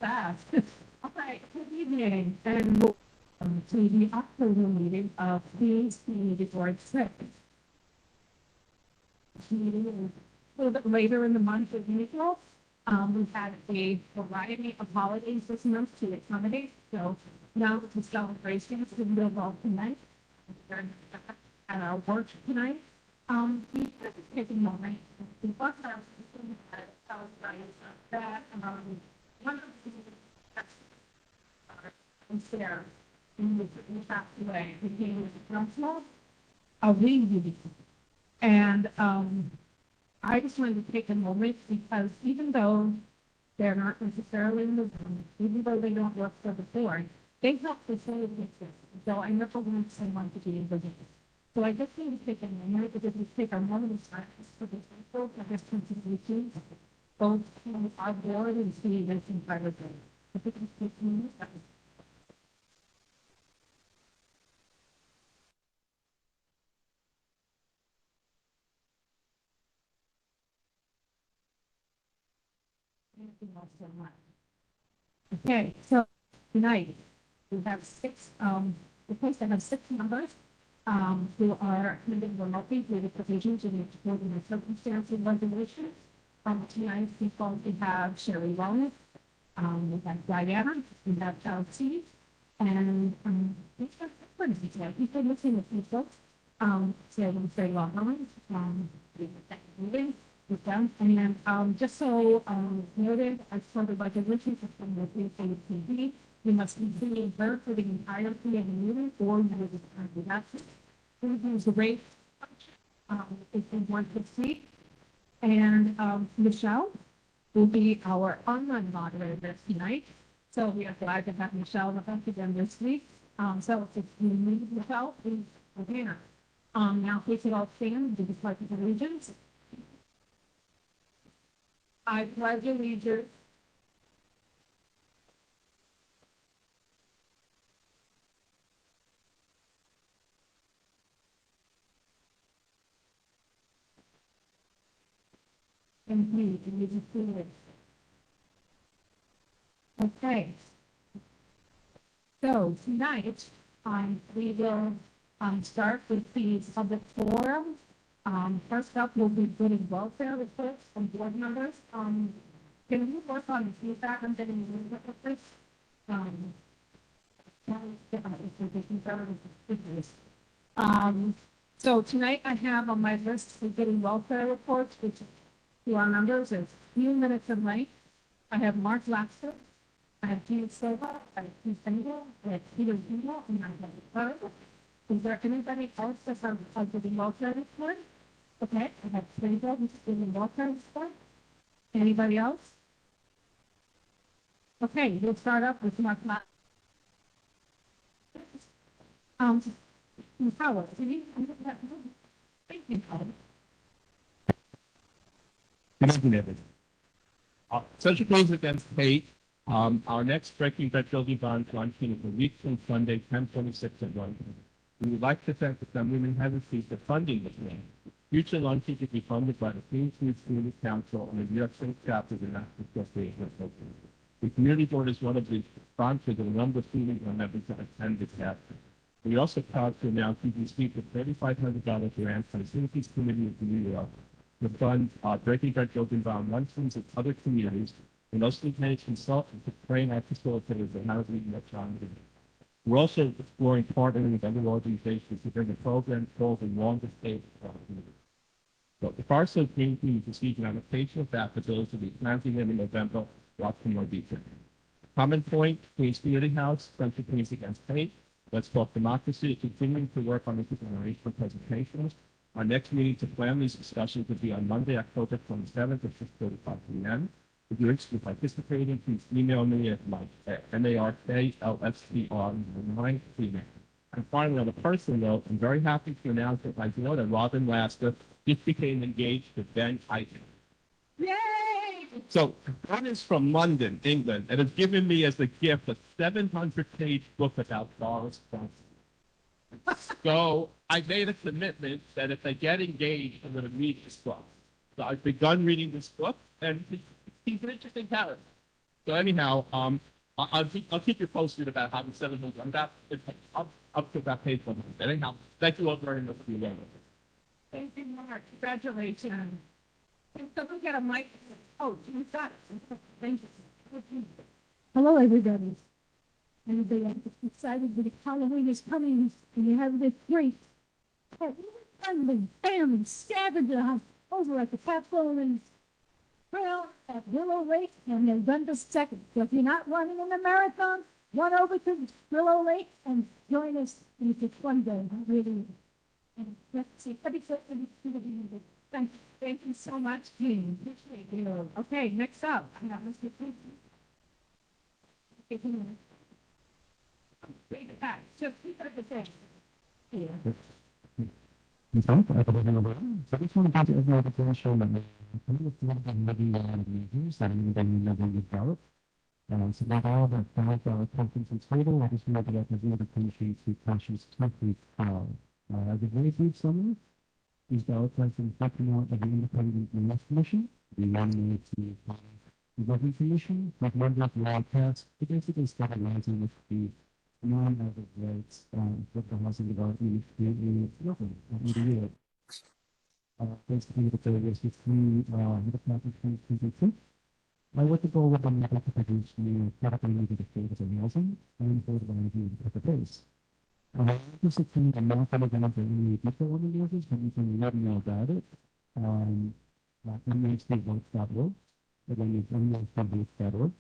fast. All right, good evening, and welcome to the October meeting of PhD Board 6. Meeting is a little bit later in the month of April. We've had a variety of holidays this month to accommodate, so now with the celebrations, we will all tonight. We're at our work tonight. We have taken a moment to talk about something that one of the there in the passed away, he was a counselor, a reading. And I just wanted to take a moment because even though they're not necessarily in the room, even though they don't work for the board, they help facilitate this. So I never want someone to be in the room. So I just need to take a moment because we take a moment of silence for the people for this contribution, both to our board and to this entire thing. If we can take a minute, that would anything else so much. Okay, so tonight we have the place that has six members who are attending remotely due to provisions in the extraordinary circumstances and regulations. Tonight we have Sherry Wellness, we have Diana, we have Chelsea, and we have what is it? We've been missing a few folks. So I'm very well known. We have a second meeting with them. And just so noted, as part of regulations from the TV, you must be being heard for the entirety of the meeting or you will be absent. Please use the rate if you want to speak. And Michelle will be our online moderator tonight. So we are glad to have Michelle with us again this week. So if you need Michelle, please begin. Now please all stand and do the pledge of allegiance. I pledge allegiance and me, and you just do it. Okay. So tonight, we will start with the public forum. First up will be good and welfare reports from board members. Can you work on the feedback I'm getting a little bit with this? So tonight I have on my list for getting welfare reports, which to our members is few minutes in length. I have Mark Laxter, I have Gene Silva, I have Keith Engel, I have Peter Engel, and I have Herb. Is there anybody else that's on the welfare report? Okay, I have Pedro, who's in the welfare report. Anybody else? Okay, we'll start up with Mark Laxter. Howard, can you? Thank you, Howard. Good evening, everyone. Such a close against hate. Our next Breaking Bread Building Bond launching is a week from Sunday, 10/26 at 1. We would like to thank the Assemblyman Hennessy for funding this launch. Future launches will be funded by the Queens Community Council and the New York State chapter of the National Association of Coaches. The community board is one of the sponsors of a number of community members that attend this chapter. We also proud to announce we received a $3,500 grant from the Citizens Committee of New York to fund Breaking Bread Building Bond luncheons in other communities, and also managed consultants to train our facilitators on how to lead that challenge. We're also exploring partnering with other organizations to bring the program forward in longer stages. So the Farso Green Team is receiving an application of that for those who will be planting them in November. Watch for more details. Common Point, Queens Community House, Central Queens Against Hate. Let's Talk Democracy, continuing to work on intergenerational presentations. Our next meeting to plan these discussions will be on Monday, October 27th at 6:35 p.m. If you're interested in participating, please email me at my marklstr9 And finally, on a personal note, I'm very happy to announce that my daughter, Robin Lasker, just became engaged to Ben Eichen. Yay! So, one is from London, England, and has given me as a gift a 700-page book about Boris Johnson. So I made a commitment that if I get engaged, I'm going to read this book. So I've begun reading this book, and he's an interesting character. So anyhow, I'll keep you posted about how the seven will run that. It's up to that page one. Anyhow, thank you all very much for your work. Thank you, Mark. Congratulations. Can someone get a mic? Oh, you got it. Thank you. Hello, everybody. And I'm excited that Halloween is coming and you have this great family scavenger over at the Capitol Trail at Willow Lake and November 2nd. So if you're not running in the marathon, run over to Willow Lake and join us in this one day. Really. And let's see. Thank you so much, Jean. Appreciate you. Okay, next up, I have Mr. Pinky. Great back. Just keep it the same. Here. Então, so this one got a notification that maybe starting the develop. So that all the five conference in total, I just wanted to get the appreciate to Cassius Country the very brief summary is the outline from talking out of the Independent Unit Commission, the one to the Government Commission, with members of the law passed, it basically started rising with the non-average rates with the housing development in the year. Basically, the third is between the platform and what the goal of the network to produce new capital needed to create a housing and affordable energy at the base. This is the amount of the people on the users, but you can let me know about it. MHStateworks.org. Again, it's MHStateworks.org.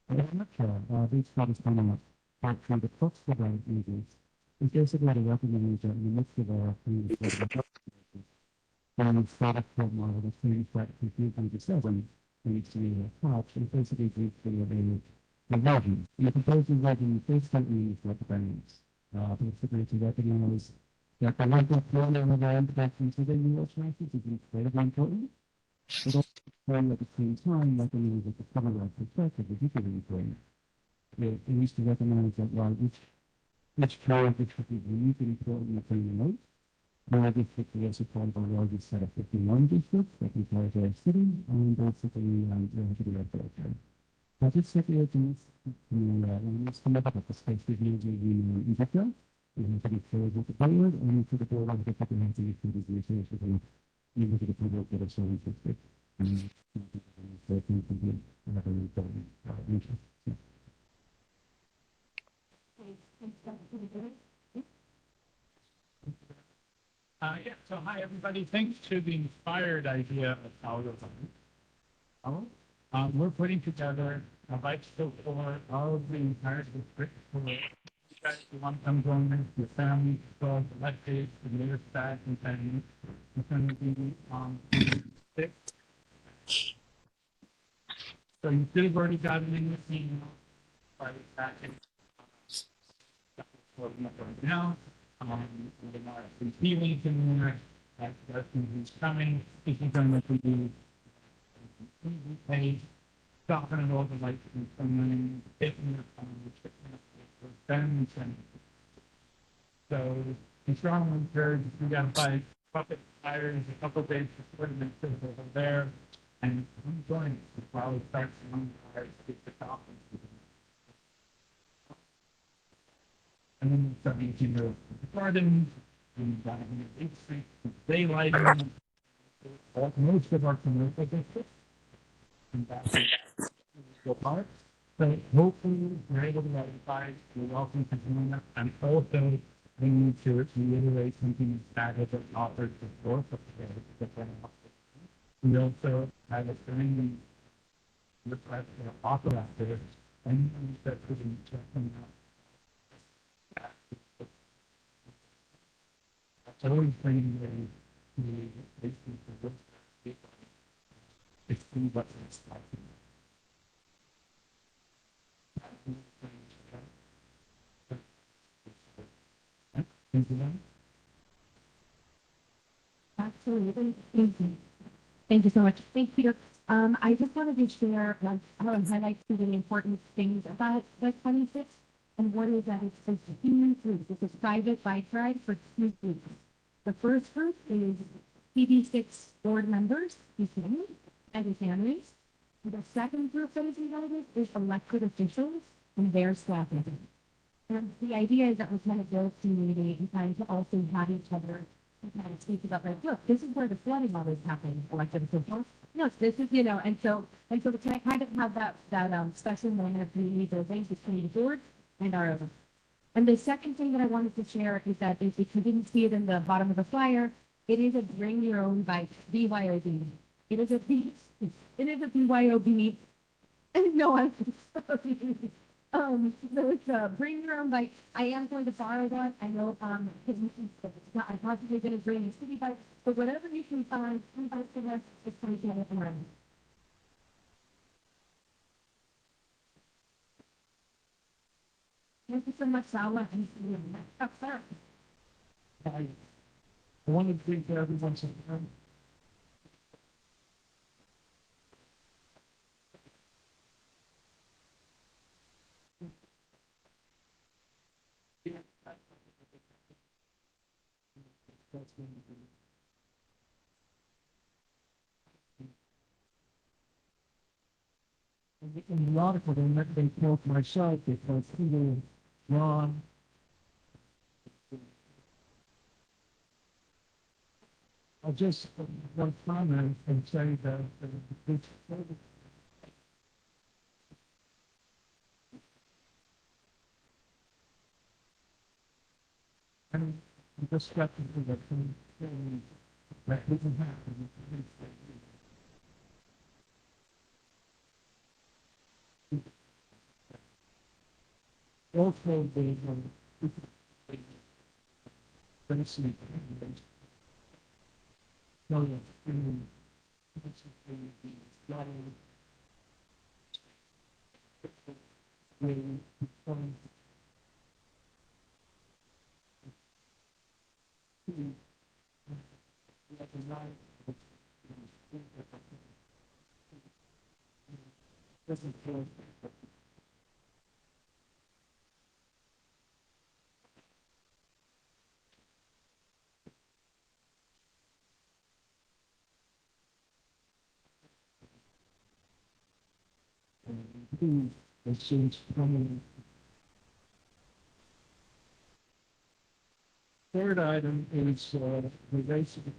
And in a nutshell, these products coming up part from the crux of our users is basically the recommendation in the midst of our previous and product model that's being quite confusing to seven needs to be attached and basically briefly a legend. And the proposed legend basically represents basically to recognize that the local fauna of land that consider U.S. races is incredibly important. But also at the same time recognize that the Commonwealth perspective is equally important. It needs to recognize that while each character should be unique and important in the same way, the district is also part of a largest set of 51 districts that comprise a city and basically to the airport. This city is to make up the space reviews in Egypt, and to be clear with the board, and to the board of the comprehensive to these resources and even to the people that are so interested. And so I think we can have an important interest. Yeah, so hi everybody. Thanks to the inspired idea of Power, we're putting together a bicycle for all of the entire district for you guys who want them going, your family, so elected, the mayor's staff, and family. It's going to be 6. So you should have already gotten in the email by back in now. The feelings in there, who's coming, if you're going to be a stopping and all the lights and someone hitting the fence. And so we strongly encourage we got to buy bucket tires a couple of days before the over there. And I'm going to probably start some tires to get the top. And then starting to the garden and the street, daylighting, most of our commercial districts. And that's the part. So hopefully we're able to ratify, you're welcome to join us. And also we need to reiterate something that has been offered before. We also have a training request for offer after and that could be checking out. It's always bringing the it's been what it's like. Absolutely. Thank you. Thank you so much. Thank you. I just wanted to share, highlight some of the important things about the 26th and what is that it's a huge group. It's a private bike ride for 2 groups. The first group is CB6 board members, and their families. The second group that is invited is elected officials and their staffing. And the idea is that we kind of build community and kind of also have each other kind of speak about like, look, this is where the flooding always happens, elected officials. No, this is, and so to kind of have that special moment of community building between the board and our. And the second thing that I wanted to share is that if you didn't see it in the bottom of the flyer, it is a bring your own bike, BYOB. It is a B, it is a BYOB. No, I'm sorry. So it's bring your own bike. I am going to borrow one. I know, I'm possibly going to bring a city bike, but whatever you can find, city bikes for us, it's going to get it around. Thank you so much, Sala. And sir. I want to thank everyone so much. In the article, they killed myself because Peter, Ron, I just want to comment and say that it's and just skeptical that didn't happen. Also, they basically no, it seems coming. Third item is relation.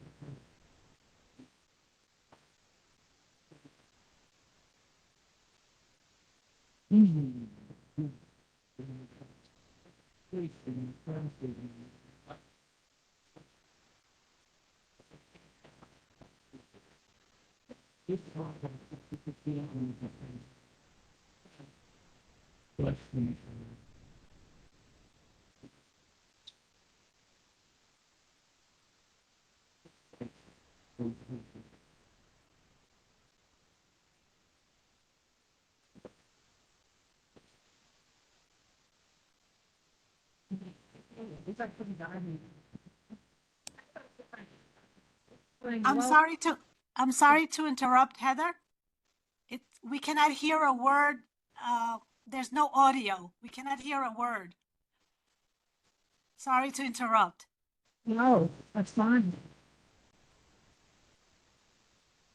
It's actually dying. I'm sorry to, I'm sorry to interrupt, Heather. We cannot hear a word. There's no audio. We cannot hear a word. Sorry to interrupt. No, that's fine.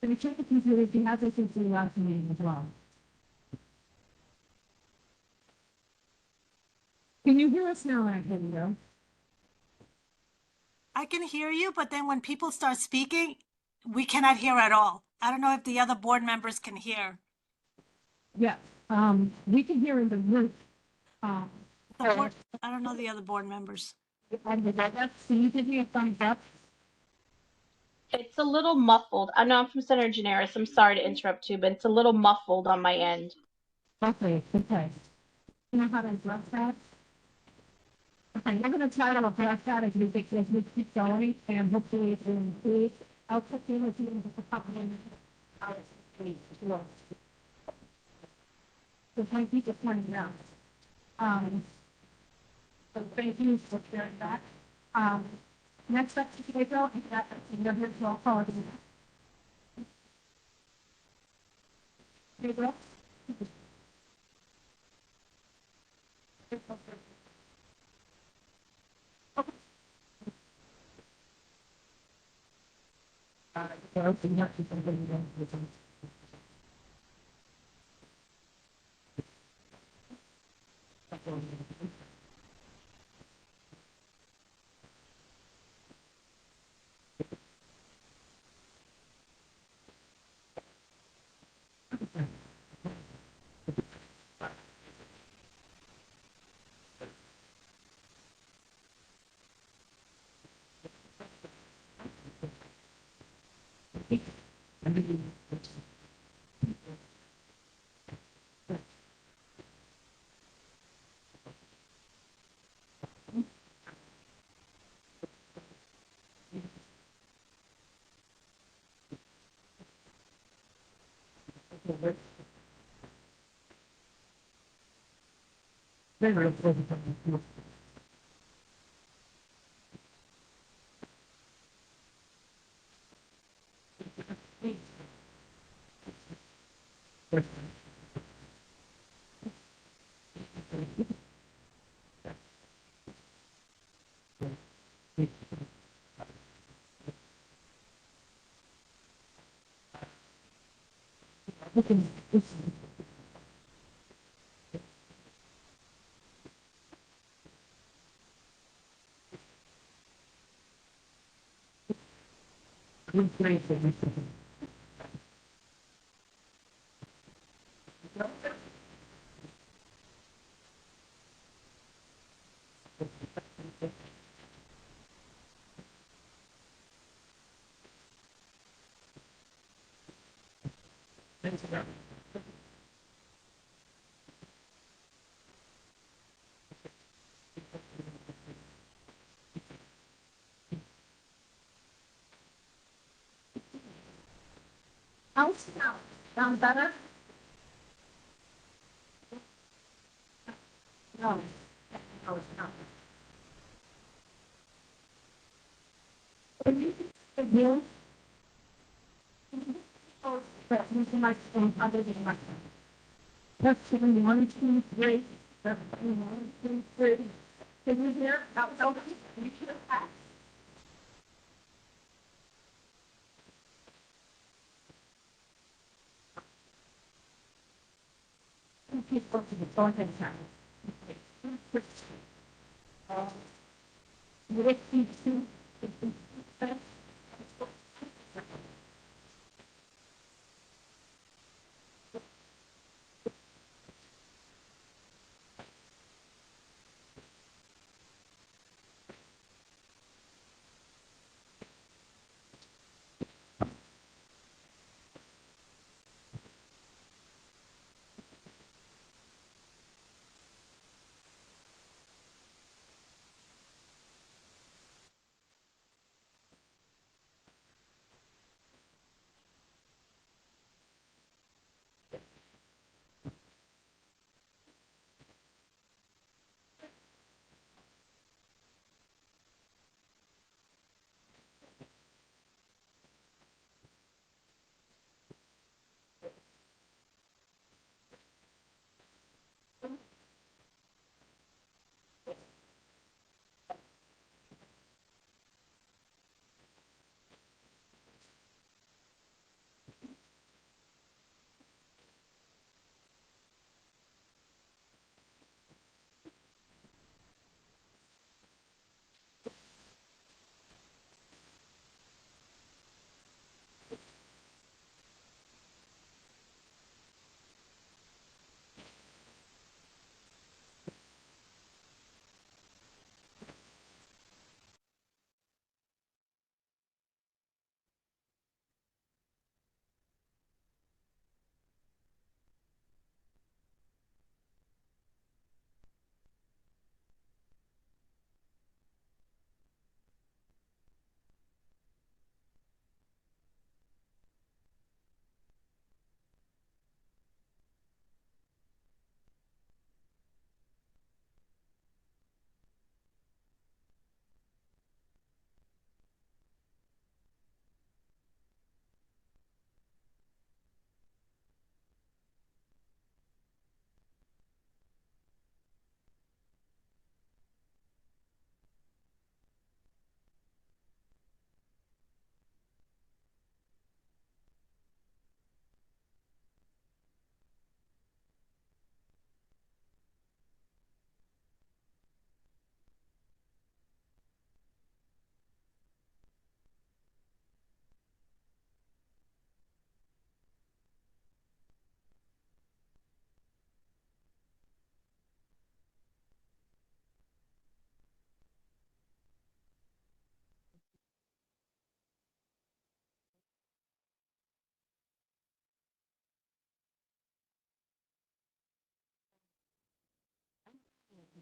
Can you check the computer if you have this into the last meeting as well? Can you hear us now, Antonio? I can hear you, but then when people start speaking, we cannot hear at all. I don't know if the other board members can hear. Yeah, we can hear in the room. I don't know the other board members. And the that's, so you can hear thumbs up. It's a little muffled. I know I'm from Center Generis. I'm sorry to interrupt you, but it's a little muffled on my end. Okay. You know how to address that? Okay, I'm gonna try to address that as we keep going, and hopefully it will improve. I'll put you in just a couple of minutes. So thank you for pointing out. So thank you for sharing that. Next up to Gabriel, and that, you're here to all call it. Gabriel? How's now? Sound better? No. No, it's not. Can you but using my phone other than my phone? Testing 1, 2, 3. Testing 1, 2, 3. Can you hear? No, you should have asked. People to the phone and time. Would it be too?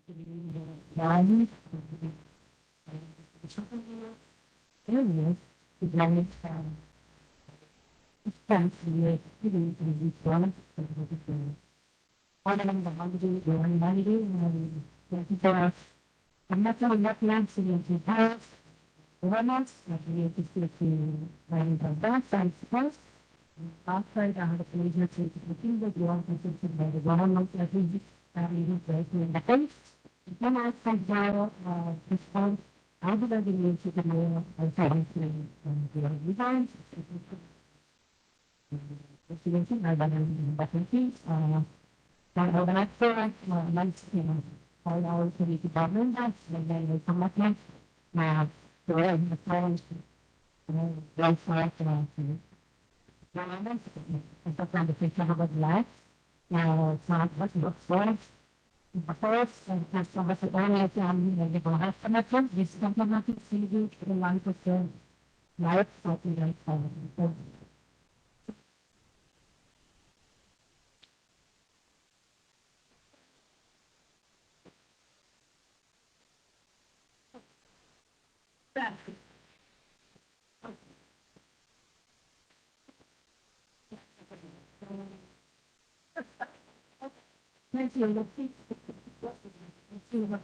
One, areas to manage expense related to the deployment of the ordering the holiday, the holiday, and the I'm not sure what plans to have. Governments, like we have to speak to running the bank, and suppose outside the collision to the thing that you want to do by the government, that we need to in the case. Then outside there, response, how do they need to do more outside the design? Investigation, rather than vacancies, organized for, like, all our city government, and then we come up with, the way the plans, life, government, and so on the future of life. Now, it's not what you look for. The first, and that's what the only the go have connection, this complementary CV to the 1% life of the life. So, thank you. Let's see. Let's see what.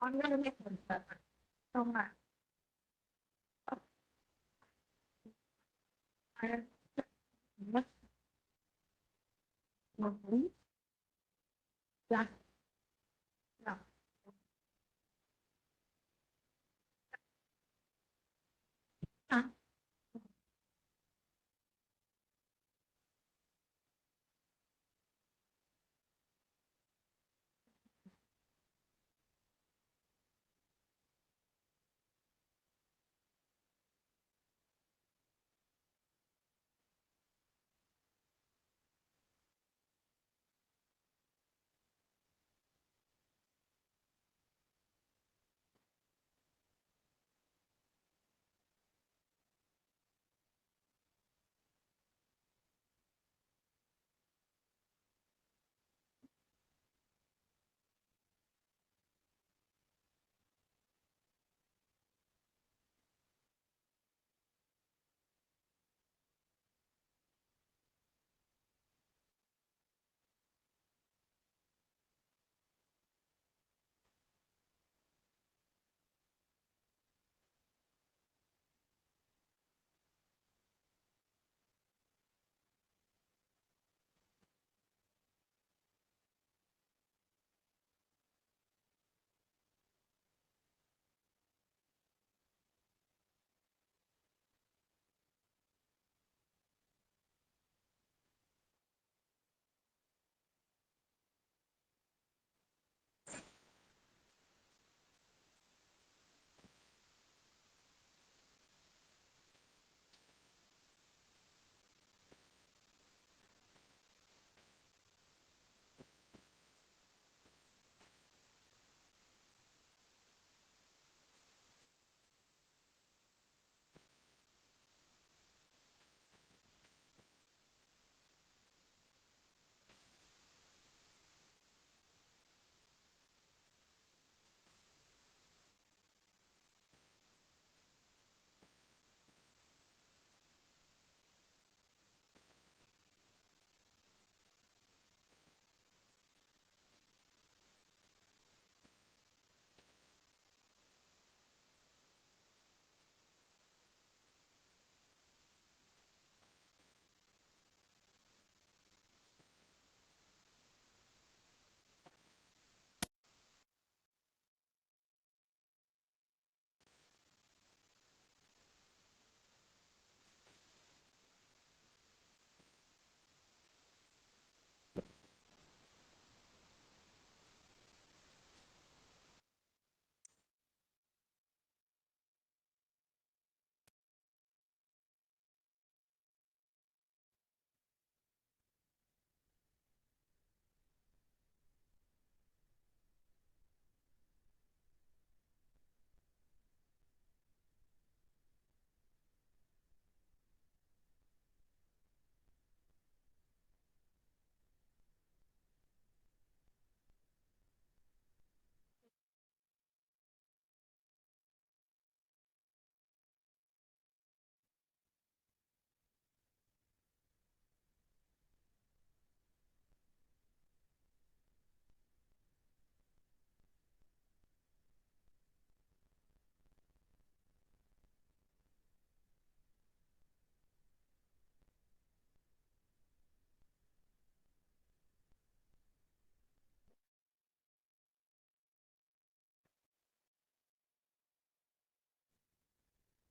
I'm gonna make one. So much. What? That. No.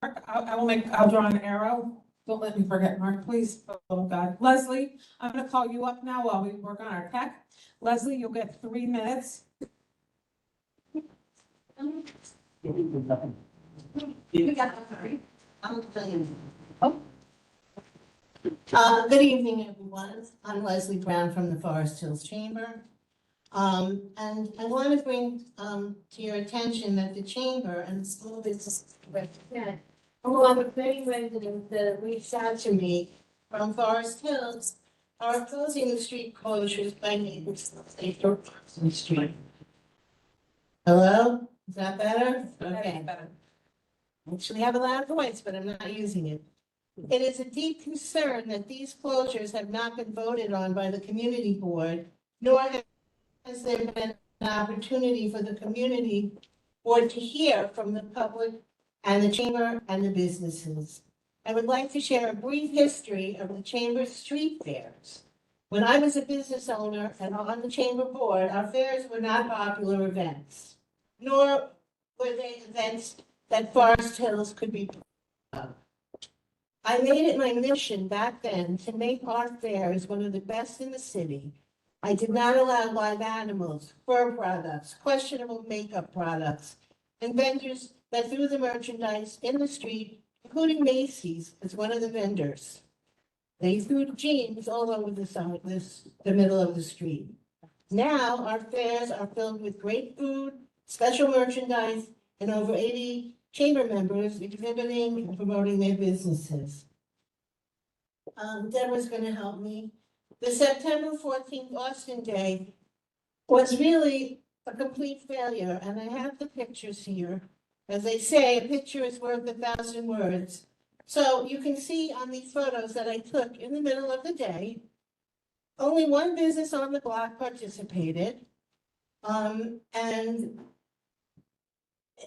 Mark, I'll draw an arrow. Don't let me forget, Mark, please. Oh, God. Leslie, I'm gonna call you up now while we work on our tech. Leslie, you'll get 3 minutes. Good evening, everyone. I'm Leslie Brown from the Forest Hills Chamber. And I want to bring, to your attention that the chamber and the school business represent, along with many residents that have reached out to me from Forest Hills, are opposing the street closures by neighbors of State Parkson Street. Hello? Is that better? Okay. Actually have a loud voice, but I'm not using it. It is a deep concern that these closures have not been voted on by the community board, nor has there been an opportunity for the community or to hear from the public and the chamber and the businesses. I would like to share a brief history of the chamber's street fairs. When I was a business owner and on the chamber board, our fairs were not popular events, nor were they events that Forest Hills could be proud of. I made it my mission back then to make our fairs one of the best in the city. I did not allow live animals, fur products, questionable makeup products, and vendors that threw the merchandise in the street, including Macy's as one of the vendors. They threw jeans all over the middle of the street. Now our fairs are filled with great food, special merchandise, and over 80 chamber members exhibiting and promoting their businesses. Deborah's going to help me. The September 14th Austin Day was really a complete failure, and I have the pictures here. As they say, a picture is worth 1,000 words. So you can see on these photos that I took in the middle of the day, only one business on the block participated. And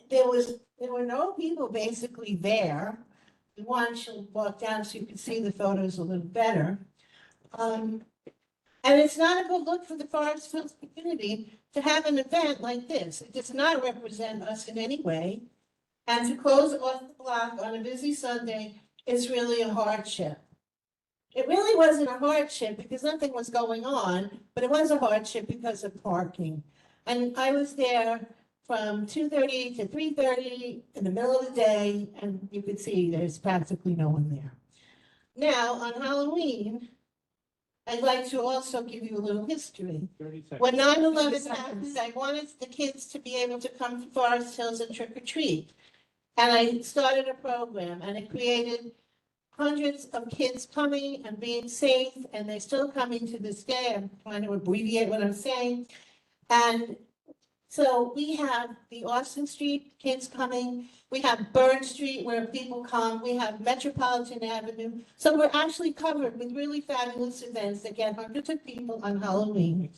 there were no people basically there. We want you to walk down so you can see the photos a little better. And it's not a good look for the Forest Hills community to have an event like this. It does not represent us in any way. And to close off the block on a busy Sunday is really a hardship. It really wasn't a hardship because nothing was going on, but it was a hardship because of parking. And I was there from 2:30 to 3:30 in the middle of the day, and you could see there's practically no one there. Now, on Halloween, I'd like to also give you a little history. 30 seconds. When 9/11 happened, I wanted the kids to be able to come to Forest Hills and trick or treat. And I started a program, and it created hundreds of kids coming and being safe, and they're still coming to this day. I'm trying to abbreviate what I'm saying. And so we have the Austin Street kids coming, we have Burn Street where people come, we have Metropolitan Avenue. So we're actually covered with really fabulous events that get hundreds of people on Halloween.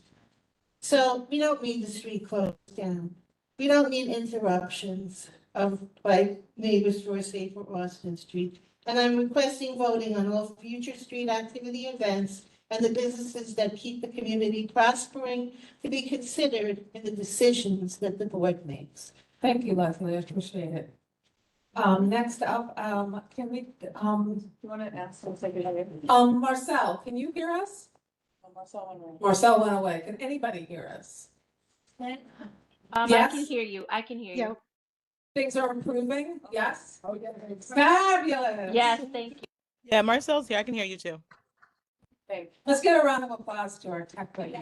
So we don't need the street closed down. We don't need interruptions by neighbors for a safer Austin Street. And I'm requesting voting on all future street activity events and the businesses that keep the community prospering to be considered in the decisions that the board makes. Thank you, Leslie, I appreciate it. Next up, can we, You want to ask something? Marcel, can you hear us? Marcel Marcel went away. Can anybody hear us? I Yes. can hear you. I can hear you. Things are improving? Yes? Fabulous. Yes, thank you. Yeah, Marcel's here. I can hear you too. Let's get a round of applause to our tech lady.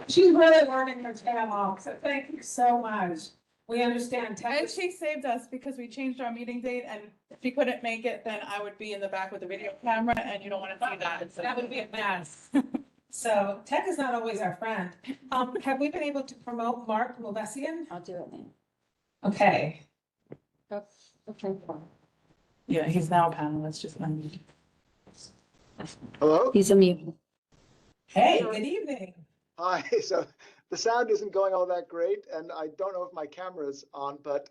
She's really learning her tail off, so thank you so much. We understand tech. And she saved us because we changed our meeting date, and if she couldn't make it, then I would be in the back with the video camera, and you don't want to see that. So That would be a mess. So tech is not always our friend. Have we been able to promote Mark Movesian? I'll do it now. Okay. Okay. Yeah, he's now a panelist, just unmute. Hello? He's a mute. Hey, good evening. Hi. So the sound isn't going all that great, and I don't know if my camera's on, but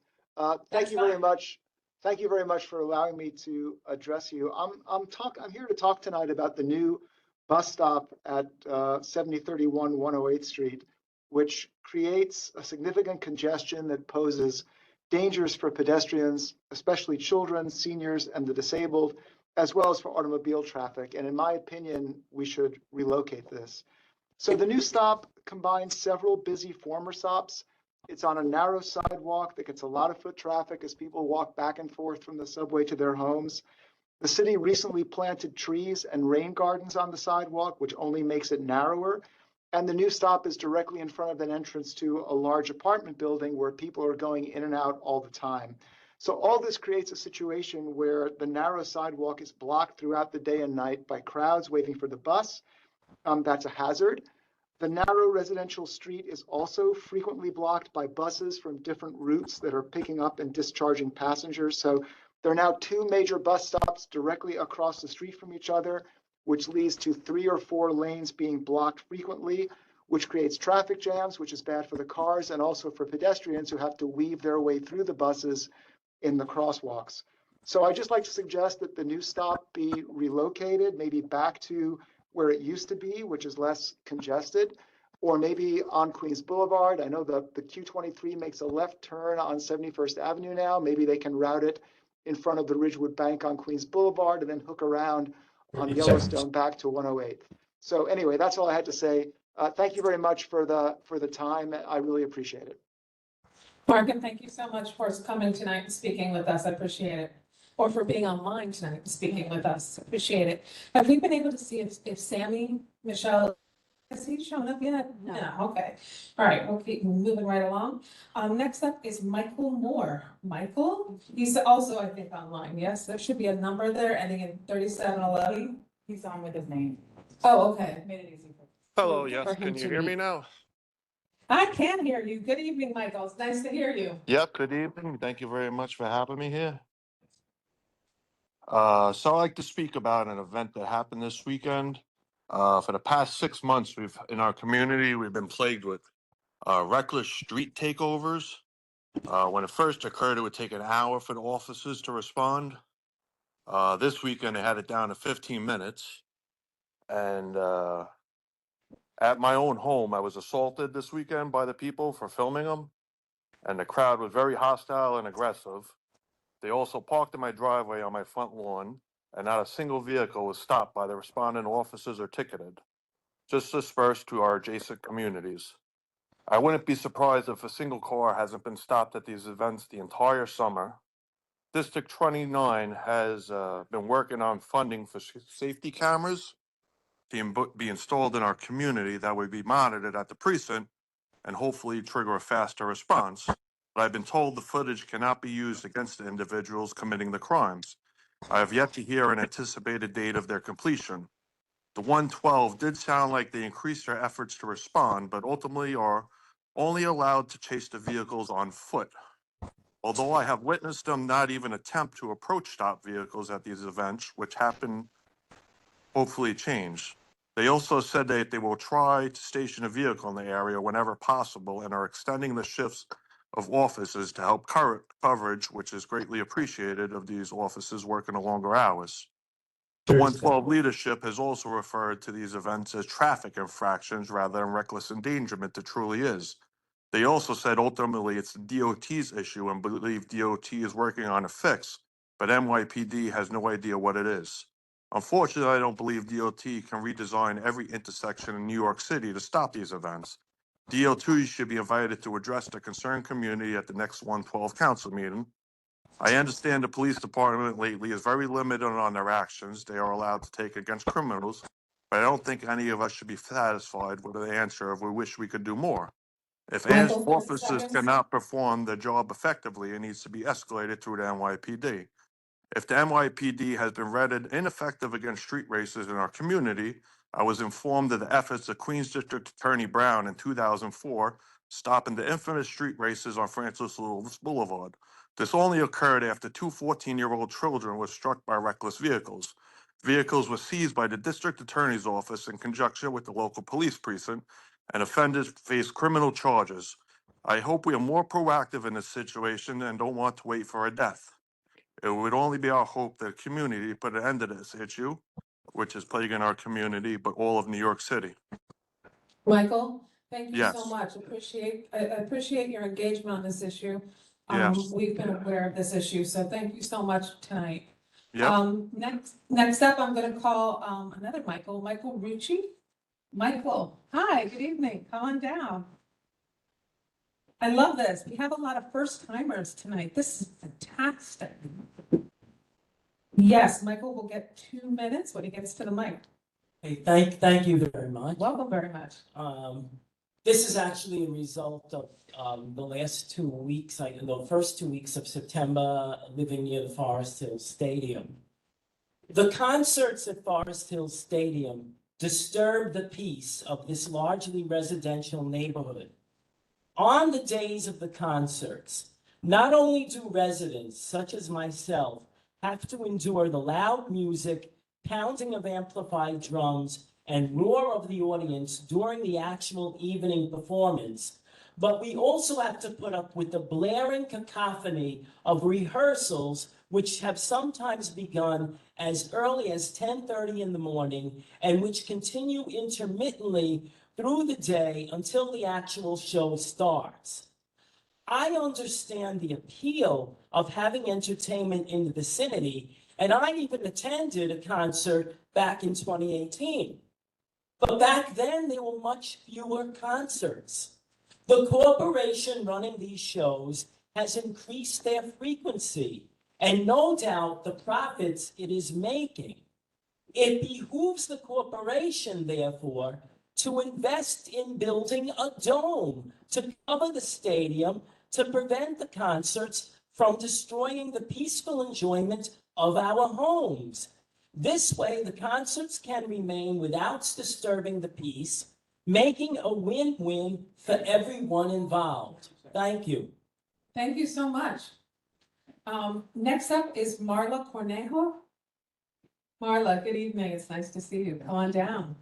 thank you very much. Thank you very much for allowing me to address you. I'm here to talk tonight about the new bus stop at 7031 108th Street, which creates a significant congestion that poses dangers for pedestrians, especially children, seniors, and the disabled, as well as for automobile traffic. And in my opinion, we should relocate this. So the new stop combines several busy former stops. It's on a narrow sidewalk that gets a lot of foot traffic as people walk back and forth from the subway to their homes. The city recently planted trees and rain gardens on the sidewalk, which only makes it narrower. And the new stop is directly in front of an entrance to a large apartment building where people are going in and out all the time. So all this creates a situation where the narrow sidewalk is blocked throughout the day and night by crowds waiting for the bus. That's a hazard. The narrow residential street is also frequently blocked by buses from different routes that are picking up and discharging passengers. So there are now two major bus stops directly across the street from each other, which leads to 3 or 4 lanes being blocked frequently, which creates traffic jams, which is bad for the cars and also for pedestrians who have to weave their way through the buses in the crosswalks. So I'd just like to suggest that the new stop be relocated, maybe back to where it used to be, which is less congested, or maybe on Queens Boulevard. I know the Q23 makes a left turn on 71st Avenue now. Maybe they can route it in front of the Ridgewood Bank on Queens Boulevard and then hook around on Yellowstone back to 108th. So anyway, that's all I had to say. Thank you very much for the time. I really appreciate it. Mark, and thank you so much for coming tonight and speaking with us. I appreciate it. Or for being online tonight and speaking with us. Appreciate it. Have we been able to see if Sammy, Michelle, has he shown up yet? No. Okay. All right, we'll keep moving right along. Next up is Michael Moore. Michael, he's also, I think, online. Yes, there should be a number there ending in 3711. He's on with his name. Oh, okay. Made it easy for Hello, yes, can you hear me now? I can hear you. Good evening, Michael. It's nice to hear you. Yep, good evening. Thank you very much for having me here. So I'd like to speak about an event that happened this weekend. For the past 6 months, in our community, we've been plagued with reckless street takeovers. When it first occurred, it would take an hour for the officers to respond. This weekend, they had it down to 15 minutes. And at my own home, I was assaulted this weekend by the people for filming them. And the crowd was very hostile and aggressive. They also parked in my driveway on my front lawn, and not a single vehicle was stopped by the responding officers or ticketed, just dispersed to our adjacent communities. I wouldn't be surprised if a single car hasn't been stopped at these events the entire summer. District 29 has been working on funding for safety cameras to be installed in our community that would be monitored at the precinct and hopefully trigger a faster response. But I've been told the footage cannot be used against the individuals committing the crimes. I have yet to hear an anticipated date of their completion. The 112 did sound like they increased their efforts to respond, but ultimately are only allowed to chase the vehicles on foot. Although I have witnessed them not even attempt to approach stop vehicles at these events, which happen hopefully change. They also said that they will try to station a vehicle in the area whenever possible and are extending the shifts of officers to help coverage, which is greatly appreciated of these officers working the longer hours. The 112 leadership has also referred to these events as traffic infractions rather than reckless endangerment it truly is. They also said ultimately it's the DOT's issue and believe DOT is working on a fix, but NYPD has no idea what it is. Unfortunately, I don't believe DOT can redesign every intersection in New York City to stop these events. DOT should be invited to address the concerned community at the next 112 council meeting. I understand the police department lately is very limited on their actions they are allowed to take against criminals, but I don't think any of us should be satisfied with the answer of we wish we could do more. If officers cannot perform their job effectively, it needs to be escalated through the NYPD. If the NYPD has been rendered ineffective against street races in our community, I was informed of the efforts of Queens District Attorney Brown in 2004 stopping the infamous street races on Francis Lewis Boulevard. This only occurred after two 14-year-old children were struck by reckless vehicles. Vehicles were seized by the District Attorney's Office in conjunction with the local police precinct, and offenders faced criminal charges. I hope we are more proactive in this situation and don't want to wait for a death. It would only be our hope that the community put an end to this issue, which is plaguing our community, but all of New York City. Michael, thank you Yes. so much. I appreciate your engagement on this issue. Yes. We've been aware of this issue, so thank you so much tonight. Yep. Next up, I'm gonna call another Michael Rucci. Michael, hi, good evening. Come on down. I love this. We have a lot of first timers tonight. This is fantastic. Yes, Michael will get 2 minutes when he gets to the mic. Hey, thank you very much. Welcome very much. This is actually a result of the last 2 weeks, the first 2 weeks of September, living near the Forest Hills Stadium. The concerts at Forest Hills Stadium disturbed the peace of this largely residential neighborhood. On the days of the concerts, not only do residents, such as myself, have to endure the loud music, pounding of amplified drums, and roar of the audience during the actual evening performance, but we also have to put up with the blaring cacophony of rehearsals, which have sometimes begun as early as 10:30 in the morning and which continue intermittently through the day until the actual show starts. I understand the appeal of having entertainment in the vicinity, and I even attended a concert back in 2018. But back then, there were much fewer concerts. The corporation running these shows has increased their frequency, and no doubt the profits it is making. It behooves the corporation, therefore, to invest in building a dome to cover the stadium to prevent the concerts from destroying the peaceful enjoyment of our homes. This way, the concerts can remain without disturbing the peace, making a win-win for everyone involved. Thank you. Thank you so much. Next up is Marla Cornejo. Marla, good evening. It's nice to see you. Come on down.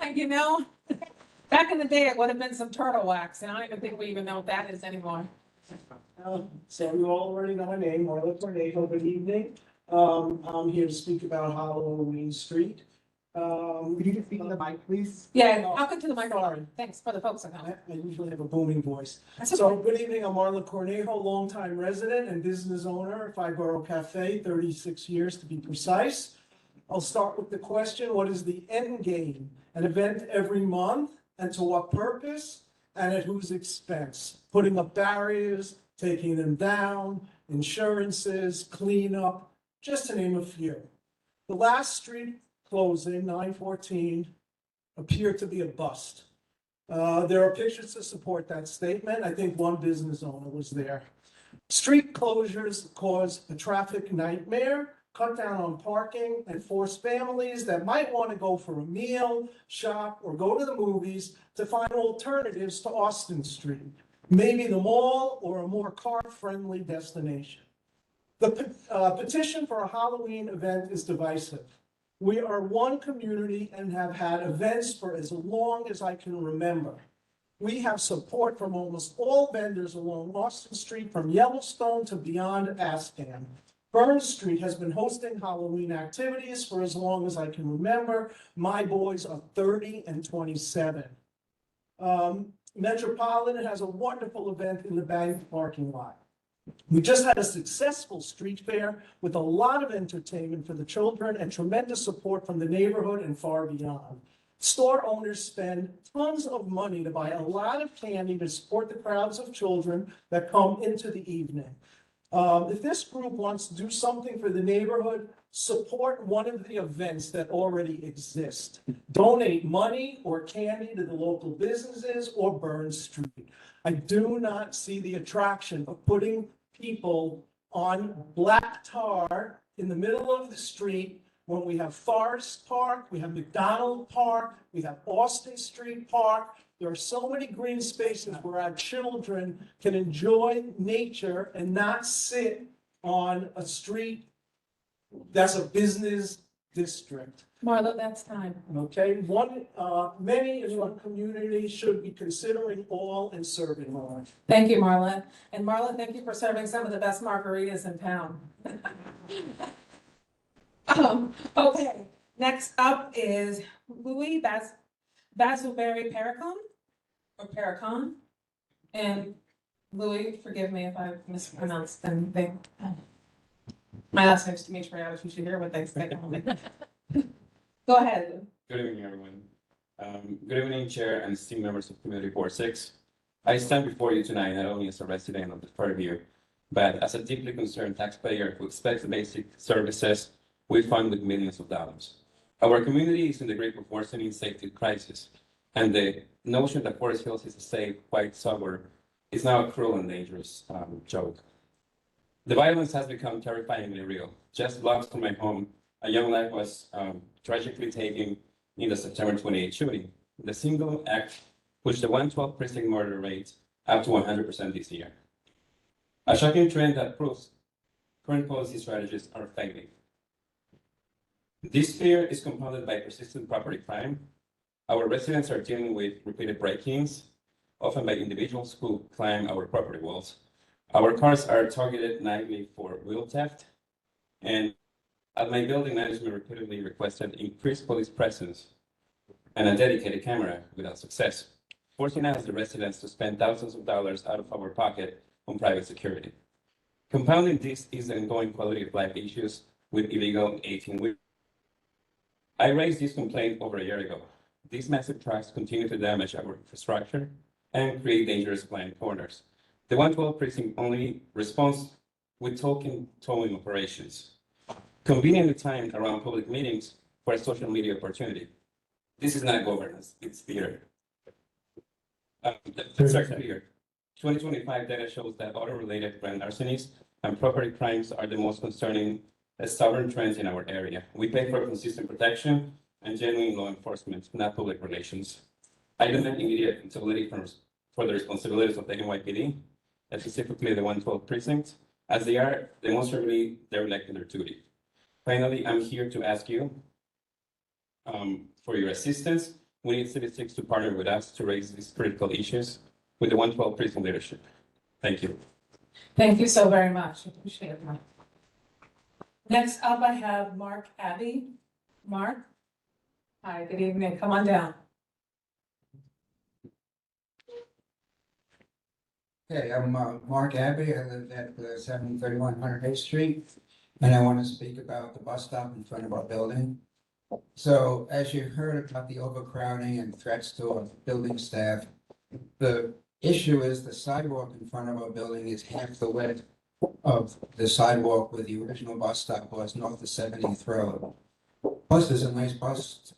And you know, back in the day, it would have been some turtle wax, and I don't even think we even know what that is anymore. So you all already know my name, Marla Tornado. Good evening. I'm here to speak about Halloween Street. Could you just speak in the mic, please? Yeah, I'll get to the microphone. Thanks for the folks at home. I usually have a booming voice. That's So, okay. good evening, I'm Marla Cornejo, longtime resident and business owner of Five Borough Cafe, 36 years to be precise. I'll start with the question, what is the end game? An event every month, and to what purpose, and at whose expense? Putting up barriers, taking them down, insurances, cleanup, just to name a few. The last street closing, 9/14, appeared to be a bust. There are pictures to support that statement. I think one business owner was there. Street closures cause a traffic nightmare, cut down on parking, and force families that might want to go for a meal, shop, or go to the movies to find alternatives to Austin Street, maybe the mall or a more car-friendly destination. The petition for a Halloween event is divisive. We are one community and have had events for as long as I can remember. We have support from almost all vendors along Austin Street, from Yellowstone to beyond Ascan. Burns Street has been hosting Halloween activities for as long as I can remember. My boys are 30 and 27. Metropolitan has a wonderful event in the bank parking lot. We just had a successful street fair with a lot of entertainment for the children and tremendous support from the neighborhood and far beyond. Store owners spend tons of money to buy a lot of candy to support the crowds of children that come into the evening. If this group wants to do something for the neighborhood, support one of the events that already exist. Donate money or candy to the local businesses or Burns Street. I do not see the attraction of putting people on black tar in the middle of the street when we have Forest Park, we have McDonald Park, we have Austin Street Park. There are so many green spaces where our children can enjoy nature and not sit on a street that's a business district. Marla, that's time. Okay, many in one community should be considering all and serving all. Thank you, Marla. And Marla, thank you for serving some of the best margaritas in town. Okay, next up is Louis Basuberi Paracon, or Paracon. And Louis, forgive me if I mispronounced anything. My last name's Demetriou, you should hear what they say. Go ahead. Good evening, everyone. Good evening, Chair and esteemed members of Community Board 6. I stand before you tonight not only as a resident of the Fairview, but as a deeply concerned taxpayer who expects the basic services we fund with millions of dollars. Our community is in the grip of worsening safety crisis, and the notion that Forest Hills is a safe, white suburb is now a cruel and dangerous joke. The violence has become terrifyingly real. Just blocks from my home, a young life was tragically taken in the September 28 shooting. The single act pushed the 112 precinct murder rate up to 100% this year. A shocking trend that proves current policy strategies are failing. This fear is compounded by persistent property crime. Our residents are dealing with repeated break-ins, often by individuals who climb our property walls. Our cars are targeted nightly for wheel theft, and at my building, management repeatedly requested increased police presence and a dedicated camera without success, forcing us, the residents, to spend thousands of dollars out of our pocket on private security. Compounding this is the ongoing quality of life issues with illegal 18-wheelers. I raised this complaint over a year ago. These massive trucks continue to damage our infrastructure and create dangerous blind corners. The 112 precinct only responds with token towing operations, conveniently timed around public meetings for a social media opportunity. This is not governance, it's theater. Let's start clear. 2025 data shows that auto-related grand larcenies and property crimes are the most concerning stubborn trends in our area. We pay for consistent protection and genuine law enforcement, not public relations. I demand immediate accountability for the responsibilities of the NYPD, and specifically the 112 precinct, as they are demonstrably derelict in their duty. Finally, I'm here to ask you for your assistance. We need City 6 to partner with us to raise these critical issues with the 112 precinct leadership. Thank you. Thank you so very much. Appreciate it, Mark. Next up, I have Mark Abbey. Mark? Hi, good evening. Come on down. Hey, I'm Mark Abbey. I live at 731 Hundred Street, and I want to speak about the bus stop in front of our building. So, as you heard about the overcrowding and threats to our building staff, the issue is the sidewalk in front of our building is half the width of the sidewalk where the original bus stop was, north of 70th Road. Plus, there's a nice bus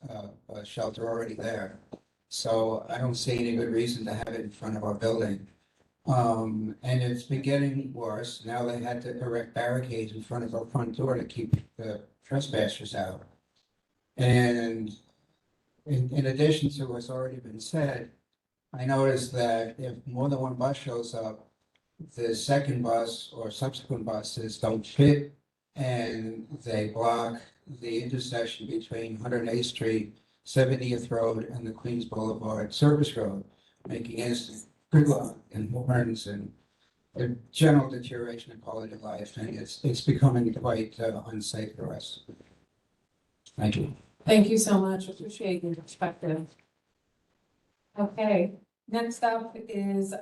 shelter already there. So I don't see any good reason to have it in front of our building. And it's been getting worse. Now they had to erect barricades in front of our front door to keep the trespassers out. And in addition to what's already been said, I noticed that if more than one bus shows up, the second bus or subsequent buses don't fit, and they block the intersection between 108th Street, 70th Road, and the Queens Boulevard Service Road, making instant gridlock and horns and a general deterioration of quality of life, and it's becoming quite unsafe for us. Thank you. Thank you so much. Appreciate your perspective. Okay, next up is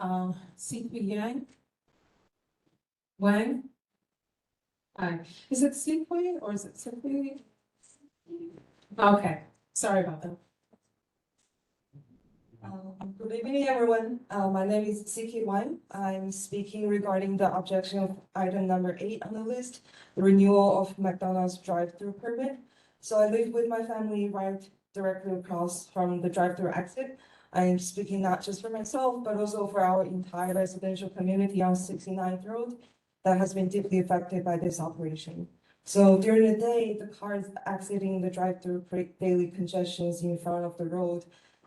Siqui Yang. Wang? Hi. Is it Siqui or is it Siqui? Okay, sorry about that. Good evening, everyone. My name is Siqui Wang. I'm speaking regarding the objection of item number 8 on the list, the renewal of McDonald's drive-through permit. So I live with my family right directly across from the drive-through exit. I'm speaking not just for myself, but also for our entire residential community on 69th Road that has been deeply affected by this operation. So during the day, the cars exiting the drive-through create daily congestions in front of the road,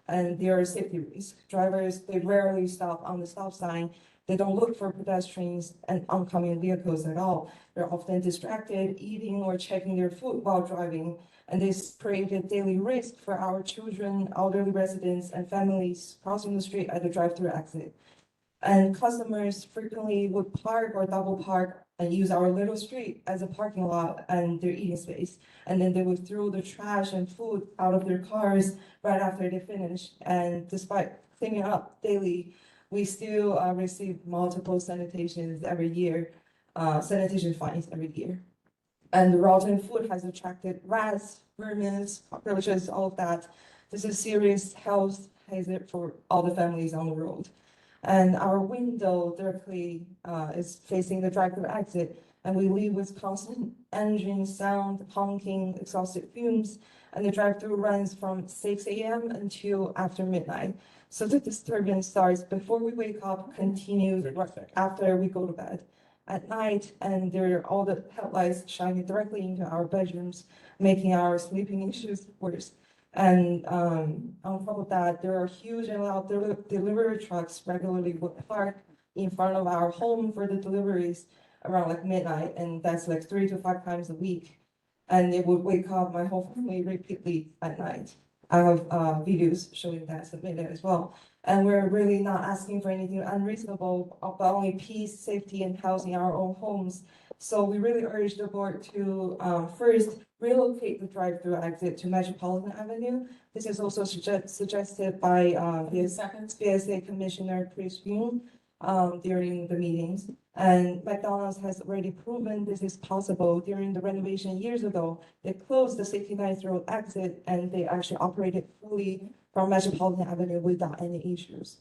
and there are safety risks. Drivers, they rarely stop on the stop sign. They don't look for pedestrians and oncoming vehicles at all. They're often distracted, eating or checking their food while driving. And this created daily risk for our children, elderly residents, and families crossing the street at the drive-through exit. And customers frequently would park or double park and use our little street as a parking lot and their eating space. And then they would throw the trash and food out of their cars right after they finish. And despite cleaning up daily, we still receive multiple sanitation fines every year. And the rotten food has attracted rats, vermin, cockroaches, all of that. This is a serious health hazard for all the families on the road. And our window directly is facing the drive-through exit, and we live with constant engine sound, honking, exhausted fumes, and the drive-through runs from 6 a.m. until after midnight. So the disturbance starts before we wake up, continues after we go to bed at night, and there are all the headlights shining directly into our bedrooms, making our sleeping issues worse. And on top of that, there are huge and loud delivery trucks regularly would park in front of our home for the deliveries around like midnight, and that's like 3 to 5 times a week. and it would wake up my whole family repeatedly at night. I have videos showing that submitted as well. And we're really not asking for anything unreasonable, but only peace, safety, and housing in our own homes. So we really urge the board to first relocate the drive-through exit to Metropolitan Avenue. This is also suggested by BSA Commissioner Chris Yoon during the meetings. And McDonald's has already proven this is possible. During the renovation years ago, they closed the 69th Road exit and they actually operated fully from Metropolitan Avenue without any issues.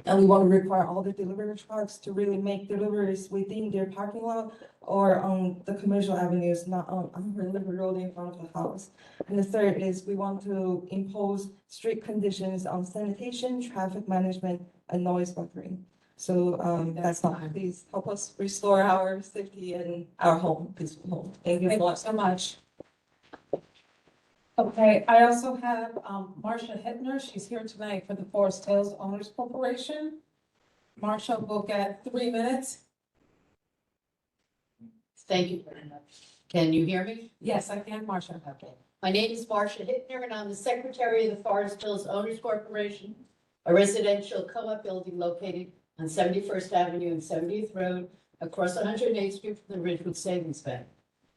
And we want to require all the delivery trucks to really make deliveries within their parking lot or on the commercial avenues, not on Liberty Road in front of the house. And the third is we want to impose strict conditions on sanitation, traffic management, and noise buffering. So that's all. Please help us restore our safety and our home, peaceful home. Thank you so much. Okay, I also have Marcia Hittner. She's here tonight for the Forest Hills Owners Corporation. Marcia will get 3 minutes. Thank you very much. Can you hear me? Yes, I can, Marcia. Okay. My name is Marcia Hittner, and I'm the Secretary of the Forest Hills Owners Corporation, a residential co-op building located on 71st Avenue and 70th Road, across 108th Street from the Ridgewood Savings Bank.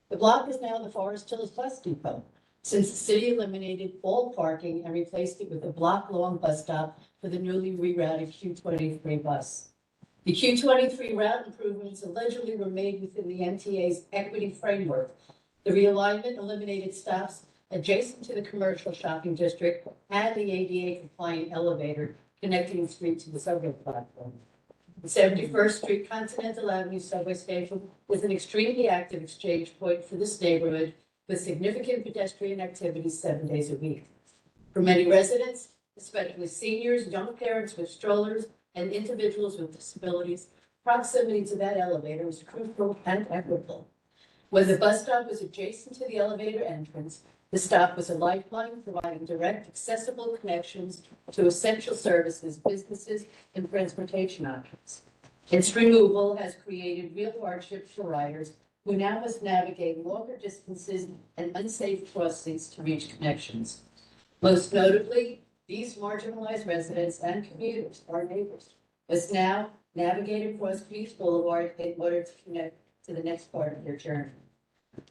The block is now the Forest Hills Bus Depot, since the city eliminated all parking and replaced it with a block-long bus stop for the newly rerouted Q23 bus. The Q23 route improvements allegedly were made within the MTA's equity framework. The realignment eliminated stops adjacent to the commercial shopping district and the ADA-compliant elevator connecting the street to the subway platform. The 71st Street Continental Avenue subway station is an extremely active exchange point for this neighborhood with significant pedestrian activity 7 days a week. For many residents, especially seniors, young parents with strollers, and individuals with disabilities, proximity to that elevator is crucial and equitable. When the bus stop was adjacent to the elevator entrance, the stop was a lifeline providing direct, accessible connections to essential services, businesses, and transportation options. Its removal has created real hardships for riders who now must navigate longer distances and unsafe crossings to reach connections. Most notably, these marginalized residents and commuters, our neighbors, must now navigate across Queens Boulevard in order to connect to the next part of their journey.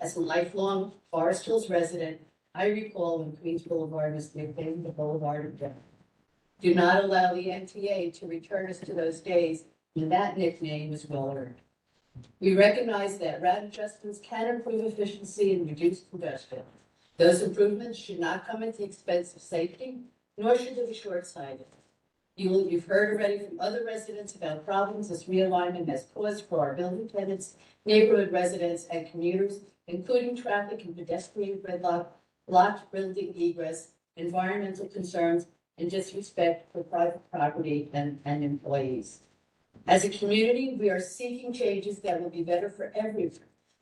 As a lifelong Forest Hills resident, I recall when Queens Boulevard was nicknamed the Boulevard of Death. Do not allow the MTA to return us to those days when that nickname was well earned. We recognize that route adjustments can improve efficiency and reduce congestion. Those improvements should not come at the expense of safety, nor should they be short-sighted. You've heard already from other residents about problems this realignment has caused for our building tenants, neighborhood residents, and commuters, including traffic and pedestrian gridlock, blocked building egress, environmental concerns, and disrespect for private property and employees. As a community, we are seeking changes that will be better for everyone.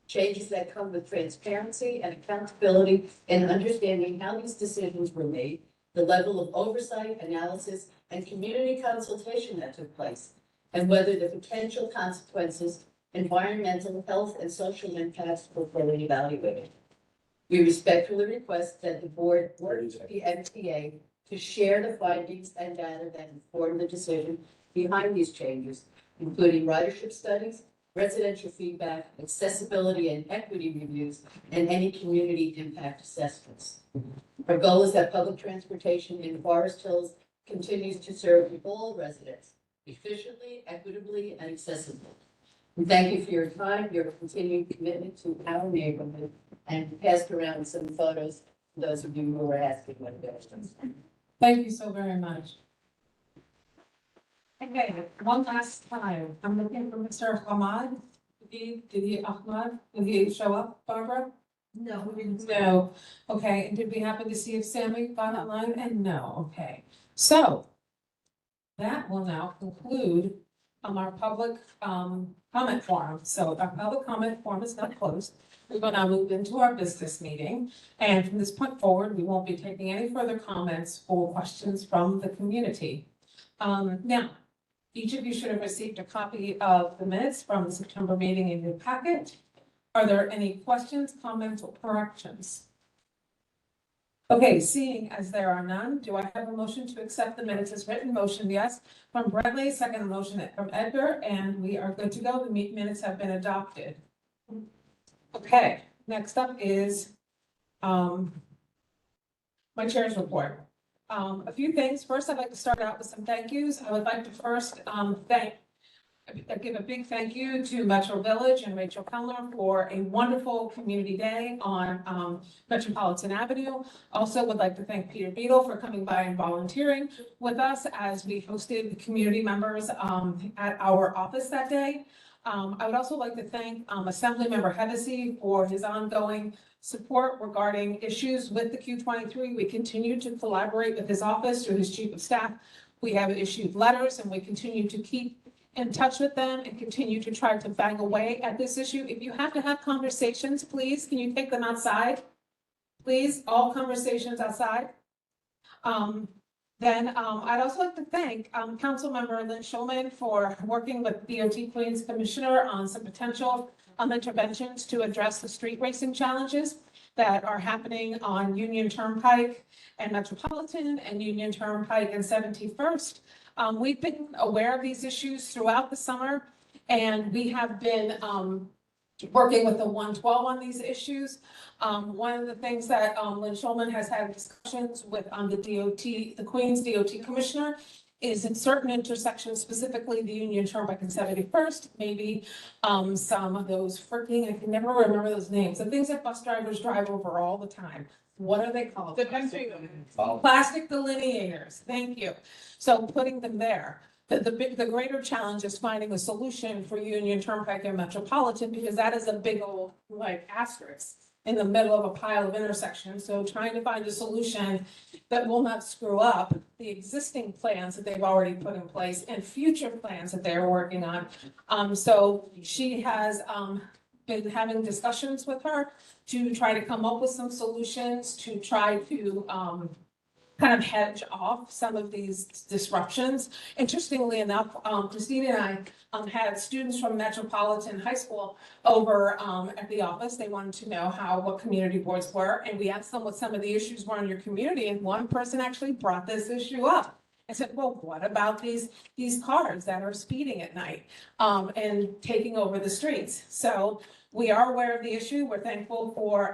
Changes that come with transparency and accountability and understanding how these decisions were made, the level of oversight, analysis, and community consultation that took place, and whether the potential consequences, environmental, health, and social impacts were fully evaluated. We respectfully request that the board work with the MTA to share the findings and data that inform the decision behind these changes, including ridership studies, residential feedback, accessibility and equity reviews, and any community impact assessments. Our goal is that public transportation in Forest Hills continues to serve all residents efficiently, equitably, and accessibly. We thank you for your time, your continued commitment to our neighborhood, and passed around some photos for those of you who were asking what it is. Thank you so very much. Okay, one last time. I'm looking for Mr. Ahmad. Did he show up, Barbara? No, we didn't. No. Okay, and did we happen to see if Sammy got online? And no, okay. So that will now conclude our public comment forum. So our public comment forum is now closed. We're going to move into our business meeting. And from this point forward, we won't be taking any further comments or questions from the community. Now, each of you should have received a copy of the minutes from the September meeting in your packet. Are there any questions, comments, or corrections? Okay, seeing as there are none, do I have a motion to accept the minutes as written? Motion, yes, from Bradley, second motion from Edgar, and we are good to go. The minutes have been adopted. Okay, next up is my chair's report. A few things. First, I'd like to start out with some thank yous. I would like to first give a big thank you to Metro Village and Rachel Kellner for a wonderful community day on Metropolitan Avenue. Also would like to thank Peter Beadle for coming by and volunteering with us as we hosted the community members at our office that day. I would also like to thank Assemblymember Hevesy for his ongoing support regarding issues with the Q23. We continue to collaborate with his office through his chief of staff. We have issued letters and we continue to keep in touch with them and continue to try to bang away at this issue. If you have to have conversations, please, can you take them outside? Please, all conversations outside. I'd also like to thank Councilmember Lynn Schulman for working with DOT Queens Commissioner on some potential interventions to address the street racing challenges that are happening on Union Turnpike and Metropolitan and Union Turnpike and 71st. We've been aware of these issues throughout the summer, and we have been working with the 112 on these issues. One of the things that Lynn Schulman has had discussions with the Queens DOT Commissioner is in certain intersections, specifically the Union Turnpike and 71st, maybe some of those freaking, I can never remember those names, the things that bus drivers drive over all the time. What are they called? Plastic delineators. Thank you. So putting them there. The greater challenge is finding a solution for Union Turnpike and Metropolitan, because that is a big old like asterisk in the middle of a pile of intersections. So trying to find a solution that will not screw up the existing plans that they've already put in place and future plans that they're working on. So she has been having discussions with her to try to come up with some solutions to try to kind of hedge off some of these disruptions. Interestingly enough, Christina and I had students from Metropolitan High School over at the office. They wanted to know what community boards were, and we asked them what some of the issues were in your community, and one person actually brought this issue up. I said, well, what about these cars that are speeding at night and taking over the streets? So we are aware of the issue. We're thankful for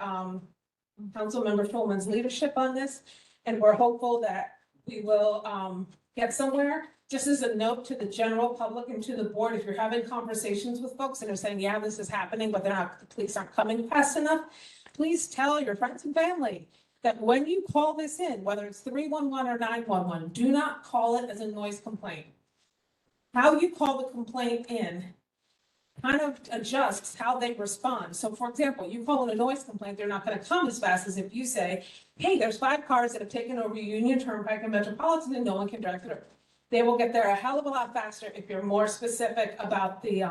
Councilmember Schulman's leadership on this, and we're hopeful that we will get somewhere. Just as a note to the general public and to the board, if you're having conversations with folks and they're saying, yeah, this is happening, but the police aren't coming fast enough, please tell your friends and family that when you call this in, whether it's 311 or 911, do not call it as a noise complaint. How you call the complaint in kind of adjusts how they respond. So for example, you call it a noise complaint, they're not going to come as fast as if you say, hey, there's 5 cars that have taken over Union Turnpike and Metropolitan and no one can drive through. They will get there a hell of a lot faster if you're more specific about the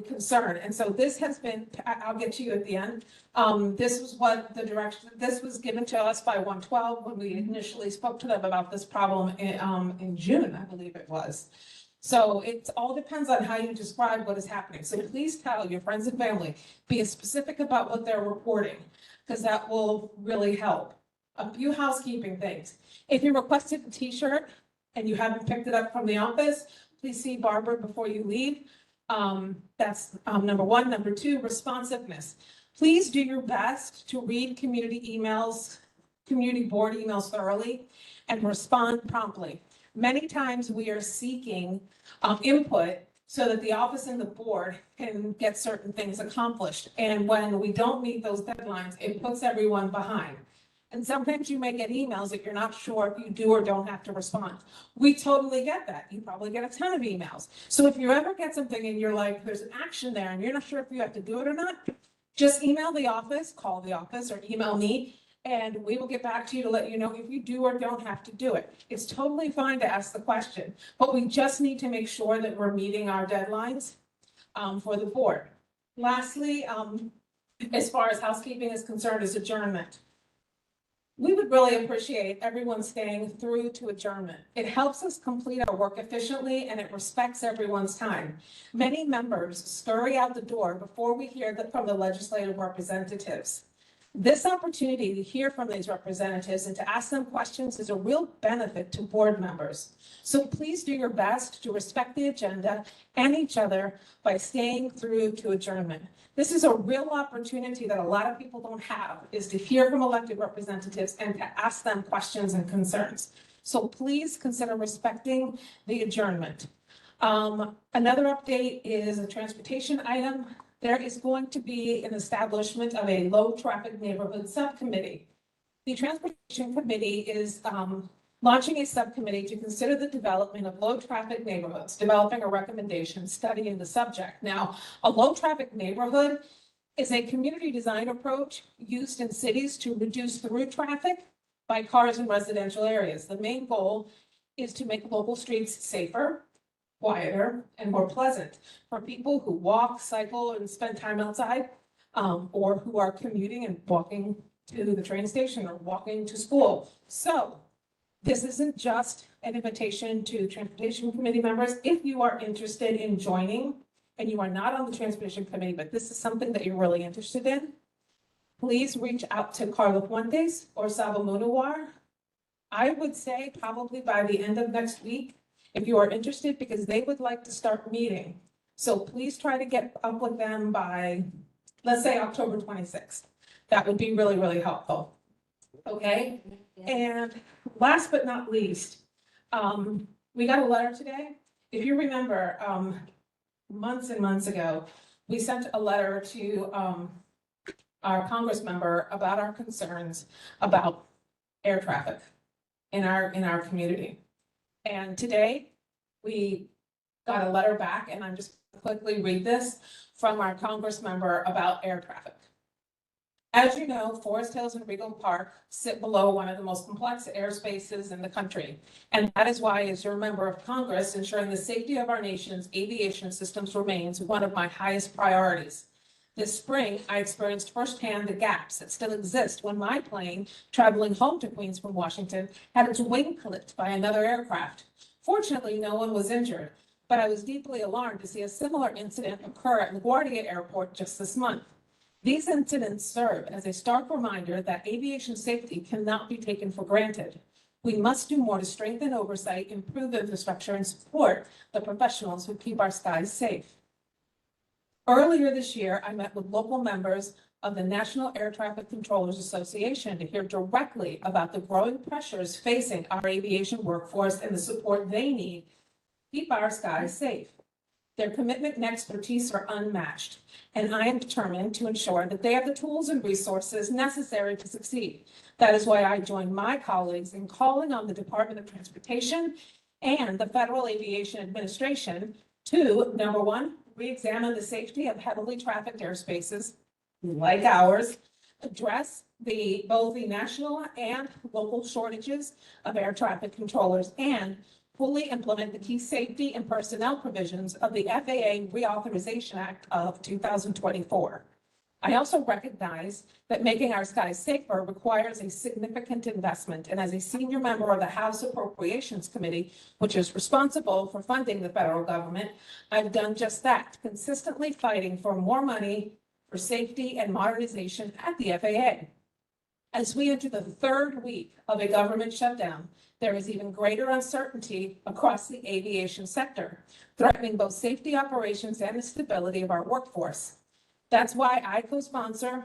concern. And so this has been, I'll get to you at the end. This was what the direction, this was given to us by 112 when we initially spoke to them about this problem in June, I believe it was. So it all depends on how you describe what is happening. So please tell your friends and family, be specific about what they're reporting, because that will really help. A few housekeeping things. If you requested a t-shirt and you haven't picked it up from the office, please see Barbara before you leave. That's number one. Number two, responsiveness. Please do your best to read community board emails thoroughly and respond promptly. Many times we are seeking input so that the office and the board can get certain things accomplished. And when we don't meet those deadlines, it puts everyone behind. And sometimes you may get emails that you're not sure if you do or don't have to respond. We totally get that. You probably get a ton of emails. So if you ever get something and you're like, there's an action there and you're not sure if you have to do it or not, just email the office, call the office, or email me, and we will get back to you to let you know if you do or don't have to do it. It's totally fine to ask the question, but we just need to make sure that we're meeting our deadlines for the board. Lastly, as far as housekeeping is concerned, is adjournment. We would really appreciate everyone staying through to adjournment. It helps us complete our work efficiently and it respects everyone's time. Many members scurry out the door before we hear from the legislative representatives. This opportunity to hear from these representatives and to ask them questions is a real benefit to board members. So please do your best to respect the agenda and each other by staying through to adjournment. This is a real opportunity that a lot of people don't have, is to hear from elected representatives and to ask them questions and concerns. So please consider respecting the adjournment. Another update is a transportation item. There is going to be an establishment of a low traffic neighborhood subcommittee. The Transportation Committee is launching a subcommittee to consider the development of low traffic neighborhoods, developing a recommendation, studying the subject. Now, a low traffic neighborhood is a community design approach used in cities to reduce through traffic by cars in residential areas. The main goal is to make local streets safer, quieter, and more pleasant for people who walk, cycle, and spend time outside, or who are commuting and walking to the train station or walking to school. So this isn't just an invitation to Transportation Committee members. If you are interested in joining and you are not on the Transportation Committee, but this is something that you're really interested in, please reach out to Carla Fuentes or Saba Munawar. I would say probably by the end of next week, if you are interested, because they would like to start meeting. So please try to get up with them by, let's say, October 26th. That would be really, really helpful. Okay? And last but not least, we got a letter today. If you remember, months and months ago, we sent a letter to our Congress member about our concerns about air traffic in our community. And today we got a letter back, and I'm just quickly read this from our Congress member about air traffic. As you know, Forest Hills and Regal Park sit below one of the most complex airspaces in the country. And that is why, as your member of Congress, ensuring the safety of our nation's aviation systems remains one of my highest priorities. This spring, I experienced firsthand the gaps that still exist when my plane, traveling home to Queens from Washington, had its wing clipped by another aircraft. Fortunately, no one was injured, but I was deeply alarmed to see a similar incident occur at LaGuardia Airport just this month. These incidents serve as a stark reminder that aviation safety cannot be taken for granted. We must do more to strengthen oversight, improve infrastructure, and support the professionals who keep our skies safe. Earlier this year, I met with local members of the National Air Traffic Controllers Association to hear directly about the growing pressures facing our aviation workforce and the support they need to keep our skies safe. Their commitment and expertise are unmatched, and I am determined to ensure that they have the tools and resources necessary to succeed. That is why I joined my colleagues in calling on the Department of Transportation and the Federal Aviation Administration to, number one, re-examine the safety of heavily trafficked airspaces like ours, address both the national and local shortages of air traffic controllers, and fully implement the key safety and personnel provisions of the FAA Reauthorization Act of 2024. I also recognize that making our skies safer requires a significant investment, and as a senior member of the House Appropriations Committee, which is responsible for funding the federal government, I've done just that, consistently fighting for more money for safety and modernization at the FAA. As we enter the third week of a government shutdown, there is even greater uncertainty across the aviation sector, threatening both safety operations and the stability of our workforce. That's why I co-sponsor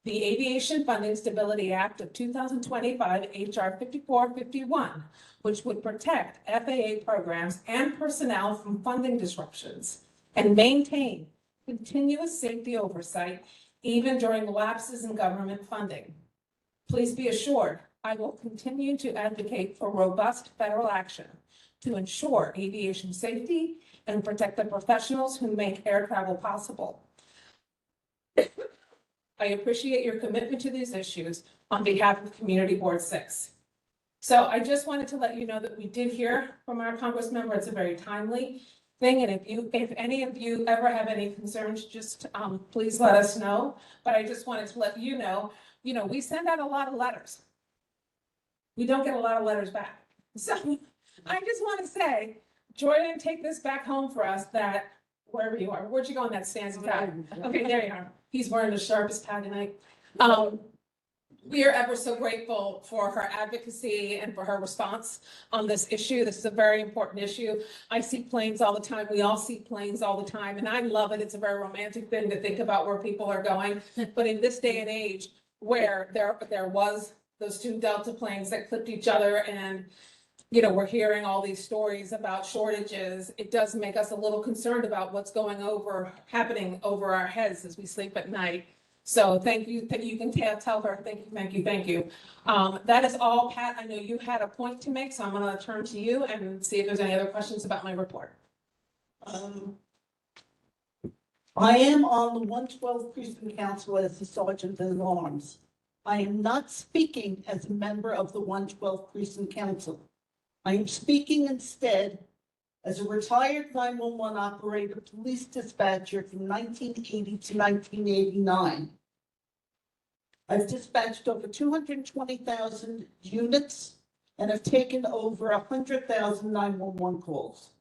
the Aviation Funding Stability Act of 2025, HR 5451, which would protect FAA programs and personnel from funding disruptions and maintain continuous safety oversight even during lapses in government funding. Please be assured, I will continue to advocate for robust federal action to ensure aviation safety and protect the professionals who make air travel possible. I appreciate your commitment to these issues on behalf of Community Board 6. So I just wanted to let you know that we did hear from our Congress member. It's a very timely thing. And if any of you ever have any concerns, just please let us know. But I just wanted to let you know, we send out a lot of letters. we don't get a lot of letters back. So I just want to say, Jordan, take this back home for us that wherever you are, where'd you go in that fancy tie? Okay, there you are. He's wearing the sharpest tie tonight. We are ever so grateful for her advocacy and for her response on this issue. This is a very important issue. I see planes all the time. We all see planes all the time, and I love it. It's a very romantic thing to think about where people are going. But in this day and age, where there was those two Delta planes that clipped each other, and you know, we're hearing all these stories about shortages, it does make us a little concerned about what's happening over our heads as we sleep at night. So thank you. You can tell her, thank you. That is all, Pat. I know you had a point to make, so I'm gonna turn to you and see if there's any other questions about my report. I am on the 112 Precinct Council as the Sergeant at Arms. I am not speaking as a member of the 112 Precinct Council. I am speaking instead as a retired 911 operator, police dispatcher from 1980 to 1989. I've dispatched over 220,000 units and have taken over 100,000 911 calls.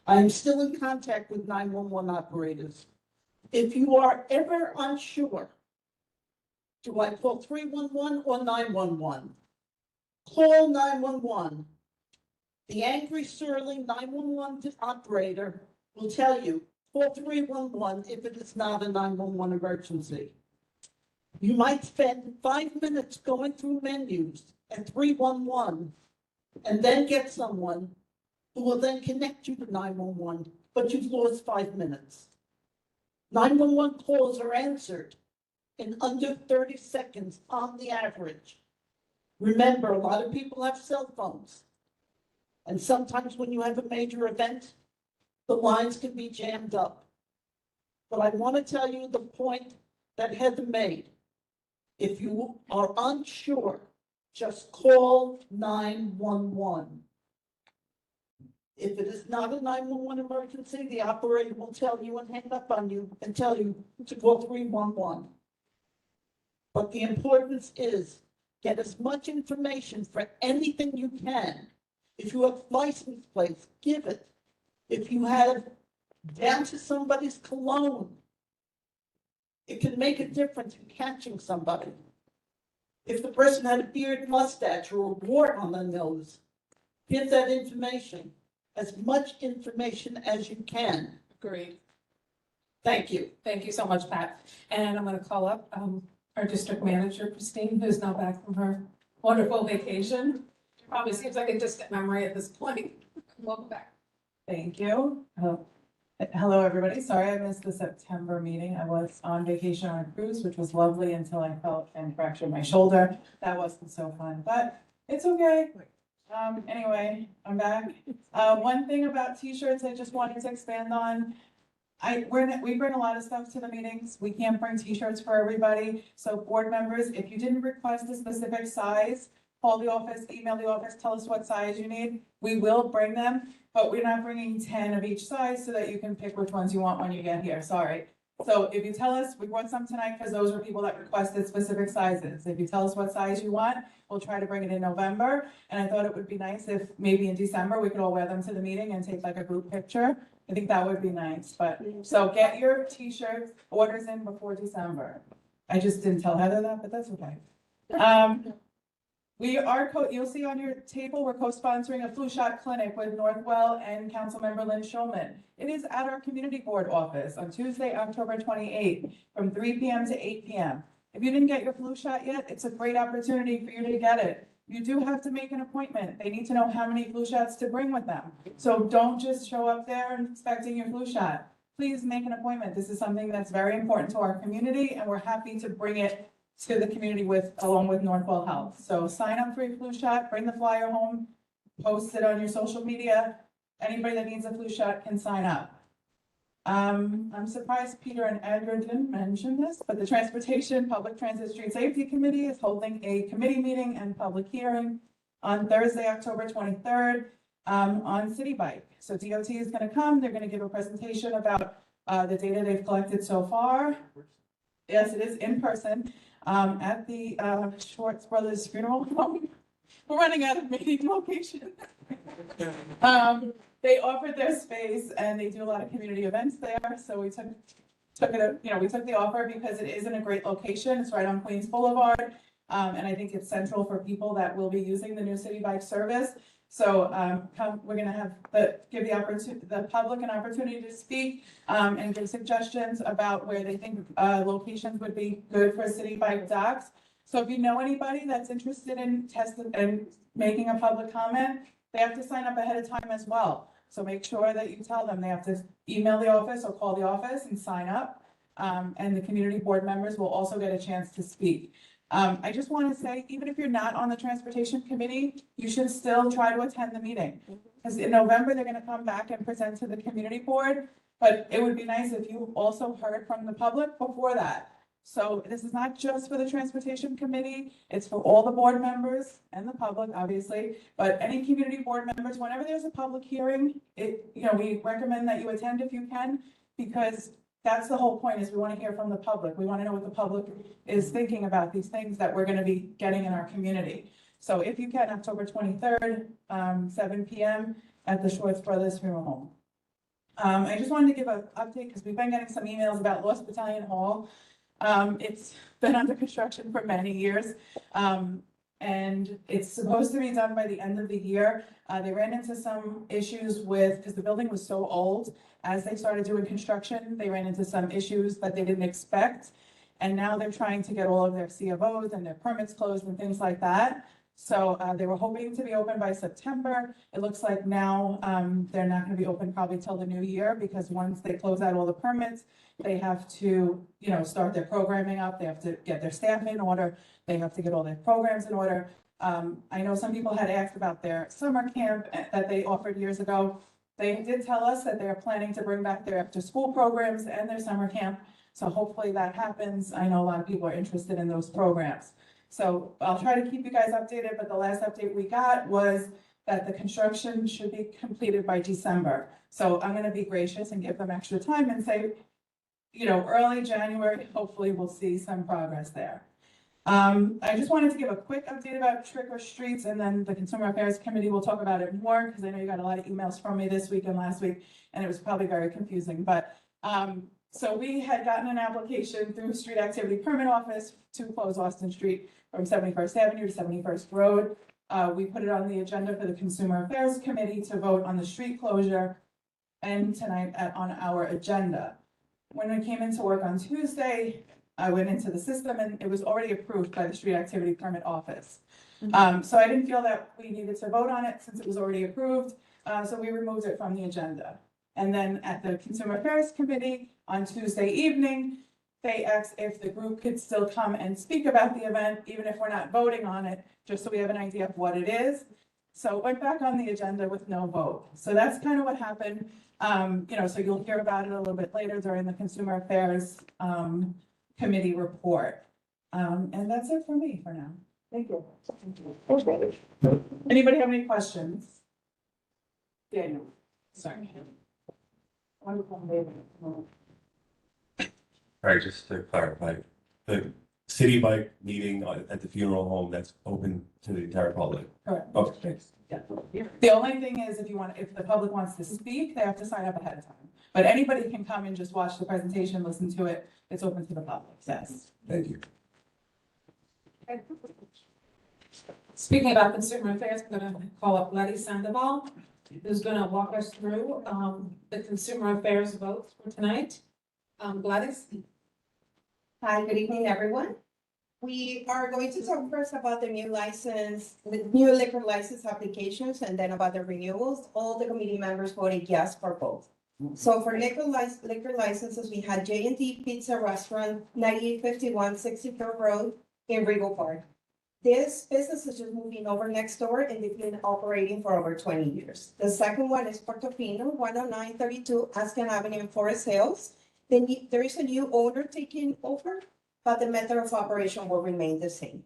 I am still in contact with 911 operators. If you are ever unsure, do I call 311 or 911? Call 911. The angry, surly 911 operator will tell you, call 311 if it is not a 911 emergency. You might spend 5 minutes going through menus at 311 and then get someone who will then connect you to 911, but you've lost 5 minutes. 911 calls are answered in under 30 seconds on the average. Remember, a lot of people have cell phones. And sometimes when you have a major event, the lines can be jammed up. But I want to tell you the point that Heather made. If you are unsure, just call 911. If it is not a 911 emergency, the operator will tell you and hang up on you and tell you to call 311. But the importance is get as much information for anything you can. If you have license plates, give it. If you have down to somebody's cologne, it can make a difference in catching somebody. If the person had a beard, mustache, or a wart on their nose, give that information. As much information as you can. Agreed. Thank you. Thank you so much, Pat. And I'm going to call up our district manager, Christine, who's now back from her wonderful vacation. Probably seems like a distant memory at this point. Welcome back. Thank you. Hello, everybody. Sorry I missed the September meeting. I was on vacation on a cruise, which was lovely until I felt and fractured my shoulder. That wasn't so fun, but it's okay. Anyway, I'm back. One thing about t-shirts I just wanted to expand on. We bring a lot of stuff to the meetings. We can't bring t-shirts for everybody. So board members, if you didn't request a specific size, call the office, email the office, tell us what size you need. We will bring them, but we're not bringing 10 of each size so that you can pick which ones you want when you get here. Sorry. So if you tell us, we brought some tonight because those were people that requested specific sizes. If you tell us what size you want, we'll try to bring it in November. And I thought it would be nice if maybe in December, we could all wear them to the meeting and take like a group picture. I think that would be nice, but so get your t-shirts, orders in before December. I just didn't tell Heather that, but that's okay. You'll see on your table, we're co-sponsoring a flu shot clinic with Northwell and Councilmember Lynn Schulman. It is at our community board office on Tuesday, October 28th, from 3 p.m. to 8 p.m. If you didn't get your flu shot yet, it's a great opportunity for you to get it. You do have to make an appointment. They need to know how many flu shots to bring with them. So don't just show up there and expecting your flu shot. Please make an appointment. This is something that's very important to our community, and we're happy to bring it to the community along with Northwell Health. So sign up for your flu shot, bring the flyer home, post it on your social media. Anybody that needs a flu shot can sign up. I'm surprised Peter and Edgar didn't mention this, but the Transportation Public Transit Street Safety Committee is holding a committee meeting and public hearing on Thursday, October 23rd, on City Bike. So DOT is going to come. They're going to give a presentation about the data they've collected so far. Yes, it is in person at the Schwartz Brothers Funeral Home. we're running out of meeting locations. They offered their space and they do a lot of community events there, so we took it, we took the offer because it is in a great location. It's right on Queens Boulevard. And I think it's central for people that will be using the new City Bike service. So, we're gonna have give the public an opportunity to speak, and give suggestions about where they think, locations would be good for City Bike docks. So if you know anybody that's interested in testing and making a public comment, they have to sign up ahead of time as well. So make sure that you tell them they have to email the office or call the office and sign up. And the community board members will also get a chance to speak. I just want to say, even if you're not on the transportation committee, you should still try to attend the meeting. Because in November, they're going to come back and present to the community board, but it would be nice if you also heard from the public before that. So this is not just for the transportation committee, it's for all the board members and the public, obviously, but any community board members, whenever there's a public hearing, we recommend that you attend if you can, because that's the whole point, is we want to hear from the public. We want to know what the public is thinking about these things that we're going to be getting in our community. So if you can, October 23rd, 7 p.m. at the Schwartz Brothers Funeral Home. I just wanted to give an update because we've been getting some emails about Lost Battalion Hall. It's been under construction for many years, and it's supposed to be done by the end of the year. They ran into some issues because the building was so old. As they started doing construction, they ran into some issues that they didn't expect. And now they're trying to get all of their C of Os and their permits closed and things like that. So they were hoping to be open by September. It looks like now they're not going to be open probably till the new year, because once they close out all the permits, they have to, start their programming up. They have to get their staff in order. They have to get all their programs in order. I know some people had asked about their summer camp that they offered years ago. They did tell us that they're planning to bring back their after-school programs and their summer camp. So hopefully that happens. I know a lot of people are interested in those programs. So I'll try to keep you guys updated, but the last update we got was that the construction should be completed by December. So I'm going to be gracious and give them extra time and say, early January, hopefully we'll see some progress there. I just wanted to give a quick update about trick or treats, and then the Consumer Affairs Committee will talk about it more, because I know you got a lot of emails from me this week and last week, and it was probably very confusing. But so we had gotten an application through Street Activity Permit Office to close Austin Street from 71st Avenue to 71st Road. We put it on the agenda for the Consumer Affairs Committee to vote on the street closure, and tonight on our agenda. When we came into work on Tuesday, I went into the system and it was already approved by the Street Activity Permit Office. So I didn't feel that we needed to vote on it since it was already approved. So we removed it from the agenda. And then at the Consumer Affairs Committee on Tuesday evening, they asked if the group could still come and speak about the event, even if we're not voting on it, just so we have an idea of what it is. So it went back on the agenda with no vote. So that's kind of what happened. So you'll hear about it a little bit later during the Consumer Affairs Committee report. And that's it for me for now. Thank you. Anybody have any questions? Daniel, sorry. All right, just to clarify, the City Bike meeting at the funeral home, that's open to the entire public? Correct. Okay, thanks. Yeah. The only thing is, if the public wants to speak, they have to sign up ahead of time. But anybody can come and just watch the presentation, listen to it. It's open to the public, yes. Thank you. Speaking about consumer affairs, I'm gonna call up Letty Sandoval, who's gonna walk us through the consumer affairs votes for tonight. Gladys? Hi, good evening, everyone. We are going to talk first about the new liquor license applications, and then about the renewals. All the committee members voted yes for both. So for liquor licenses, we had J&D Pizza Restaurant, 9851 64th Road in Regal Park. This business is just moving over next door, and they've been operating for over 20 years. The second one is Portofino, 10932 Aspen Avenue in Forest Hills. Then there is a new owner taking over, but the method of operation will remain the same.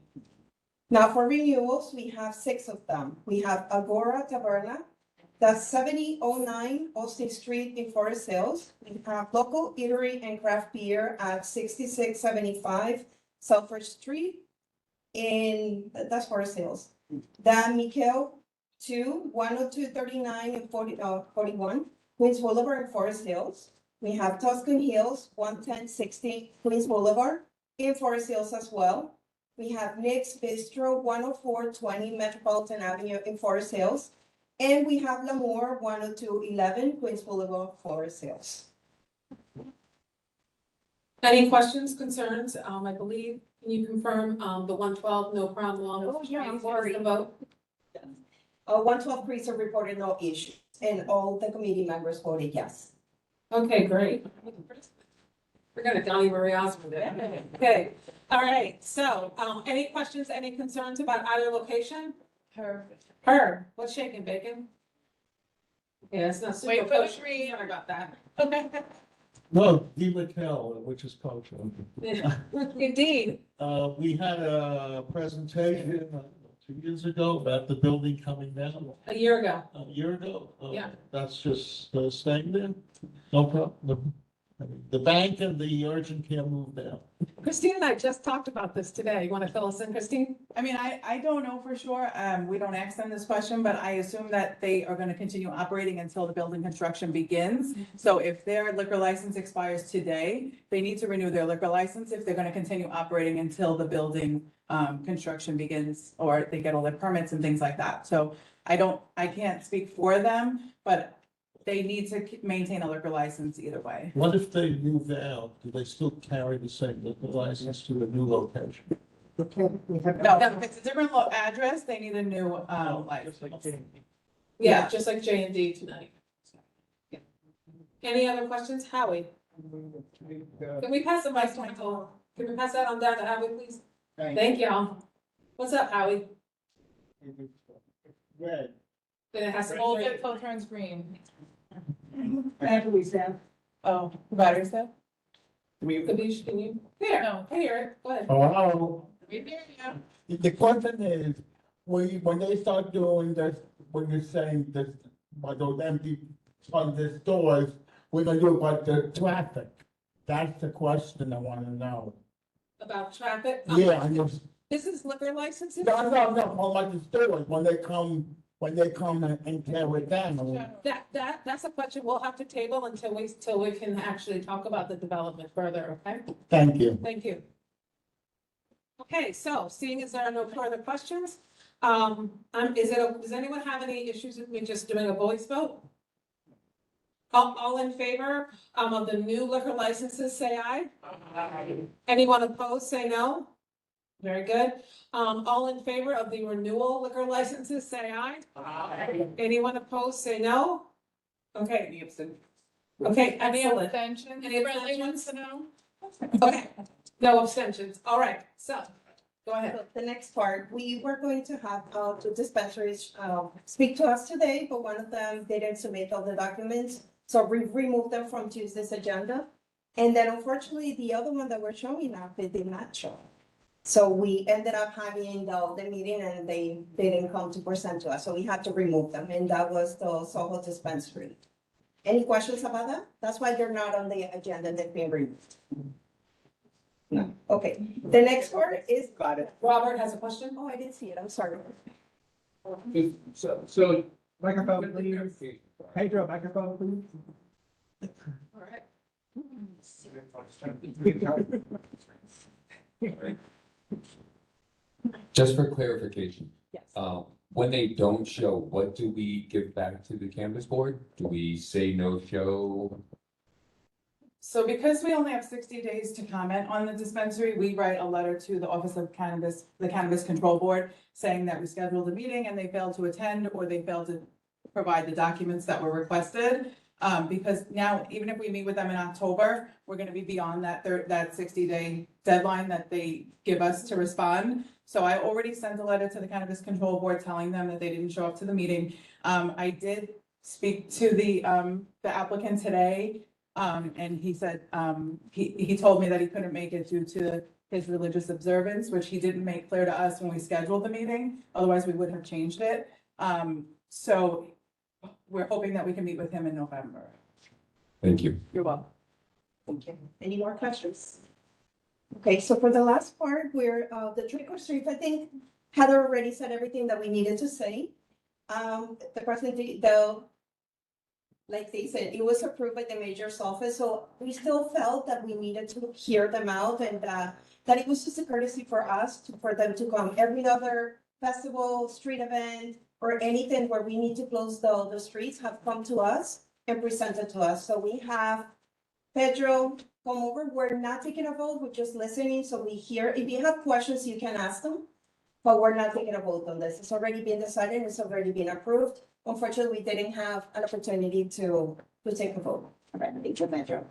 Now for renewals, we have 6 of them. We have Agora Taberna, that's 7009 Austin Street in Forest Hills. We have Local Eatery and Craft Beer at 6675 Selfridge Street that's Forest Hills. Dan Mikhail, 10239 and 41, Queens Boulevard in Forest Hills. We have Tuscan Hills, 11060 Queens Boulevard in Forest Hills as well. We have Nick's Bistro, 10420 Metropolitan Avenue in Forest Hills. And we have L'Amour, 10211 Queens Boulevard, Forest Hills. Any questions, concerns? I believe, can you confirm, the 112, no problem? Oh, yeah, I'm Please worried. the vote. 112 Chris reported no issues, and all the committee members voted yes. Okay, great. We're gonna Donnie Marie Osmond it. Okay, all right, so, any questions, any concerns about either location? Herb, what's shaking, bacon? Yeah, it's not super. Wait for the Sorry about that. Okay. No, D. McHale, which is culture. Indeed. We had a presentation 2 years ago about the building coming down. A year ago. A year ago? Yeah. That's just staying there? No problem. The bank and the urgent care moved out. Christine and I just talked about this today. You want to fill us in, Christine? I mean, I don't know for sure. We don't ask them this question, but I assume that they are gonna continue operating until the building construction begins. So if their liquor license expires today, they need to renew their liquor license if they're gonna continue operating until the building construction begins, or they get all their permits and things like that. So I can't speak for them, but they need to maintain a liquor license either way. What if they move out? Do they still carry the same liquor license to a new location? No, if it's a different address, they need a new, license. Yeah, just like J and D tonight. Any other questions? Howie? Can we pass the mic to Michael? Can we pass that on down to Howie, please? Thank y'all. What's up, Howie? Red. Then it has to Hold hold it it. till it turns green. Battery's down. Oh, the battery's dead? Kabish, can you? Here, No. I hear it. Go ahead. Hello? We hear you. The question is, when they start doing this, when you're saying this, by those empty, on the stores, we're gonna do about the traffic. That's the question I wanna know. About traffic? Yeah, I know. This is liquor licenses? No, like the stores, when they come and tear it down. That's a question we'll have to table until we can actually talk about the development further, okay? Thank you. Thank you. Okay, so seeing as there are no further questions, does anyone have any issues with me just doing a voice vote? All in favor, of the new liquor licenses, say aye. Anyone opposed, say no. Very good. All in favor of the renewal liquor licenses, say aye. Anyone opposed, say no. Okay. Okay, any abstentions? Any abstentions? Okay, no abstentions. All right, so, go ahead. So the next part, we were going to have two dispensaries speak to us today, but one of them didn't submit all the documents. So we removed them from Tuesday's agenda. And then unfortunately, the other one that we're showing up, it did not show. So we ended up having the meeting and they didn't come to present to us. So we had to remove them. And that was the Soho dispensary. Any questions about that? That's why they're not on the agenda. They've been removed. No. Okay. The next part is. Got it. Robert has a question? Oh, I didn't see it. I'm sorry. So microphone, please. Pedro, microphone, please. All right. Just for clarification. Yes. When they don't show, what do we give back to the cannabis board? Do we say no show? So because we only have 60 days to comment on the dispensary, we write a letter to the Office of Cannabis, the Cannabis Control Board, saying that we scheduled a meeting and they failed to attend, or they failed to provide the documents that were requested. Because now, even if we meet with them in October, we're gonna be beyond that 60-day deadline that they give us to respond. So I already sent a letter to the Cannabis Control Board telling them that they didn't show up to the meeting. I did speak to the applicant today. And he said, he told me that he couldn't make it due to his religious observance, which he didn't make clear to us when we scheduled the meeting. Otherwise, we would have changed it. So we're hoping that we can meet with him in November. Thank you. You're welcome. Thank you. Any more questions? Okay, so for the last part, where the trick or treat, I think Heather already said everything that we needed to say. The presentation, though, like they said, it was approved by the mayor's office, so we still felt that we needed to hear them out and that it was just a courtesy for us, for them to come. Every other festival, street event, or anything where we need to close the streets have come to us and presented to us. So we have Pedro come over. We're not taking a vote, we're just listening, so we hear. If you have questions, you can ask them, but we're not taking a vote on this. It's already been decided, it's already been approved. Unfortunately, we didn't have an opportunity to take a vote. All right, thank you, Pedro.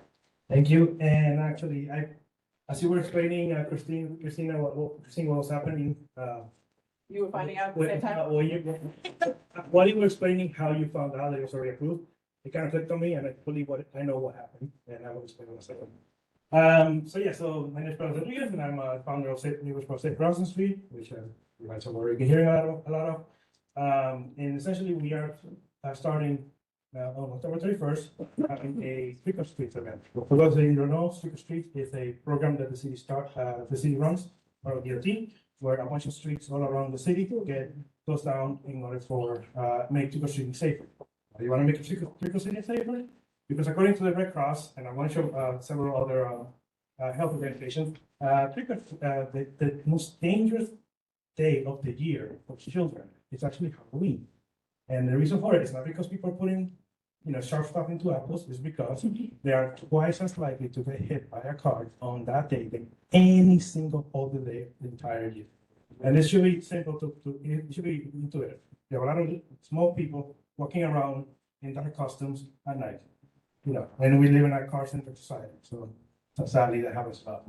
Thank you. And actually, as you were explaining, Christina, what was happening, You were finding out at the same time? while you were explaining how you found out that it was already approved, it kind of clicked on me, and I know what happened, and I will explain in a second. So my name is Pedro Rodriguez, and I'm a founder of Neighbors for Safe Crossing Street, which you guys have already been hearing a lot of. And essentially, we are starting on October 31st, having a Trick or Street event. For those of you who don't know, Trick or Street is a program that the city runs, or DOT, where a bunch of streets all around the city get closed down in order for make trick or treating safer. You want to make trick or treating safer? Because according to the Red Cross and a bunch of several other health organizations, the most dangerous day of the year for children is actually Halloween. And the reason for it is not because people are putting, sharp stuff into apples, it's because they are twice as likely to get hit by a car on that day than any single other day the entire year. And this should be simple it should be intuitive. There are a lot of small people walking around in dark costumes at night, and we live in a car-centered society. So sadly, that happens a lot.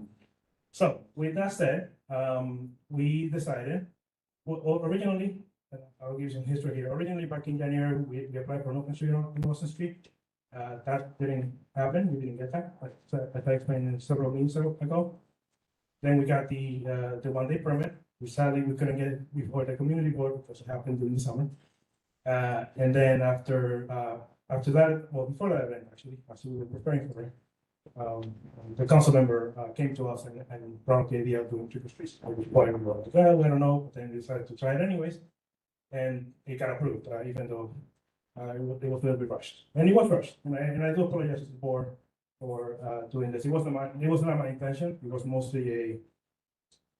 So with that said, we decided, originally, I'll give you some history here. Originally, back in January, we applied for an open street on Boston Street. That didn't happen. We didn't get that. As I explained several meetings ago. Then we got the one-day permit. Sadly, we couldn't get it before the community board because it happened during the summer. And then after that, well, before that event, actually, as we were preparing for it, the council member came to us and brought up the idea of doing trick or treats. We were like, well, we don't know, but then we decided to try it anyways. And it got approved, even though it was a little bit rushed. And it was rushed. And I do apologize to the board for doing this. It wasn't my intention. It was mostly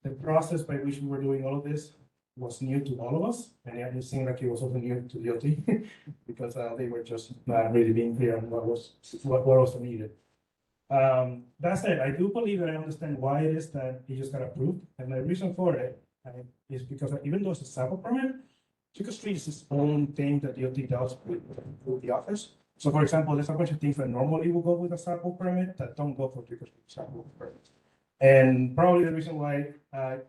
the process by which we were doing all of this was new to all of us. And it seemed like it was also new to DOT because they were just not really being clear on what was needed. That said, I do believe that I understand why it is that it just got approved. And the reason for it is because even though it's a sample permit, Trick or Street is its own thing that DOT does with the office. So for example, there's a bunch of things that normally will go with a sample permit that don't go for Trick or Street sample permits. And probably the reason why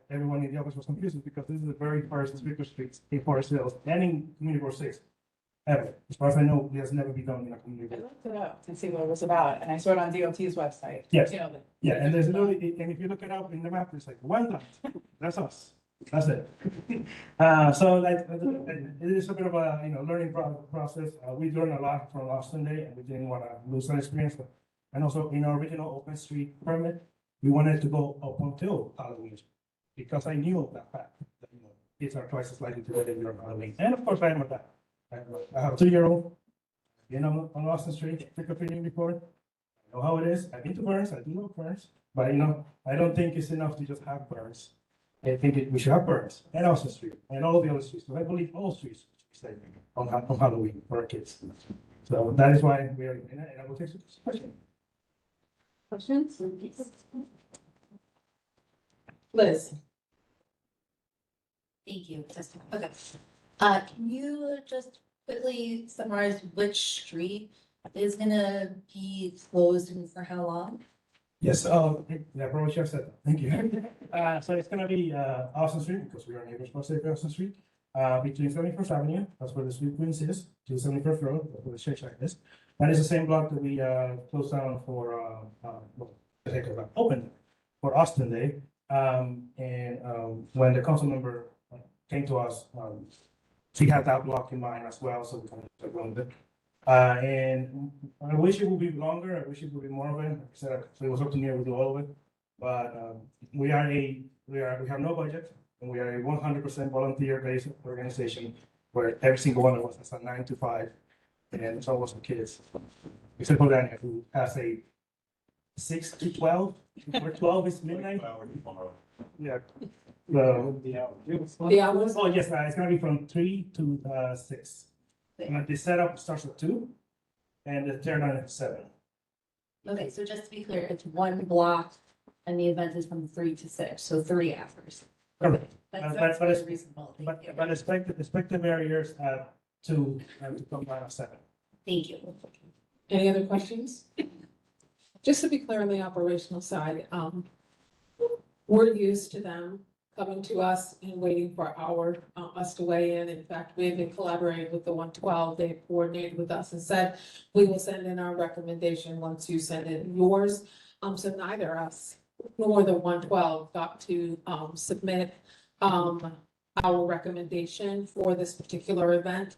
everyone in the office was confused is because this is the very first Trick or Street in Forest Hills and in Community Board 6 ever. As far as I know, it has never been done in a community board. I looked it up to see what it was about, and I saw it on DOT's website. Yes. Yeah, and there's literally, and if you look it up in the map, it's like one line. That's us. That's it. So it is a bit of a learning process. We learned a lot from last Sunday, and we didn't want to lose that experience. And also in our original open street permit, we wanted to go up until Halloween because I knew of that fact. That, kids are twice as likely to go there during Halloween. And of course, I am with that. I have a 2-year-old. Been on Austin Street, trick or treating before. I know how it is. I've been to Burns. I do know Burns, but I don't think it's enough to just have Burns. I think we should have Burns and Austin Street and all the other streets. So I believe all streets should be safe on Halloween for our kids. So that is why we are doing it. And I will take some questions. Questions? Liz. Thank you. Okay. Can you just quickly summarize which street is gonna be closed and for how long? Yes, yeah, probably should have said that. Thank you. So it's gonna be Austin Street because we are neighbors for Safe Austin Street. Between 71st Avenue, that's where the Sweet Queens is, to 71st Road, that's where the Shake Shack is. That is the same block that we closed down for opened for Austin Day. When the council member came to us, she had that block in mind as well, so we kind of run with it. And I wish it would be longer. I wish it would be more of it. Like I said, so it was up to me to do all of it. But we have no budget. And we are a 100% volunteer-based organization where every single one of us has a 9 to 5, and it's almost the kids. Except for Daniel, who has a 6 to 12, where 12 is midnight. Yeah. The hours? Oh, yes, it's gonna be from 3 to 6. And the setup starts at 2, and the teardown at 7. Okay, so just to be clear, it's one block and the event is from 3 to 6, so 3 hours. Correct. That's But very it's- reasonable. Thank you. But expect the barriers at 2 and to come down at 7. Thank you. Any other questions? Just to be clear on the operational side, we're used to them coming to us and waiting for us to weigh in. In fact, we've been collaborating with the 112. They coordinated with us and said, we will send in our recommendation once you send in yours. So neither us nor the 112 got to submit our recommendation for this particular event.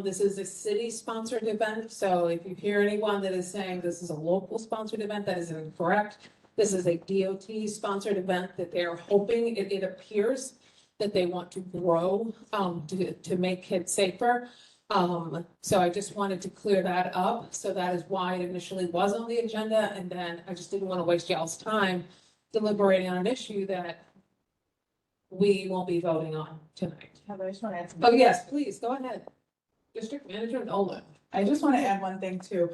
This is a city-sponsored event, so if you hear anyone that is saying this is a local-sponsored event, that is incorrect. This is a DOT-sponsored event that they're hoping, it appears that they want to grow, to make kids safer. So I just wanted to clear that up, so that is why it initially was on the agenda, and then I just didn't want to waste y'all's time deliberating on an issue that we won't be voting on tonight. Heather, I just want to add Oh, yes, please, go ahead. District Manager Nolan. I just want to add one thing too.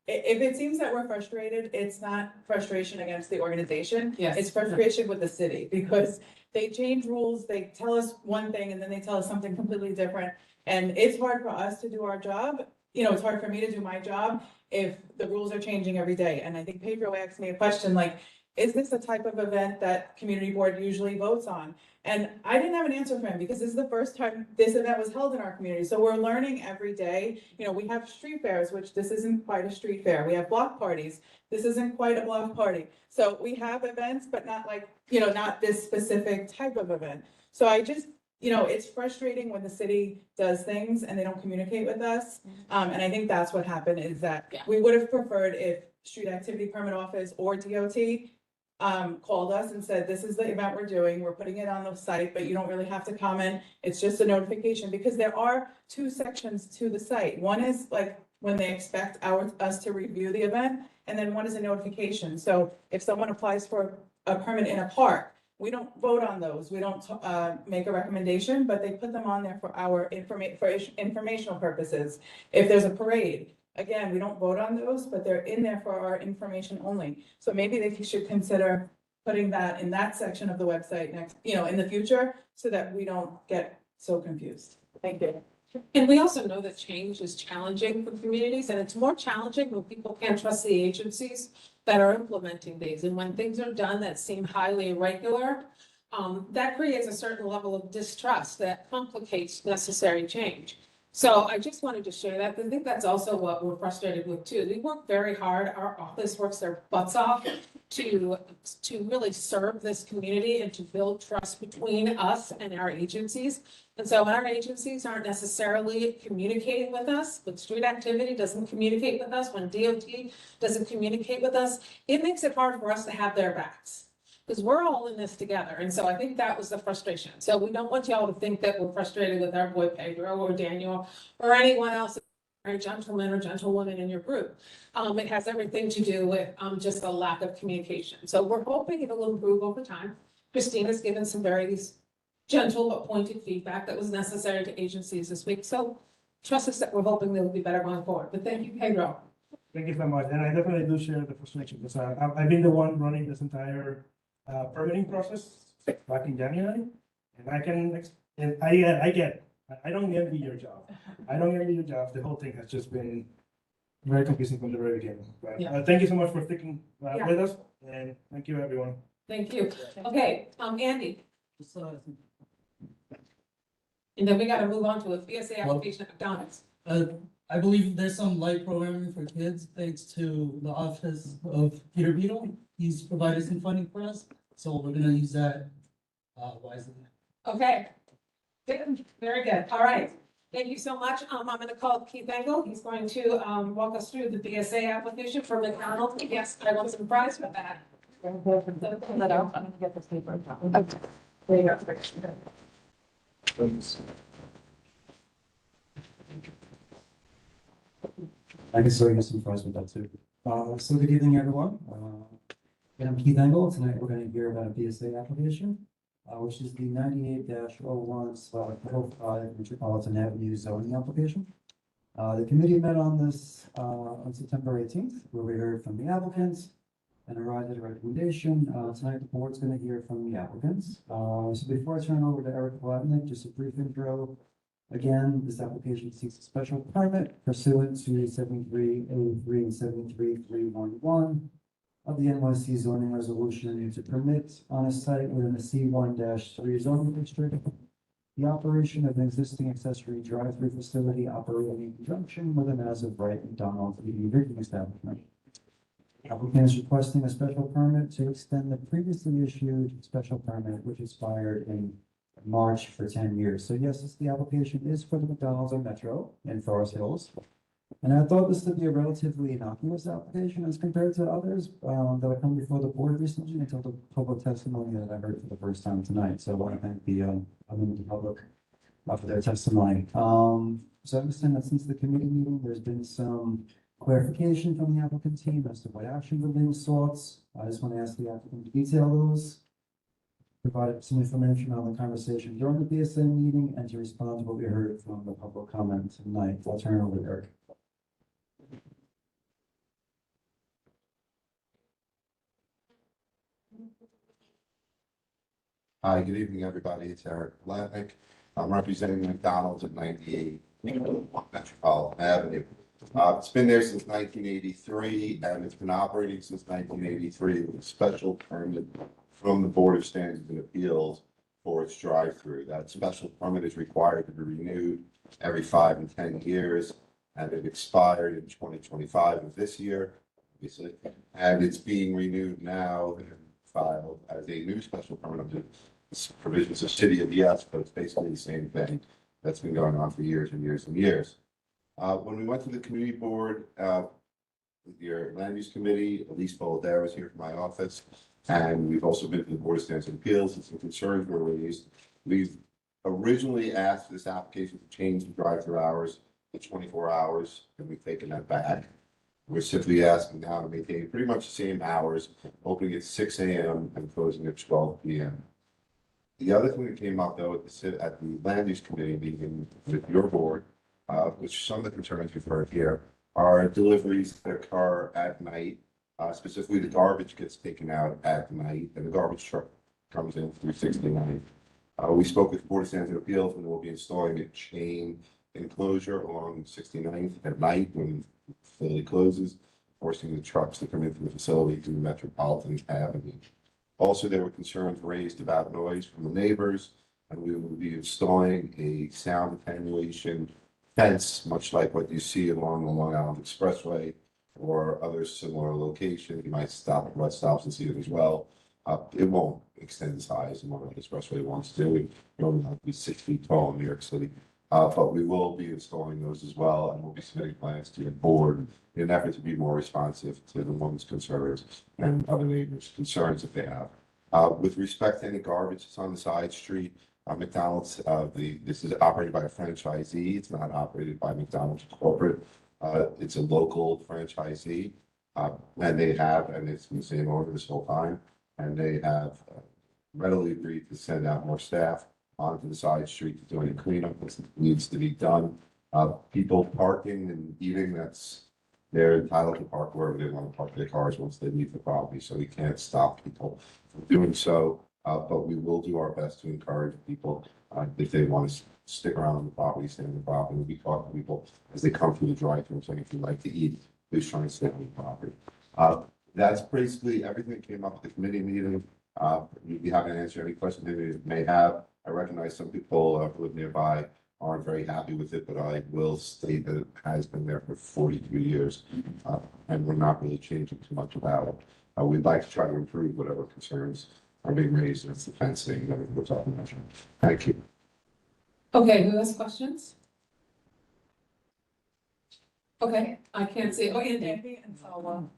If it seems that we're frustrated, it's not frustration against the organization. Yes. It's frustration with the city because they change rules, they tell us one thing and then they tell us something completely different. And it's hard for us to do our job. You know, it's hard for me to do my job if the rules are changing every day. And I think Pedro asked me a question like, is this the type of event that community board usually votes on? And I didn't have an answer for him because this is the first time this event was held in our community. So we're learning every day. You know, we have street fairs, which this isn't quite a street fair. We have block parties. This isn't quite a block party. So we have events, but not like, you know, not this specific type of event. So I just, you know, it's frustrating when the city does things and they don't communicate with us. And I think that's what happened is that we would have preferred if Street Activity Permit Office or DOT called us and said, this is the event we're doing, we're putting it on the site, but you don't really have to comment. It's just a notification because there are 2 sections to the site. One is like when they expect us to review the event, and then one is a notification. So if someone applies for a permit in a park, we don't vote on those. We don't make a recommendation, but they put them on there for our informational purposes. If there's a parade, again, we don't vote on those, but they're in there for our information only. So maybe they should consider putting that in that section of the website next, you know, in the future, so that we don't get so confused. Thank you. And we also know that change is challenging for communities, and it's more challenging when people can't trust the agencies that are implementing these. And when things are done that seem highly irregular, that creates a certain level of distrust that complicates necessary change. So I just wanted to share that. I think that's also what we're frustrated with too. We work very hard. Our office works their butts off to really serve this community and to build trust between us and our agencies. And so when our agencies aren't necessarily communicating with us, when Street Activity doesn't communicate with us, when DOT doesn't communicate with us, it makes it hard for us to have their backs. Because we're all in this together. And so I think that was the frustration. So we don't want y'all to think that we're frustrated with our boy Pedro or Daniel or anyone else, or gentleman or gentlewoman in your group. It has everything to do with just a lack of communication. So we're hoping it'll improve over time. Christina's given some very gentle but pointed feedback that was necessary to agencies this week. So trust us that we're hoping they'll be better going forward. But thank you, Pedro. Thank you so much. And I definitely do share the frustration because I've been the one running this entire permitting process back in January. And I get it. I don't envy your job. I don't envy your job. The whole thing has just been very confusing from the very beginning. But thank you so much for sticking with us, and thank you, everyone. Thank you. Okay, Andy. And then we gotta move on to a PSA application at McDonald's. I believe there's some light programming for kids thanks to the office of Peter Beadle. He's provided some funding for us, so we're gonna use that wisely. Okay. Good. Very good. All right. Thank you so much. I'm gonna call Keith Engel. He's going to walk us through the BSA application for McDonald's. Yes, I want some fries with that. Pull that out. I'm gonna get this paper. Okay. There you go. I can show you some photos with that too. So good evening, everyone. I'm Keith Engel. Tonight we're going to hear about a PSA application, which is the 98-01/05 Metropolitan Avenue zoning application. The committee met on this on September 18th, where we heard from the applicants and arrived at a recommendation. Tonight the board's going to hear from the applicants. So before I turn over to Eric Palatnik, just a brief intro. Again, this application seeks a special permit pursuant to 7303 and 73311 of the NYC zoning resolution to permit on a site within the C1-3 zoning district the operation of an existing accessory drive-through facility operating in conjunction with an as-of-right McDonald's EV drinking establishment. Applicant is requesting a special permit to extend the previously issued special permit, which expired in March for 10 years. So yes, the application is for the McDonald's on Metro in Forest Hills. And I thought this to be a relatively innocuous application as compared to others that have come before the board recently until the public testimony that I heard for the first time tonight. So I want to thank the public for their testimony. So I understand that since the committee meeting, there's been some clarification from the applicant team as to what actions are being sought. I just want to ask the applicant to detail those, provide some information on the conversation during the PSA meeting, and to respond to what we heard from the public comment tonight. I'll turn it over to Eric. Hi, good evening, everybody. It's Eric Palatnik. I'm representing McDonald's at 98 Metropolitan Avenue. It's been there since 1983, and it's been operating since 1983 with a special permit from the Board of Standards and Appeals for its drive-through. That special permit is required to be renewed every 5 and 10 years, and it expired in 2025 of this year, obviously, and it's being renewed now and filed as a new special permit under provisions of City of Yes, but it's basically the same thing that's been going on for years and years and years. When we went to the community board, your land use committee, Elise Boldare was here from my office, and we've also been to the Board of Standards and Appeals, and some concerns were raised. We've originally asked this application to change the drive-through hours to 24 hours, and we've taken that back. We're simply asking now to maintain pretty much the same hours, opening at 6 a.m. and closing at 12 p.m. The other thing that came up though at the land use committee meeting with your board, which some of the concerns we've heard here, are deliveries that occur at night. Specifically, the garbage gets taken out at night, and the garbage truck comes in through 69. We spoke with the Board of Standards and Appeals, and we'll be installing a chain enclosure along 69th at night when the facility closes, forcing the trucks to come into the facility through Metropolitan Avenue. Also, there were concerns raised about noise from the neighbors, and we will be installing a sound attenuation fence, much like what you see along the Long Island Expressway or other similar locations. You might stop at rest stops and see it as well. It won't extend as high as the Long Island Expressway wants to. It only have to be 6 feet tall in New York City. But we will be installing those as well, and we'll be submitting plans to your board in an effort to be more responsive to the woman's concerns and other neighbors' concerns that they have. With respect to any garbage that's on the side street, McDonald's, this is operated by a franchisee. It's not operated by McDonald's corporate. It's a local franchisee, and it's been the same owner this whole time, and they have readily agreed to send out more staff onto the side street to do any cleanup that needs to be done. People parking and eating, they're entitled to park wherever they want to park their cars once they leave the property, so we can't stop people from doing so. But we will do our best to encourage people, if they want to stick around on the property, stay on the property. We'll be talking to people as they come through the drive-thru saying, if you'd like to eat, please try and stay on the property. That's basically everything that came up at the committee meeting. We'd be happy to answer any questions they may have. I recognize some people who live nearby aren't very happy with it, but I will state that it has been there for 42 years, and we're not really changing too much about it. We'd like to try to improve whatever concerns are being raised, and it's the fencing that we're talking about. Thank you. Okay, who has questions? Okay, I can't see. Oh, Andy. Andy and Salwa.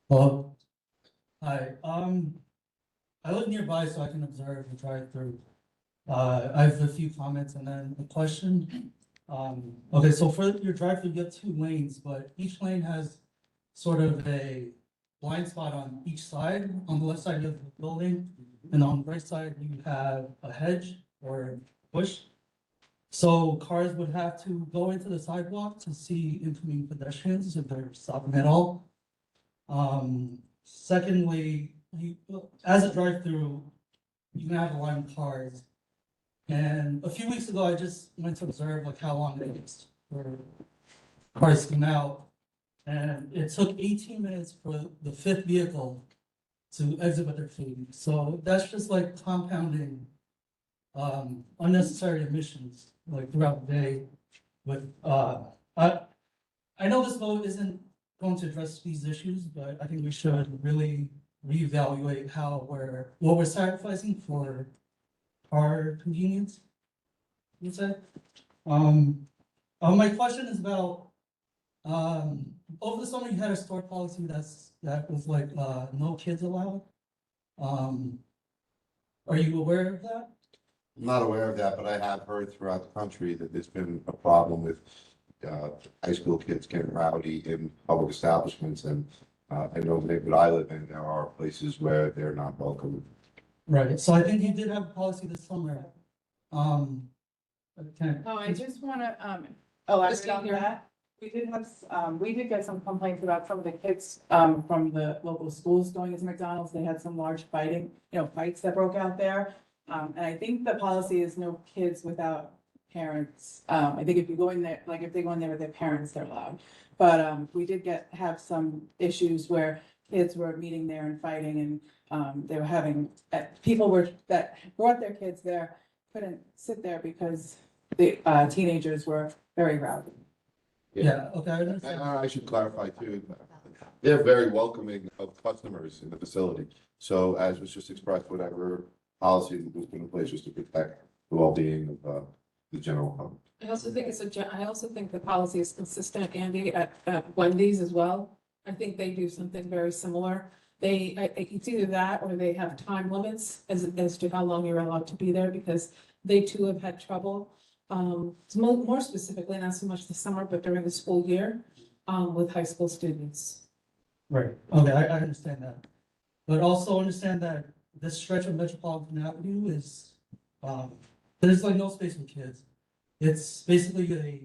Well, hi, I live nearby, so I can observe the drive-through. I have a few comments and then a question. Okay, so for your drive-through, you have 2 lanes, but each lane has sort of a blind spot on each side. On the left side, you have the building, and on the right side, you have a hedge or bush. So cars would have to go into the sidewalk to see incoming pedestrians if they're stopping at all. Secondly, as a drive-through, you can have a line of cars. And a few weeks ago, I just went to observe like how long it takes for cars to come out. And it took 18 minutes for the 5th vehicle to exit with their feet. So that's just like compounding unnecessary emissions like throughout the day. With I know this vote isn't going to address these issues, but I think we should really reevaluate what we're sacrificing for our convenience. You say. My question is about over the summer you had a store policy that was like no kids allowed. Are you aware of that? I'm not aware of that, but I have heard throughout the country that there's been a problem with high school kids getting rowdy in public establishments, and I know the neighborhood I live in, there are places where they're not welcome. Right, so I think you did have a policy this summer. I just wanna, elaborate on that. We did get some complaints about some of the kids, from the local schools going into McDonald's. They had some large fights that broke out there. And I think the policy is no kids without parents. I think if you go in there, like if they go in there with their parents, they're allowed. But, we did have some issues where kids were meeting there and fighting, and, they were having, people that brought their kids there couldn't sit there because the, teenagers were very rowdy. Yeah, okay. And I should clarify too, they're very welcoming of customers in the facility. So as was just expressed, whatever policy was put in place was to protect the well-being of the general public. I also think I also think the policy is consistent, Andy, at Wendy's as well. I think they do something very similar. It's either that or they have time limits as to how long you're allowed to be there, because they too have had trouble. More specifically, not so much the summer, but during the school year, with high school students. Right, okay, I understand that. But also understand that this stretch of Metropolitan Avenue is, there's like no space for kids. It's basically a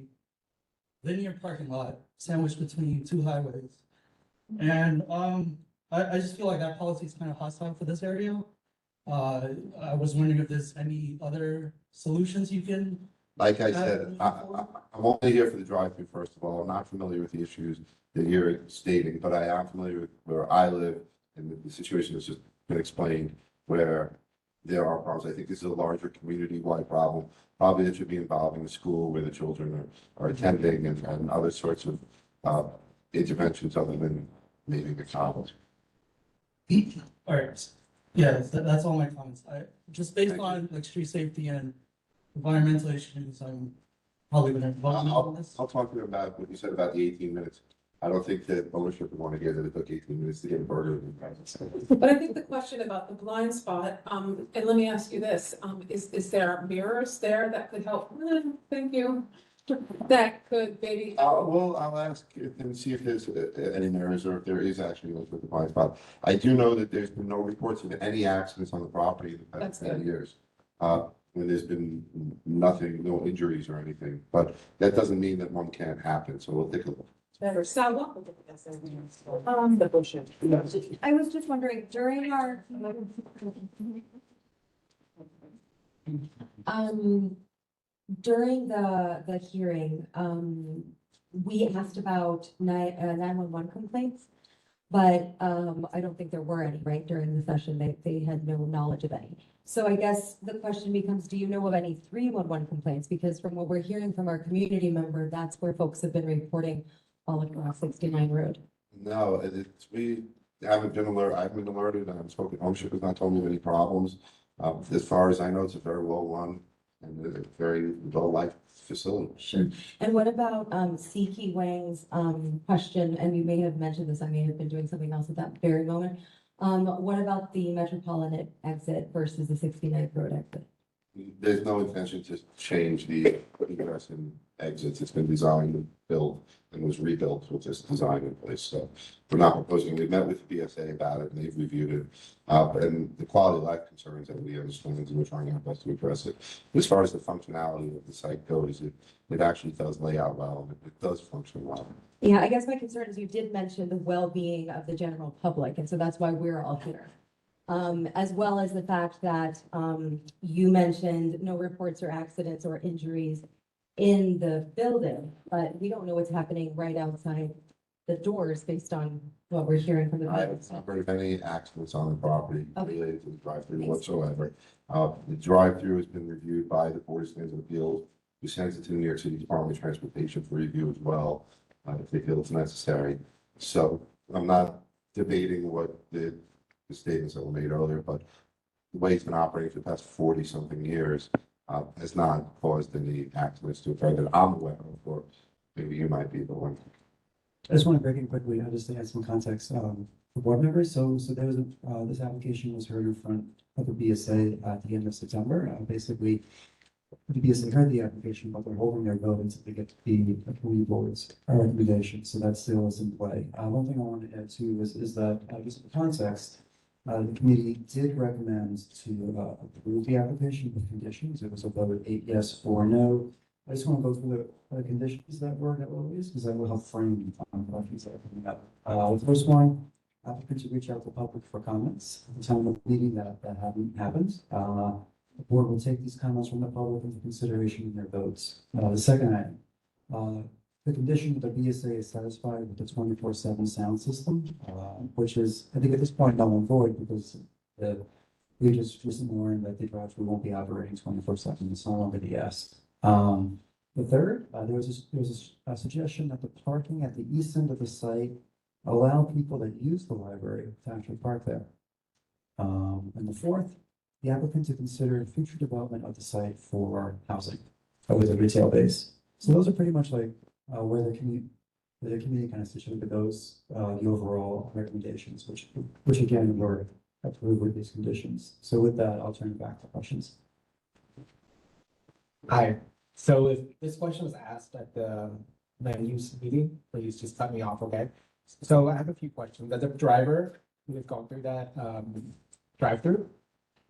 linear parking lot sandwiched between 2 highways. And, I just feel like that policy is kind of hostile for this area. I was wondering if there's any other solutions you can. Like I said, I'm only here for the drive-through, first of all. I'm not familiar with the issues that you're stating, but I am familiar with where I live, and the situation has just been explained where there are problems. I think this is a larger community-wide problem, probably that should be involving the school where the children are attending, and other sorts of interventions other than maybe the college. All right, yeah, that's all my comments. Just based on like street safety and environmental issues, I'm probably gonna vote on this. I'll talk to you about what you said about the 18 minutes. I don't think that ownership would want to hear that it took 18 minutes to get a burger. But I think the question about the blind spot, and let me ask you this, is there mirrors there that could help? Thank you. That could maybe. Well, I'll ask and see if there's any mirrors or if there is actually with the blind spot. I do know that there's been no reports of any accidents on the property in the past 10 years. When there's been nothing, no injuries or anything, but that doesn't mean that one can't happen. So we'll take a look. Better sidewalk. The bushes. I was just wondering, during our during the hearing, we asked about 911 complaints, but I don't think there were any, right, during the session. They had no knowledge of any. So I guess the question becomes, do you know of any 311 complaints? Because from what we're hearing from our community member, that's where folks have been reporting all across 69 Road. No, we haven't been alerted. I've been alerted. I'm spoken. Ownership has not told me of any problems. As far as I know, it's a very well run and a very well liked facility. Sure. And what about Siki Wang's question? And you may have mentioned this. I may have been doing something else at that very moment. What about the Metropolitan exit versus the 69th Road exit? There's no intention to change the egress and exits. It's been designed and built and was rebuilt with this design in place. So we're not proposing, we met with the BSA about it and they've reviewed it. And the quality of life concerns that we understand and we're trying our best to address it. As far as the functionality of the site goes, it actually does lay out well and it does function well. Yeah, I guess my concern is you did mention the well-being of the general public, and so that's why we're all here. As well as the fact that, you mentioned no reports or accidents or injuries in the building, but we don't know what's happening right outside the doors based on what we're hearing from the I neighbors. have not heard of any accidents on the property Okay. related to the drive-through whatsoever. The drive-through has been reviewed by the Board of Standards of Appeals. We sent it to the New York City Department of Transportation for review as well, if they feel it's necessary. So I'm not debating what the statements that were made earlier, but the way it's been operating for the past 40-something years has not caused any accidents to occur that I'm aware of, or maybe you might be the one. I just want to break in quickly, just to add some context, for board members. So there was this application was heard in front of the BSA at the end of September. Basically, the BSA heard the application, but they're holding their vote until they get the community board's recommendation. So that still is in play. One thing I want to add too is that, just for context, the committee did recommend to approve the application with conditions. It was a vote of 8 yes, 4 no. I just want to go through the conditions that were released, because that will help frame questions that are coming up. The first one, applicants should reach out to the public for comments. At the time of the meeting, that hadn't happened. The board will take these comments from the public into consideration in their votes. The second item, the condition that the BSA is satisfied with the 24/7 sound system, which is, I think at this point, null and void, because we just recently learned that the drive-through won't be operating 24/7. It's no longer the yes. The third, there was a suggestion that the parking at the east end of the site allow people that use the library to actually park there. And the fourth, the applicant to consider future development of the site for housing with a retail base. So those are pretty much like where the committee kind of situated those, the overall recommendations, which again were approved with these conditions. So with that, I'll turn it back to questions. Hi, so if this question was asked at the land use meeting, please just cut me off, okay? So I have a few questions. As a driver who has gone through that drive-through,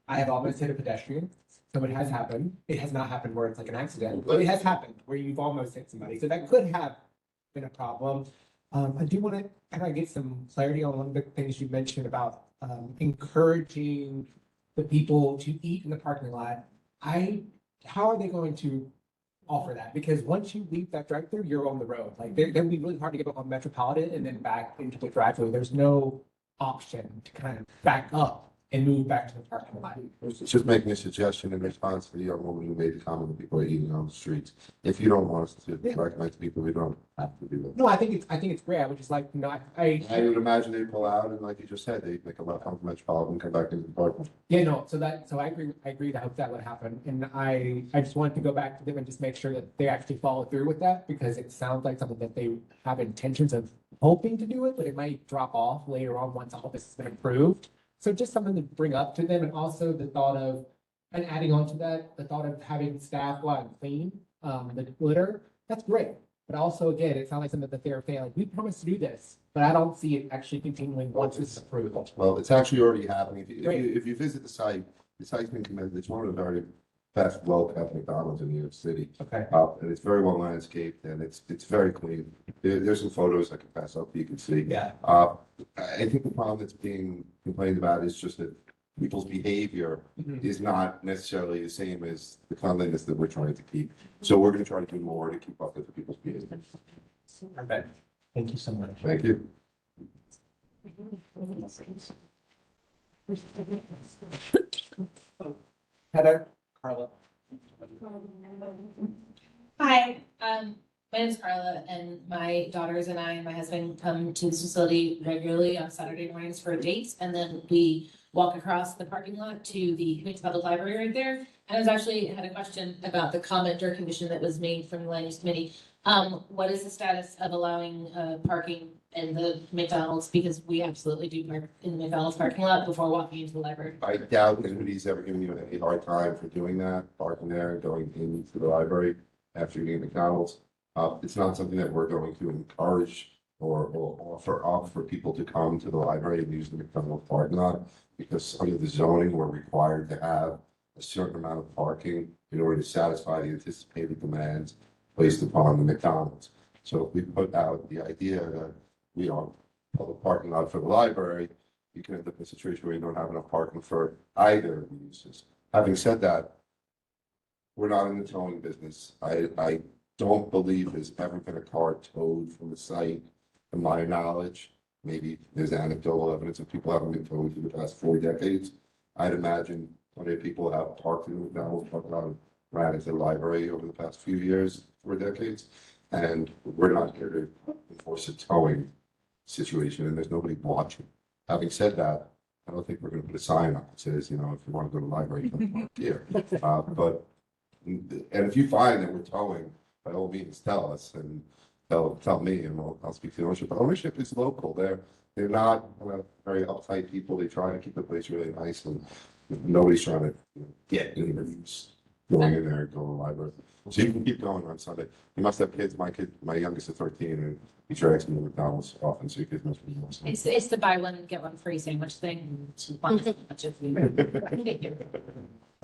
I have almost hit a pedestrian. So it has happened. It has not happened where it's like an accident, but it has happened where you've almost hit somebody. So that could have been a problem. I do want to kind of get some clarity on one of the things you mentioned about encouraging the people to eat in the parking lot. How are they going to offer that? Because once you leave that drive-through, you're on the road. Like that would be really hard to get up on Metropolitan and then back into the drive-through. There's no option to kind of back up and move back to the parking lot. It's just making a suggestion in response to the young woman who made the comment that people are eating on the streets. If you don't want us to recommend to people, we don't have to do that. No, I think it's great. I would just like, I would imagine they pull out and like you just said, they make a left on Metropolitan and come back into the parking. Yeah, no, so I agree, I hope that would happen. And I just wanted to go back to them and just make sure that they actually follow through with that, because it sounds like something that they have intentions of hoping to do it, but it might drop off later on once all this has been approved. So just something to bring up to them, and also the thought of, and adding on to that, the thought of having staff go out and clean the litter, that's great. But also, again, it sounds like something that they're saying, like, we promised to do this, but I don't see it actually continuing once it's approved. Well, it's actually already happening. If you visit the site's been commended. It's one of the very best, well-kept McDonald's in New York City. Okay. And it's very well landscaped and it's very clean. There's some photos I can pass up, you can see. Yeah. I think the problem that's being complained about is just that people's behavior is not necessarily the same as the cleanliness that we're trying to keep. So we're gonna try to do more to keep up with the people's behavior. Perfect. Thank you so much. Thank you. Heather, Carla. Hi, my name is Carla, and my daughters and I and my husband come to this facility regularly on Saturday mornings for dates, and then we walk across the parking lot to the Community Public Library right there. And I was actually had a question about the comment or condition that was made from the Land Use Committee. What is the status of allowing parking and the McDonald's, because we absolutely do park in the McDonald's parking lot before walking into the library. I doubt anybody's ever given you any hard time for doing that, parking there, and going into the library after you eat McDonald's. It's not something that we're going to encourage or offer up for people to come to the library and use the McDonald's parking lot, because under the zoning, we're required to have a certain amount of parking in order to satisfy the anticipated demands placed upon the McDonald's. So if we put out the idea that we don't have a parking lot for the library, you can end up in a situation where you don't have enough parking for either of the uses. Having said that, we're not in the towing business. I don't believe there's ever been a car towed from the site, to my knowledge. Maybe there's anecdotal evidence of people having been towed for the past 4 decades. I'd imagine plenty of people have parked in the McDonald's parking lot and ran into the library over the past few years, 4 decades. And we're not here to enforce a towing situation, and there's nobody watching. Having said that, I don't think we're gonna put a sign up that says, if you want to go to the library, come park here. And if you find that we're towing, by all means, tell us, and tell me, and I'll speak to the ownership. The ownership is local. They're not very uptight people. They try to keep the place really nice, and nobody's trying to get anybody's going in there and go to the library. So you can keep going on Sunday. You must have kids. My youngest is 13, and he drags me to McDonald's often, so your kids must be awesome. It's the buy one, get one free sandwich thing. Bunch of food.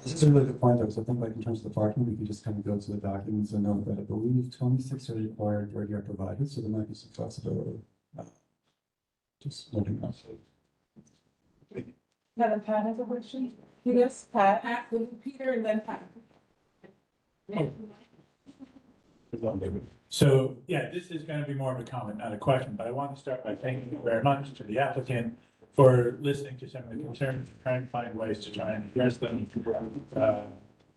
This is a really good point, though, so I think like in terms of the parking, we can just kind of go to the documents and note that I believe 26 are required where you're provided, so there might be some flexibility. Just letting us. Madam Pat has a question? Yes, Pat, Peter, and then Pat. So, yeah, this is gonna be more of a comment, not a question, but I want to start by thanking you very much to the applicant for listening to some of the concerns, trying to find ways to try and address them.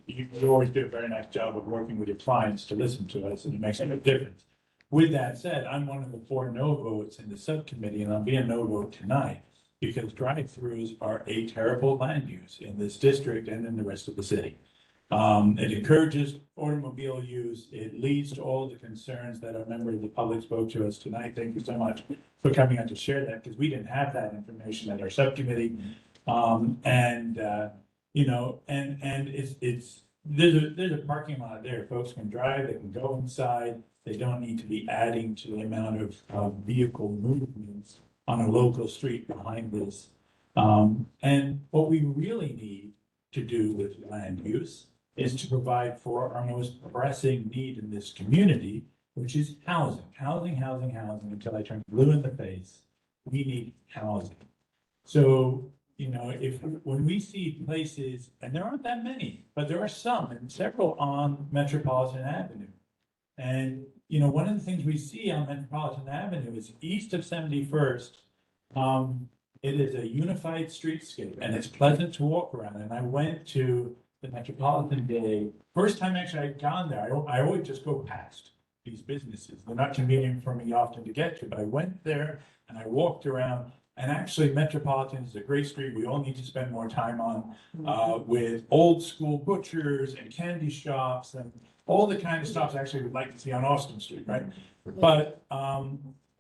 You always do a very nice job of working with your clients to listen to us, and it makes a big difference. With that said, I'm one of the 4 no votes in the subcommittee, and I'll be a no vote tonight, because drive-throughs are a terrible land use in this district and in the rest of the city. It encourages automobile use. It leads to all the concerns that a member of the public spoke to us tonight. Thank you so much for coming out to share that, because we didn't have that information at our subcommittee. There's a parking lot there. Folks can drive, they can go inside. They don't need to be adding to the amount of vehicle movements on a local street behind this. And what we really need to do with land use is to provide for our most pressing need in this community, which is housing, until I turn blue in the face. We need housing. So, when we see places, and there aren't that many, but there are some, and several on Metropolitan Avenue. And, one of the things we see on Metropolitan Avenue is east of 71st, it is a unified streetscape, and it's pleasant to walk around. And I went to the Metropolitan Day, first time actually I'd gone there. I always just go past these businesses. They're not convenient for me often to get to, but I went there and I walked around. And actually, Metropolitan is a great street we all need to spend more time on, with old school butchers and candy shops and all the kind of stuff actually we'd like to see on Austin Street, right? But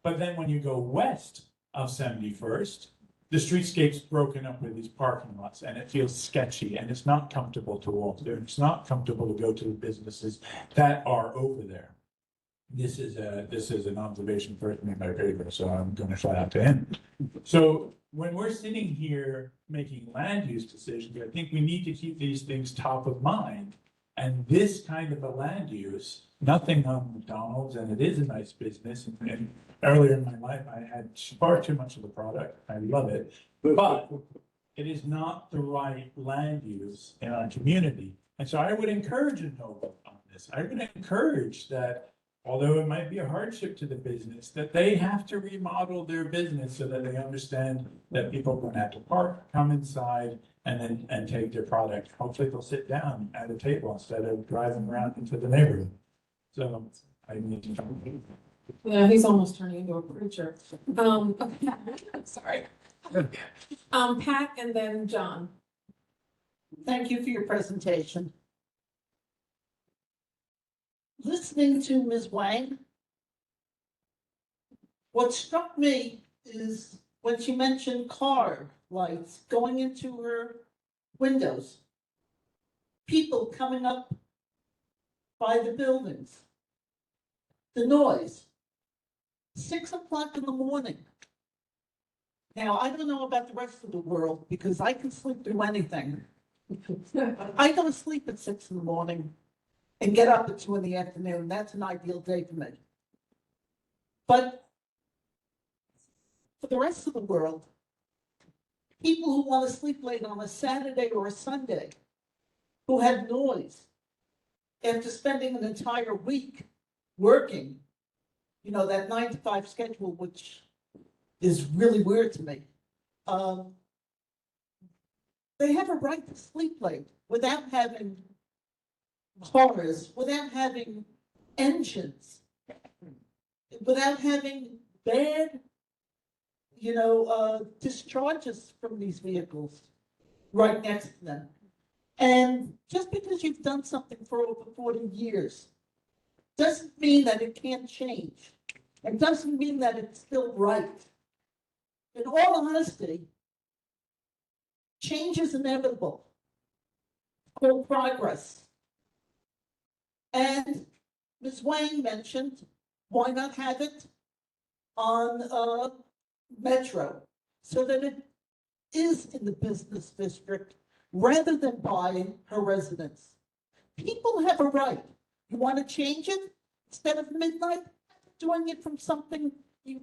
then when you go west of 71st, the streetscape's broken up with these parking lots, and it feels sketchy, and it's not comfortable to walk there. It's not comfortable to go to the businesses that are over there. This is an observation first in my favor, so I'm going to shout out to him. So when we're sitting here making land use decisions, I think we need to keep these things top of mind. And this kind of a land use, nothing on McDonald's, and it is a nice business. And earlier in my life, I had far too much of the product. I love it, but it is not the right land use in our community. And so I would encourage a no vote on this. I would encourage that, although it might be a hardship to the business, that they have to remodel their business so that they understand that people are going to have to park, come inside, and take their product. Hopefully they'll sit down at a table instead of driving around into the neighborhood. So I need to. Yeah, he's almost turning into a preacher. Sorry. Pat and then John. Thank you for your presentation. Listening to Ms. Wang, What struck me is when she mentioned car lights going into her windows. People coming up by the buildings. The noise. 6 o'clock in the morning. Now, I don't know about the rest of the world because I can sleep through anything. I go to sleep at 6 in the morning and get up at 2 in the afternoon. That's an ideal day for me. But for the rest of the world, people who want to sleep late on a Saturday or a Sunday, who have noise after spending an entire week working, you know, that 9 to 5 schedule, which is really weird to me. They have a right to sleep late without having cars, without having engines, without having bad, discharges from these vehicles right next to them. And just because you've done something for over 40 years doesn't mean that it can't change. It doesn't mean that it's still right. In all honesty, change is inevitable. It's called progress. And Ms. Wang mentioned, why not have it on Metro so that it is in the business district rather than by her residence. People have a right. You want to change it instead of midnight, doing it from something, you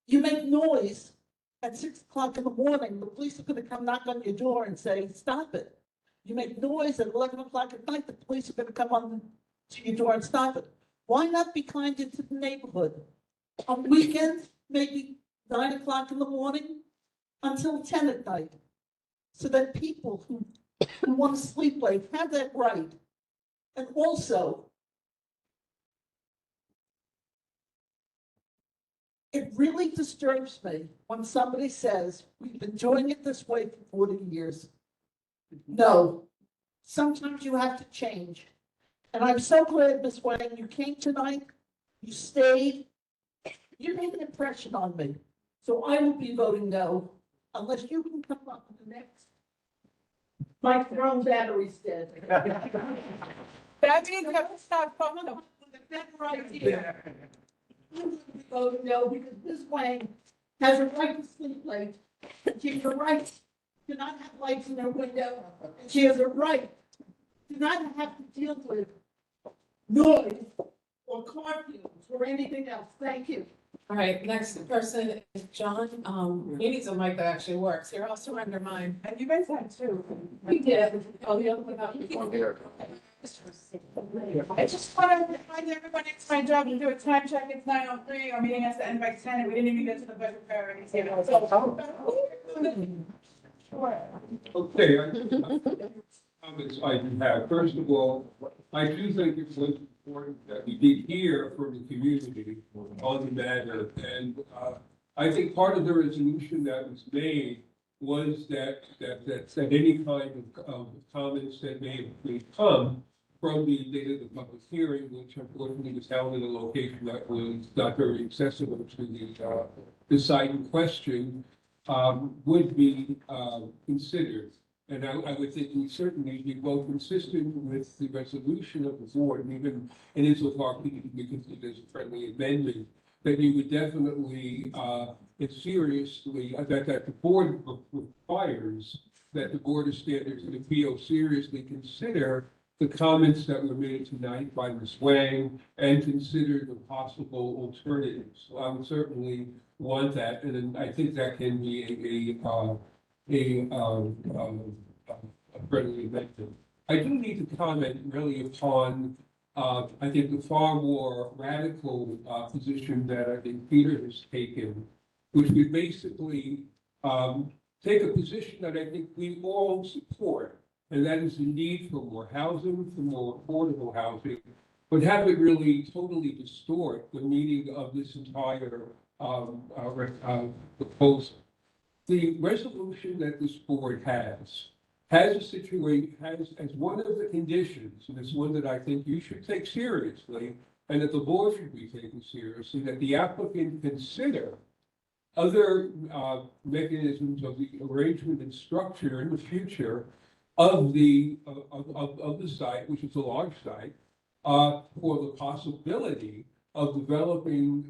make noise at 6 o'clock in the morning. The police are going to come knock on your door and say, stop it. You make noise at 11 o'clock at night, the police are going to come on to your door and stop it. Why not be kinder to the neighborhood? On weekends, maybe 9 o'clock in the morning until 10 at night, so that people who want to sleep late have that right. And also, it really disturbs me when somebody says, we've been doing it this way for 40 years. No, sometimes you have to change. And I'm so glad, Ms. Wang, you came tonight, you stayed, you made an impression on me. So I will be voting no, unless you can come up with the next. My throne battery's dead. That means you have to stop phone. With a better idea. I will be voting no, because Ms. Wang has a right to sleep late. She has a right to not have lights in her window. She has a right to not have to deal with noise or car fumes or anything else. Thank you. All right, next person is John. He needs a mic that actually works. Here, I'll surrender mine. And you guys had two. We did. Oh, the other one out. I just want to remind everyone, it's my job to do a time check. It's 9:03. Our meeting has to end by 10, and we didn't even get to the budget priorities yet. Okay, comments I do have. First of all, I do think it was important that we did hear from the community on the matter. And I think part of the resolution that was made was that any kind of comments that may come from the date of the public hearing, which unfortunately was held in a location that was not very accessible to the site in question, would be considered. And I would think we certainly be both consistent with the resolution of the board, and even in insofar as it be considered as a friendly amendment, that you would definitely, seriously, that the board requires that the Board of Standards and the PO seriously consider the comments that were made tonight by Ms. Wang and consider the possible alternatives. So I would certainly want that, and then I think that can be a friendly amendment. I do need to comment really upon, I think, the far more radical position that I think Peter has taken, which would basically take a position that I think we all support, and that is the need for more housing, for more affordable housing, but have it really totally distort the meaning of this entire proposal. The resolution that this board has a situation, has as one of the conditions, and it's one that I think you should take seriously, and that the board should be taken seriously, that the applicant consider other mechanisms of the arrangement and structure in the future of the site, which is a large site, for the possibility of developing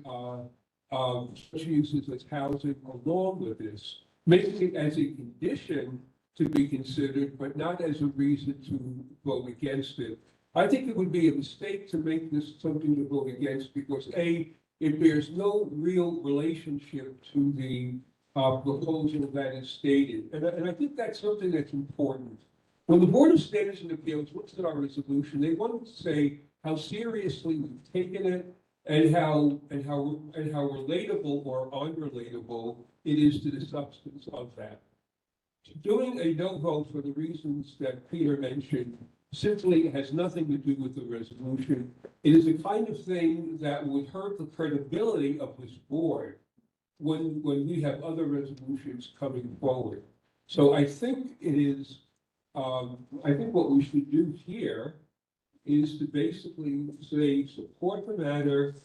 such uses as housing along with this, making it as a condition to be considered, but not as a reason to vote against it. I think it would be a mistake to make this something to vote against because A, it bears no real relationship to the proposal that is stated. And I think that's something that's important. When the Board of Standards and Appeals looks at our resolution, they want to say how seriously we've taken it and how relatable or unrelatable it is to the substance of that. Doing a no vote for the reasons that Peter mentioned simply has nothing to do with the resolution. It is the kind of thing that would hurt the credibility of this board when we have other resolutions coming forward. So I think it is, I think what we should do here is to basically say, support the matter,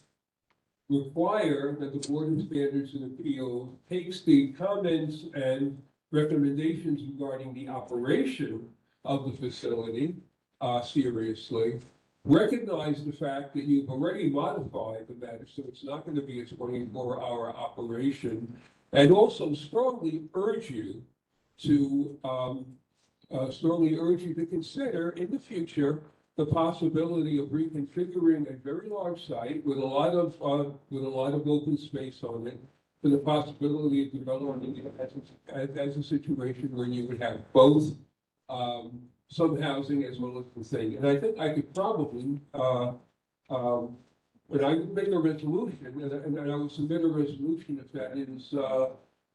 require that the Board of Standards and Appeals takes the comments and recommendations regarding the operation of the facility seriously, recognize the fact that you've already modified the matter, so it's not going to be a 24-hour operation, and also strongly urge you to consider in the future the possibility of reconfiguring a very large site with a lot of open space on it, for the possibility of developing it as a situation where you would have both some housing as well as the thing. And I think I could probably, but I would make a resolution, and I would submit a resolution if that is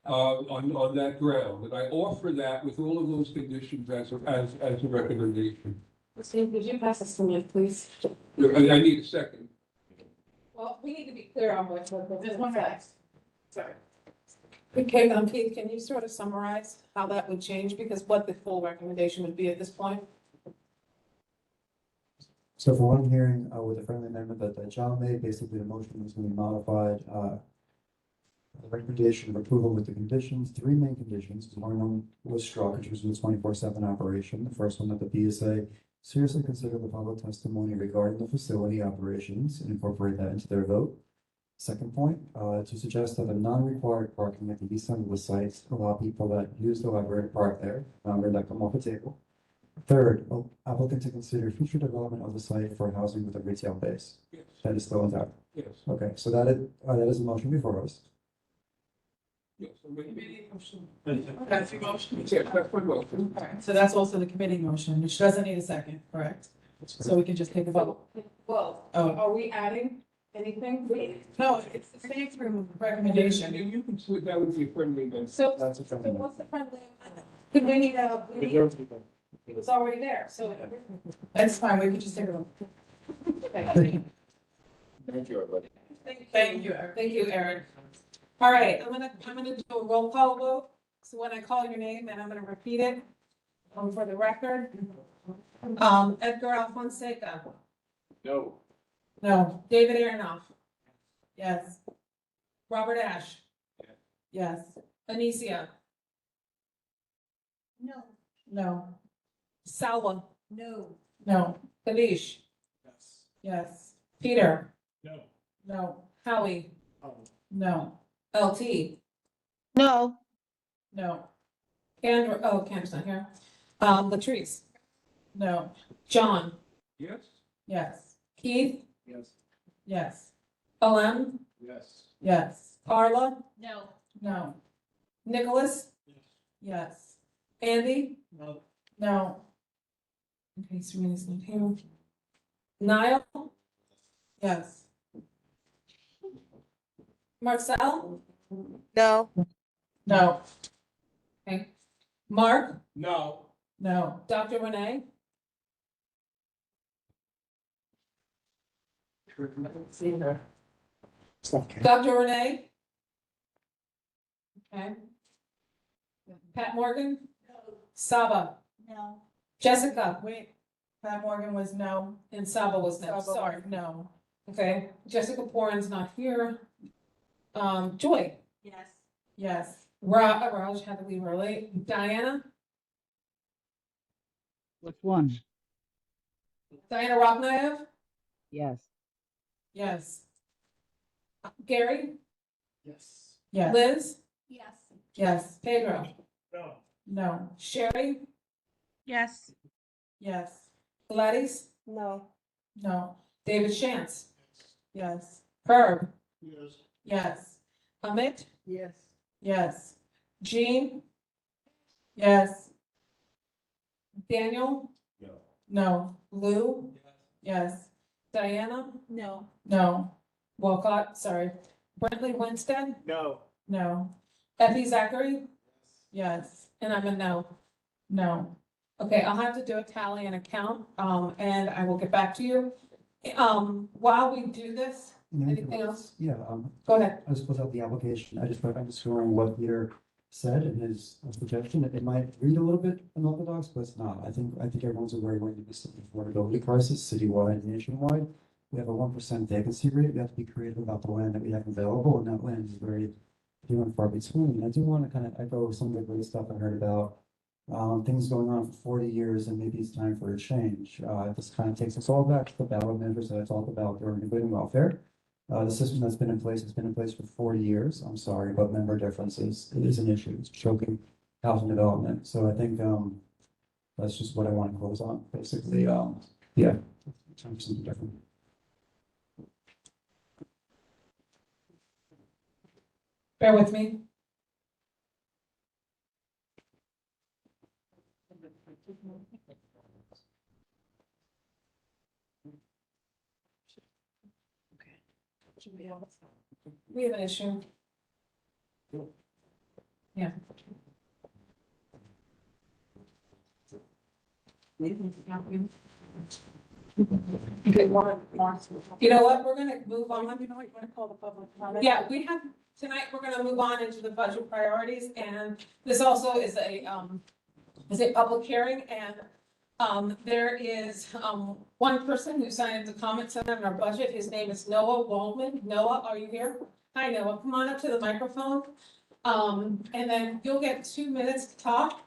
on that ground. And I offer that with all of those conditions as a recommendation. Steve, could you pass this to me, please? I need a second. Well, we need to be clear on what. Just one minute. Sorry. Okay, Keith, can you sort of summarize how that would change? Because what the full recommendation would be at this point? So for what I'm hearing, with the friendly amendment that John made, basically the motion was going to be modified. The recommendation of approval with the conditions, three main conditions. One of them was struck, which was the 24/7 operation. The first one that the PSA seriously consider the public testimony regarding the facility operations and incorporate that into their vote. Second point, to suggest that a non-required parking at the east end of the site allow people that use the library to park there, or that come off the table. Third, applicant to consider future development of the site for housing with a retail base. Yes. That is still intact. Yes. Okay, so that is a motion before us. Yes. That's your motion. Yes, that's my motion. All right, so that's also the committee motion, which doesn't need a second, correct? So we can just take a vote. Well, Oh. are we adding anything? No, it's the same recommendation. You can see that would be friendly then. So, That's a so friendly. what's the friendly amendment? Could we need a, it was already there, so. That's fine, we can just take a vote. Okay. Thank you, everybody. Thank you, Eric. Thank you, Erin. All right, I'm gonna do a roll call vote. So when I call your name, and I'm gonna repeat it, for the record. Edgar Alfonseca. No. No. David Aronoff. Yes. Robert Ash. Yes. Anicia. No. No. Salwa. No. No. Kalish. Yes. Peter. No. No. Howie. No. LT. No. No. Kendra, oh, Kendra's not here. Latrice. No. John. Yes? Yes. Keith. Yes. Yes. OM. Yes. Yes. Carla. No. No. Nicholas. Yes. Andy. No. No. Okay, Serena's not here. Niall. Yes. Marcel. No. No. Okay. Mark. No. No. Dr. Renee. Dr. Renee. Okay. Pat Morgan. Saba. No. Jessica. Wait, Pat Morgan was no. And Saba was no, Saba sorry. was no. Okay, Jessica Poran's not here. Joy, Yes. Yes. Raj had to leave early. Diana, Which one? Diana Rocknayev, Yes. yes. Gary, Yes. Yes. Liz, Yes. yes. Pedro, No. No. Sherry, Yes. Yes. Gladys, No. No. David Shantz, Yes. Herb, Yes. Yes. Amit, Yes. Yes. Jean, Yes. Daniel, No. Lou, Yes. Diana, No. No. Walcott, sorry. Brentley Winstead, No. No. Effie Zachary, Yes. and I'm a no. No. Okay, I'll have to do a tally and a count, and I will get back to you. While we do this, anything else? Yeah, Go ahead. I just close out the application. I just, I'm just hearing what Peter said in his suggestion. It might read a little bit unorthodox, but it's not. I think everyone's aware we're in this affordability crisis citywide and nationwide. We have a 1% vacancy rate. We have to be creative about the land that we have available, and that land is very few and far between. And I do want to kind of echo some of the great stuff I heard about things going on for 40 years, and maybe it's time for a change. This kind of takes us all back to the ballot measures that I talked about during the good and welfare. The system that's been in place has been in place for 40 years. I'm sorry, but member differences, it is an issue. It's choking housing development. So I think that's just what I want to close on, basically. Yeah, time for something different. Bear with me. We have an issue. Yeah. Okay, you know what, we're gonna move on. You know what, you want to call the public comment? Yeah, tonight we're gonna move on into the budget priorities, and this also is a public hearing, and there is one person who signed the comment center in our budget. His name is Noah Waldman. Noah, are you here? Hi, Noah, come on up to the microphone. And then you'll get 2 minutes to talk.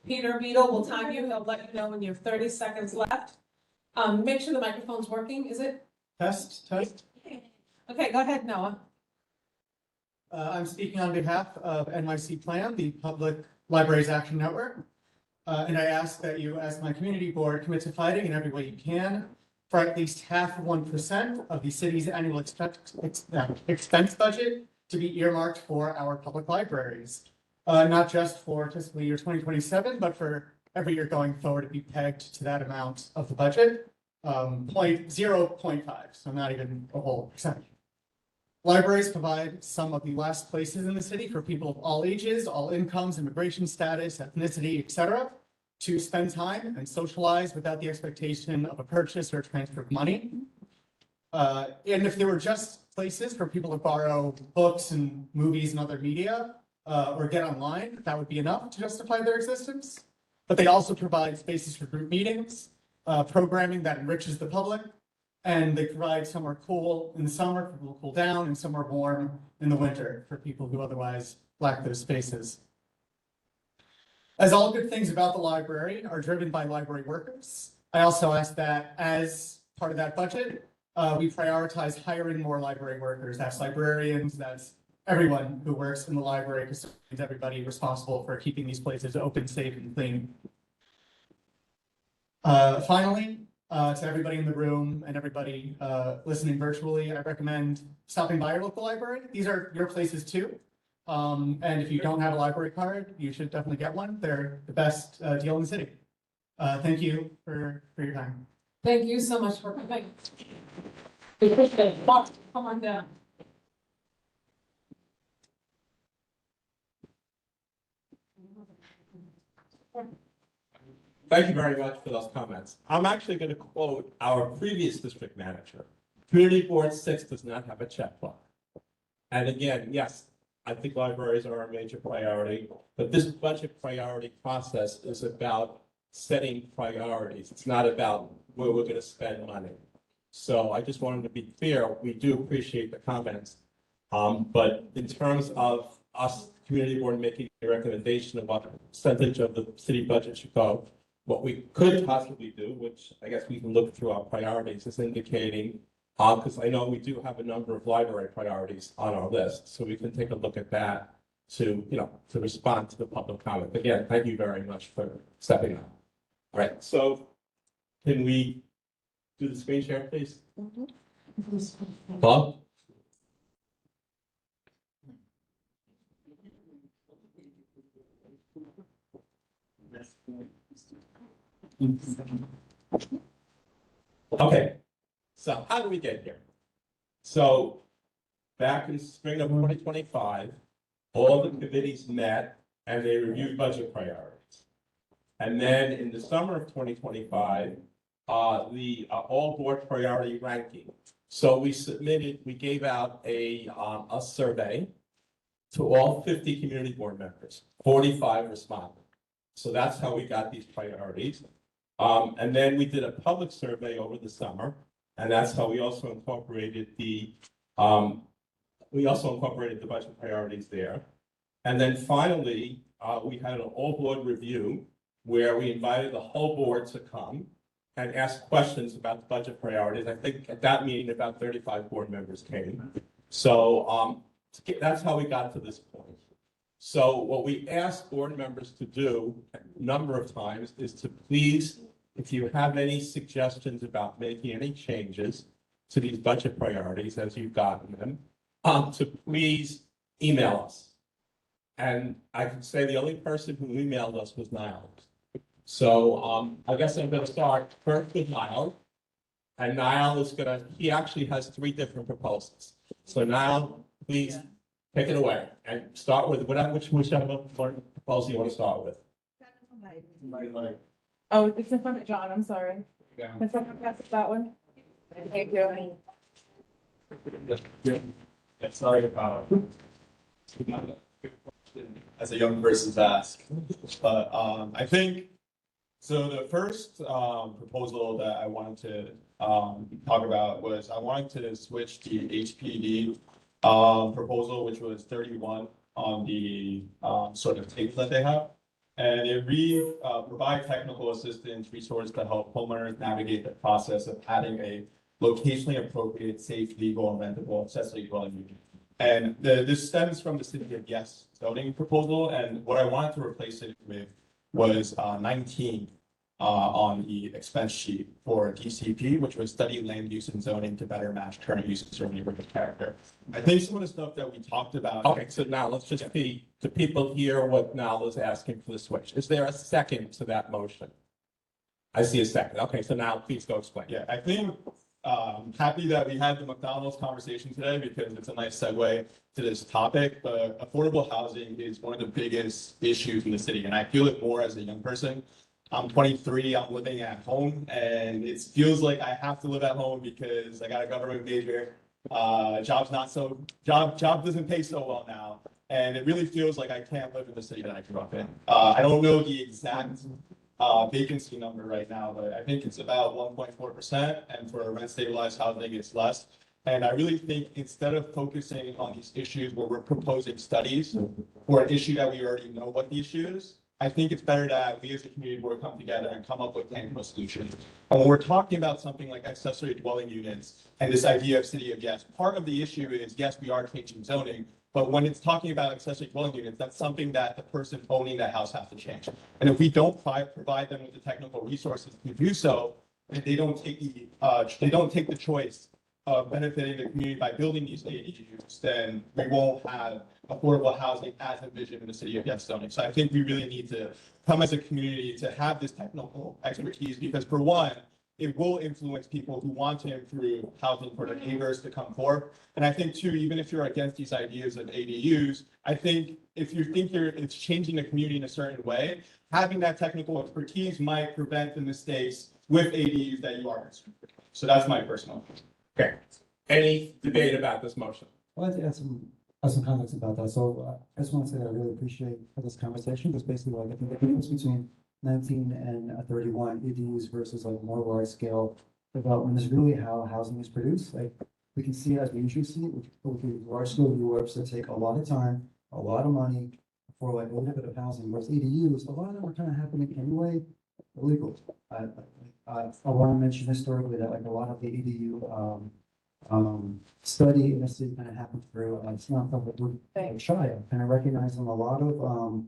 Peter Beadle will time you. He'll let you know when you have 30 seconds left. Make sure the microphone's working. Is it? Test. Okay, go ahead, Noah. I'm speaking on behalf of NYC Plan, the Public Libraries Action Network. And I ask that you, as my community board, commit to fighting in every way you can for at least half of 1% of the city's annual expense budget to be earmarked for our public libraries. Not just for fiscal year 2027, but for every year going forward to be pegged to that amount of the budget. 0.5, so not even a whole percentage. Libraries provide some of the last places in the city for people of all ages, all incomes, immigration status, ethnicity, etc., to spend time and socialize without the expectation of a purchase or transfer of money. And if there were just places for people to borrow books and movies and other media, or get online, that would be enough to justify their existence. But they also provide spaces for group meetings, programming that enriches the public, and they provide somewhere cool in the summer for people to cool down and somewhere warm in the winter for people who otherwise lack those spaces. As all good things about the library are driven by library workers, I also ask that as part of that budget, we prioritize hiring more library workers. That's librarians, that's everyone who works in the library, because it's everybody responsible for keeping these places open, safe, and clean. Finally, to everybody in the room and everybody listening virtually, I recommend stopping by your local library. These are your places too. And if you don't have a library card, you should definitely get one. They're the best deal in the city. Thank you for your time. Thank you so much for coming. We appreciate it. Mark, come on down. Thank you very much for those comments. I'm actually going to quote our previous district manager. Community Board 6 does not have a checkbook. And again, yes, I think libraries are a major priority, but this budget priority process is about setting priorities. It's not about where we're going to spend money. So I just wanted to be clear, we do appreciate the comments. But in terms of us, community board, making a recommendation of what percentage of the city budget should go, what we could possibly do, which I guess we can look through our priorities, is indicating, because I know we do have a number of library priorities on our list, so we can take a look at that to, to respond to the public comment. Again, thank you very much for stepping up. All right, so can we do the screen share, please? Bob? Okay, so how do we get here? So back in spring of 2025, all the committees met and they reviewed budget priorities. And then in the summer of 2025, the all board priority ranking. So we gave out a survey to all 50 community board members, 45 responded. So that's how we got these priorities. And then we did a public survey over the summer, and that's how we also incorporated the budget priorities there. And then finally, we had an all board review where we invited the whole board to come and ask questions about the budget priorities. I think at that meeting, about 35 board members came. So that's how we got to this point. So what we asked board members to do a number of times is to please, if you have any suggestions about making any changes to these budget priorities as you've gotten them, to please email us. And I can say the only person who emailed us was Niall. So I guess I'm going to start first with Niall. And Niall is he actually has 3 different proposals. So Niall, please take it away and start with whichever proposal you want to start with. Oh, it's in front of John, I'm sorry. Can someone pass it that one? Thank you. Sorry about as a young person's ask, but I think so. The first proposal that I wanted to talk about was I wanted to switch the HPD proposal, which was 31 on the sort of table that they have. And it provide technical assistance resource to help homeowners navigate the process of adding a locationally appropriate, safe, legal, and rentable accessory dwelling unit. And this stems from the City of Yes zoning proposal. And what I wanted to replace it with was 19 on the expense sheet for DCP, which was study land use and zoning to better match current uses or neighborhood character. I think some of the stuff that we talked about. Okay, so now let's just the people hear what Niall is asking for the switch. Is there a second to that motion? I see a second. Okay, so now please go explain. Yeah, I think happy that we had the McDonald's conversation today because it's a nice segue to this topic. But affordable housing is one of the biggest issues in the city, and I feel it more as a young person. I'm 23, I'm living at home, and it feels like I have to live at home because I got a government major. Job doesn't pay so well now, and it really feels like I can't live in the city that I grew up in. I don't know the exact vacancy number right now, but I think it's about 1.4%, and for rent stabilized housing, it's less. And I really think instead of focusing on these issues where we're proposing studies for an issue that we already know what the issue is, I think it's better that we as a community board come together and come up with tangible solutions. And when we're talking about something like accessory dwelling units and this idea of City of Yes, part of the issue is, yes, we are changing zoning, but when it's talking about accessory dwelling units, that's something that the person owning that house has to change. And if we don't provide them with the technical resources to do so, and they don't take the choice of benefiting the community by building these ADUs, then we won't have affordable housing as envisioned in the City of Yes zoning. So I think we really need to come as a community to have this technical expertise because for one, it will influence people who want to improve housing for their neighbors to come forth. And I think too, even if you're against these ideas of ADUs, I think if you think it's changing the community in a certain way, having that technical expertise might prevent the mistakes with ADUs that you are concerned with. So that's my personal opinion. Okay. Any debate about this motion? I'd like to add some comments about that. So I just want to say that I really appreciate this conversation because basically like I think the difference between 19 and 31 ADUs versus like more wide scale development is really how housing is produced. Like, we can see it as we usually see it with the large scale UWRPs that take a lot of time, a lot of money for like a little bit of housing, whereas ADUs, a lot of them are kind of happening anyway, illegal. I want to mention historically that like a lot of the ADU, study in the city kind of happened through, it's not something we're shy of, kind of recognizing a lot of,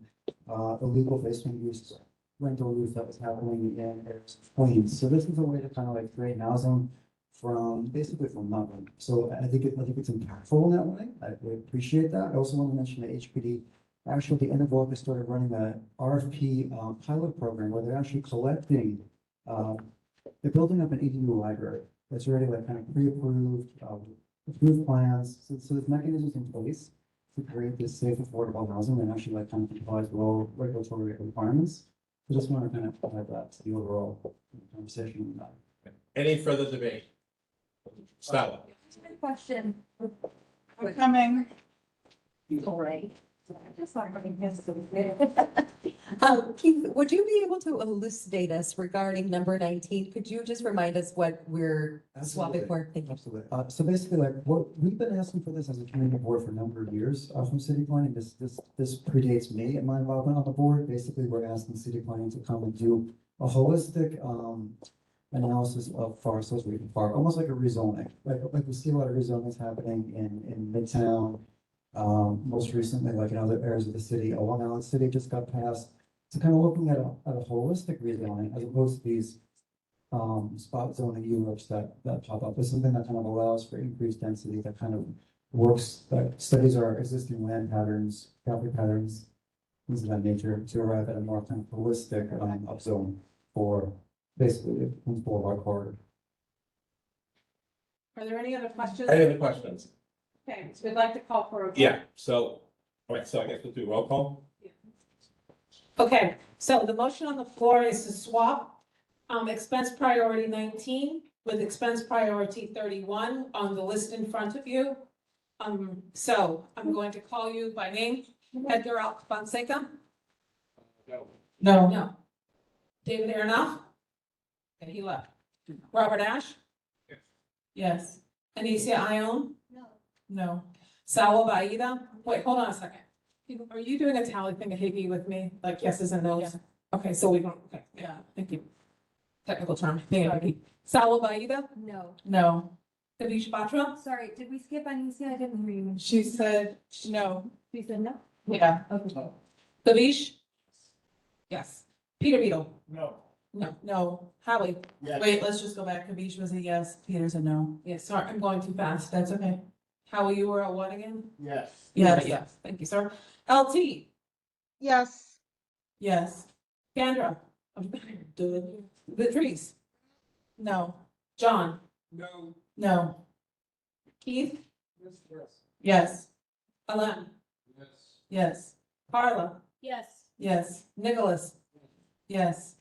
illegal basement use, rental use that was happening in areas of Queens. So this is a way to kind of like create housing basically from nothing. So I think it's impactful in that way. I would appreciate that. I also want to mention that HPD actually at the end of August started running a RFP pilot program where they're actually collecting, they're building up an ADU library that's already like kind of pre-approved, approved plans. So there's mechanisms in place to create this safe, affordable housing and actually like kind of complies with all regulatory requirements. I just want to kind of add that to the overall conversation on that. Any further debate? Stella. Question. I'm coming. All right. Keith, would you be able to elucidate us regarding number 19? Could you just remind us what we're swapping for? Thank you. Absolutely. So basically, like, what we've been asking for this as a community board for a number of years from city planning. This predates me and my involvement on the board. Basically, we're asking city planning to come and do a holistic analysis of Forest Hills Regional Park, almost like a rezoning. Like we see a lot of rezonings happening in Midtown. Most recently, like in other areas of the city, Long Island City just got passed. So kind of looking at a holistic rezoning as opposed to these spot zoning UWRPs that pop up. It's something that kind of allows for increased density that kind of works, that studies our existing land patterns, property patterns, things of that nature to arrive at a more kind of holistic upzone for basically the Queens Boulevard corridor. Are there any other questions? Any other questions? Okay, so we'd like to call for a vote. Yeah, so, all right, so I guess we'll do roll call. Okay, so the motion on the floor is to swap expense priority 19 with expense priority 31 on the list in front of you. So I'm going to call you by name. Edgar Fonseca? No. No. David Aronoff? And he left. Robert Ash? Yes. Anicia Ione? No. Sawa Baida? Wait, hold on a second. Are you doing a tally thing, a Higgy with me, like yeses and nos? Okay, so we don't, okay, yeah, thank you. Technical term, Higgy. Sawa Baida? No. No. Kavish Batra? Sorry, did we skip Anicia? I didn't hear you. She said no. She said no? Yeah. Okay. Kavish? Yes. Peter Beetle? No. No. No. Howie? Wait, let's just go back. Kavish was a yes, Peter's a no. Yes, sorry, I'm going too fast, that's okay. Howie, you were a what again? Yes. Yes. Yes, thank you, sir. LT? Yes. Yes. Kendra? Latrice? No. John? No. No. Keith? Yes. Alan? Yes. Yes. Carla? Yes. Yes. Nicholas? Yes.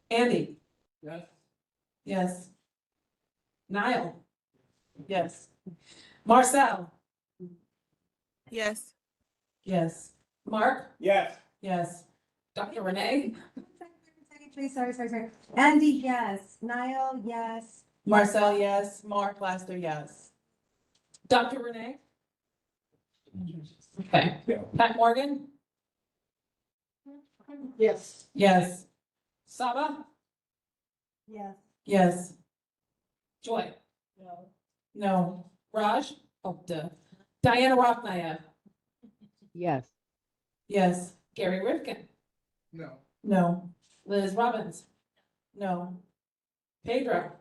Andy? Yes. Yes. Niall? Yes. Marcel? Yes. Yes. Mark? Yes. Yes. Dr. Renee? Please, sorry. Andy, yes. Niall, yes. Marcel, yes. Mark Laster, yes. Dr. Renee? Okay. Pat Morgan? Yes. Yes. Saba? Yes. Yes. Joy? No. No. Raj? Oh, duh. Diana Rothnayev? Yes. Yes. Gary Rifkin? No. No. Liz Robbins? No. Pedro?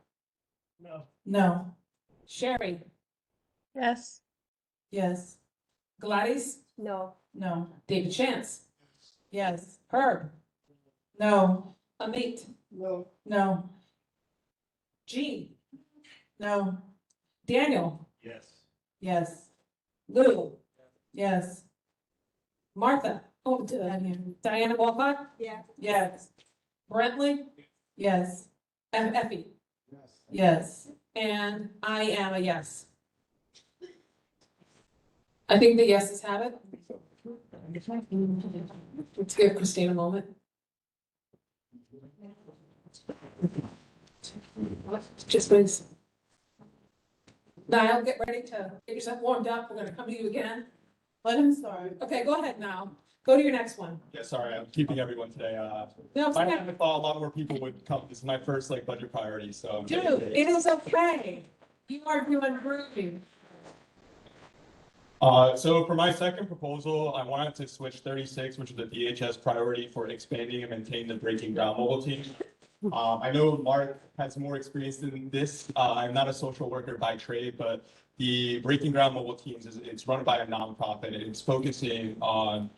No. No. Sherry? Yes. Yes. Gladys? No. No. David Chance? Yes. Herb? No. Amit? No. No. Jean? No. Daniel? Yes. Yes. Lou? Yes. Martha? Oh, Diana Walcott? Yeah. Yes. Brentley? Yes. Effie? Yes. And I am a yes. I think the yeses have it. Let's give Christine a moment. Just please. Niall, get ready to get yourself warmed up. We're gonna come to you again. Let him start. Okay, go ahead now. Go to your next one. Yeah, sorry, I'm keeping everyone today. No, it's I okay. never thought a lot more people would come. This is my first like budget priority, so. I'm Dude, getting it is okay. You are doing groovy. So for my second proposal, I wanted to switch 36, which is the DHS priority for expanding and maintaining the breaking ground mobile team. I know Mark has more experience than this. I'm not a social worker by trade, but the Breaking Ground Mobile Teams it's run by a nonprofit. It's focusing on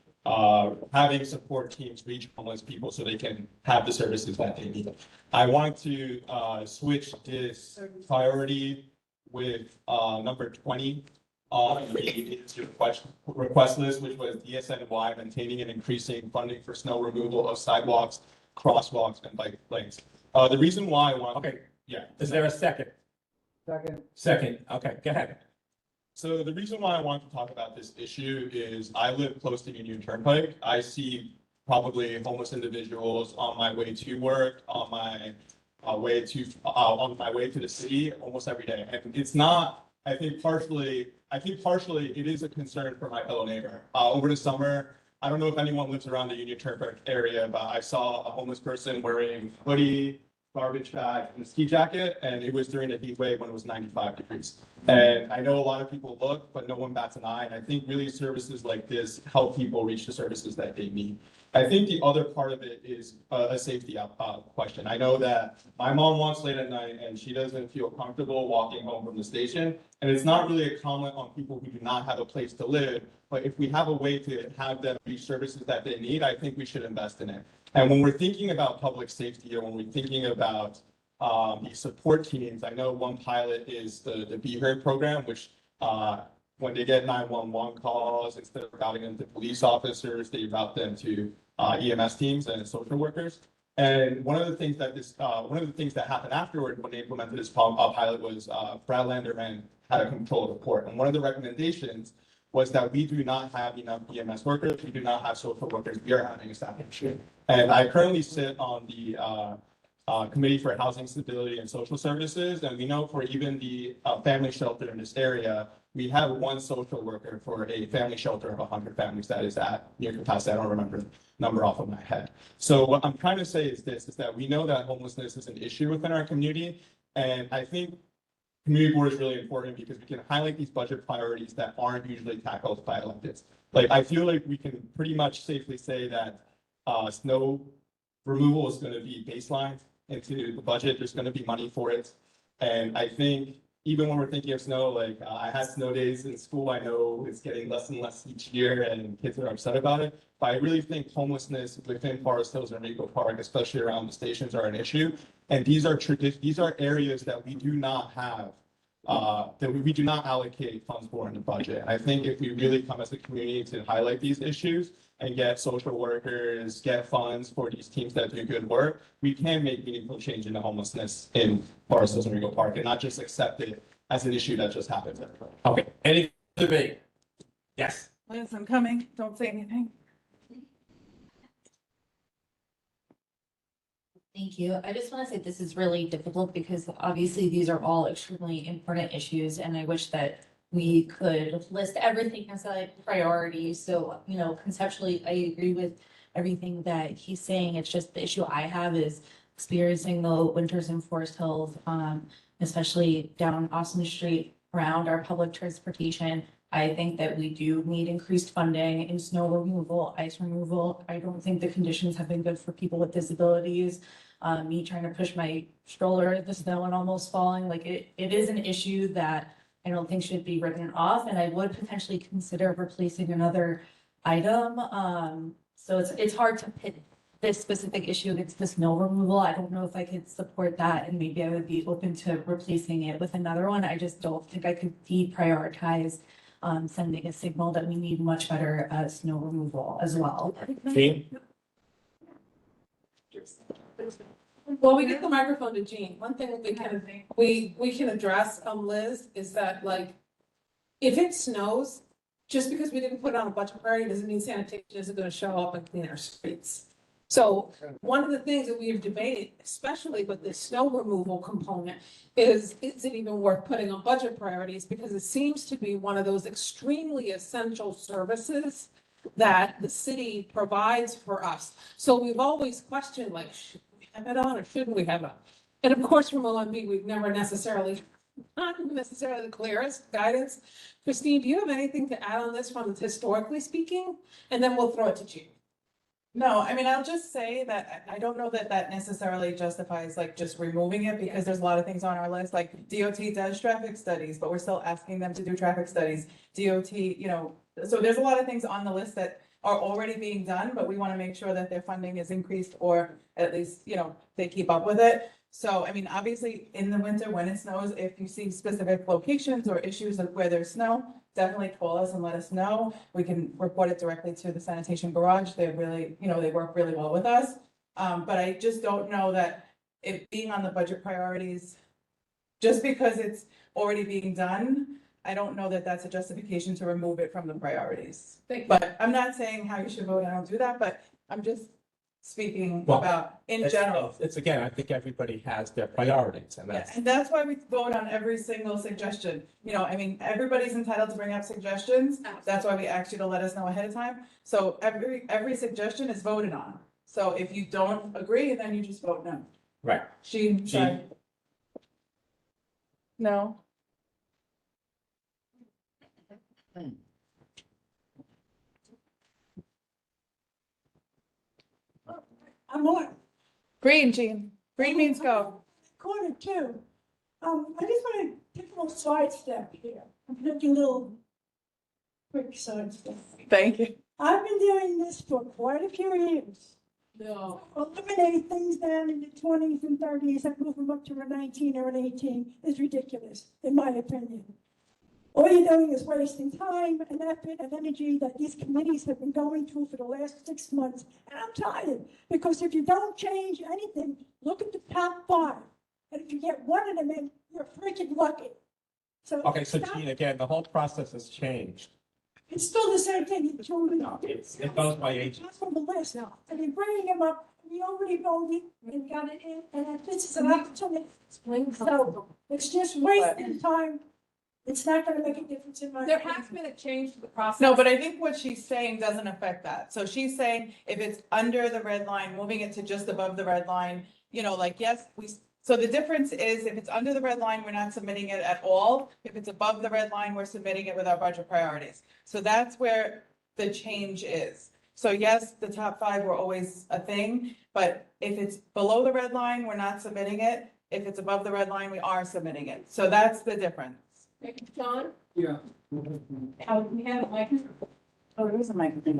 having support teams reach homeless people so they can have the services that they need. I want to switch this priority with number 20 on the request list, which was DSNY maintaining and increasing funding for snow removal of sidewalks, crosswalks, and bike lanes. The reason why I want. Okay, Yeah. is there a second? Second, okay, go ahead. So the reason why I want to talk about this issue is I live close to Union Turnpike. I see probably homeless individuals on my way to work, on my way to the city almost every day. And it's not, I think partially it is a concern for my fellow neighbor. Over the summer, I don't know if anyone lives around the Union Turnpike area, but I saw a homeless person wearing hoodie, garbage bag, and a ski jacket, and it was during a heat wave when it was 95 degrees. And I know a lot of people look, but no one bats an eye. And I think really services like this help people reach the services that they need. I think the other part of it is a safety question. I know that my mom walks late at night and she doesn't feel comfortable walking home from the station. And it's not really a comment on people who do not have a place to live, but if we have a way to have them reach services that they need, I think we should invest in it. And when we're thinking about public safety or when we're thinking about these support teams, I know one pilot is the Be Heard program, which when they get 911 calls, instead of routing them to police officers, they route them to EMS teams and social workers. And one of the things that happened afterward when they implemented this pilot was Brad Landerman had a control report. And one of the recommendations was that we do not have enough EMS workers, we do not have social workers, we are having a staffing issue. And I currently sit on the Committee for Housing Stability and Social Services, and we know for even the family shelter in this area, we have one social worker for a family shelter of 100 families that is at near capacity. I don't remember the number off of my head. So what I'm trying to say is this, is that we know that homelessness is an issue within our community, and I think community board is really important because we can highlight these budget priorities that aren't usually tackled by electeds. Like, I feel like we can pretty much safely say that snow removal is going to be baseline into the budget. There's going to be money for it. And I think even when we're thinking of snow, like I had snow days in school, I know it's getting less and less each year and kids are upset about it. But I really think homelessness within Forest Hills and Rico Park, especially around the stations, are an issue. And these are areas that we do not have, that we do not allocate funds for in the budget. And I think if we really come as a community to highlight these issues and get social workers, get funds for these teams that do good work, we can make meaningful change in the homelessness in Forest Hills and Rico Park and not just accept it as an issue that just happens. Okay, any debate? Yes. Liz, I'm coming. Don't say anything. Thank you. I just want to say this is really difficult because obviously these are all extremely important issues and I wish that we could list everything as a priority. So, you know, conceptually, I agree with everything that he's saying. It's just the issue I have is experiencing the winters in Forest Hills, especially down Austin Street around our public transportation. I think that we do need increased funding in snow removal, ice removal. I don't think the conditions have been good for people with disabilities. Me trying to push my stroller in the snow and almost falling, like it is an issue that I don't think should be written off, and I would potentially consider replacing another item. So it's hard to pit this specific issue against the snow removal. I don't know if I could support that, and maybe I would be open to replacing it with another one. I just don't think I could deprioritize sending a signal that we need much better snow removal as well. Jean? Well, we get the microphone to Jean. One thing we can address, Liz, is that like, if it snows, just because we didn't put it on a budget priority doesn't mean sanitation isn't gonna show up and clean our streets. So one of the things that we've debated, especially with the snow removal component, is it even worth putting on budget priorities? Because it seems to be one of those extremely essential services that the city provides for us. So we've always questioned, like, should we have it on or shouldn't we have it on? And of course, from OMB, we've never necessarily, not necessarily the clearest guidance. Christine, do you have anything to add on this from historically speaking? And then we'll throw it to Chief. No, I mean, I'll just say that I don't know that that necessarily justifies like just removing it because there's a lot of things on our list, like DOT does traffic studies, but we're still asking them to do traffic studies. DOT, you know, so there's a lot of things on the list that are already being done, but we want to make sure that their funding is increased or at least, you know, they keep up with it. So, I mean, obviously in the winter when it snows, if you see specific locations or issues of where there's snow, definitely call us and let us know. We can report it directly to the sanitation garage. They're really, you know, they work really well with us. But I just don't know that it being on the budget priorities, just because it's already being done, I don't know that that's a justification to remove it from the priorities. But I'm not saying how you should vote. I don't do that, but I'm just speaking Well, about in general. It's again, I think everybody has their priorities and Yeah, that's. and that's why we vote on every single suggestion. You know, I mean, everybody's entitled to bring up suggestions. That's why we ask you to let us know ahead of time. So every suggestion is voted on. So if you don't agree, then you just vote no. Right. Sorry. No. I'm on. Green, Jean. Green means go. Corner two. I just want to take a little sidestep here. I'm gonna do a little quick sidestep. Thank you. I've been doing this for quite a few years. No. Eliminate things down in the 20s and 30s and move them up to a 19 or an 18 is ridiculous, in my opinion. All you're doing is wasting time and effort and energy that these committees have been going through for the last 6 months. And I'm tired, because if you don't change anything, look at the top 5. And if you get one of them in, you're freaking lucky. So Okay, so Gene, again, the whole process has changed. it's still the same thing. It goes by age. That's from the list now. And you're bringing them up, we already voted and got it in, and this is an opportunity. So it's just wasting time. It's not gonna make a difference in my. There has been a change to the process. No, but I think what she's saying doesn't affect that. So she's saying if it's under the red line, moving it to just above the red line, you know, like, yes, so the difference is if it's under the red line, we're not submitting it at all. If it's above the red line, we're submitting it with our budget priorities. So that's where the change is. So yes, the top 5 were always a thing, but if it's below the red line, we're not submitting it. If it's above the red line, we are submitting it. So that's the difference. John? Yeah. We have a microphone. Oh, there is a microphone.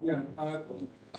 Yeah,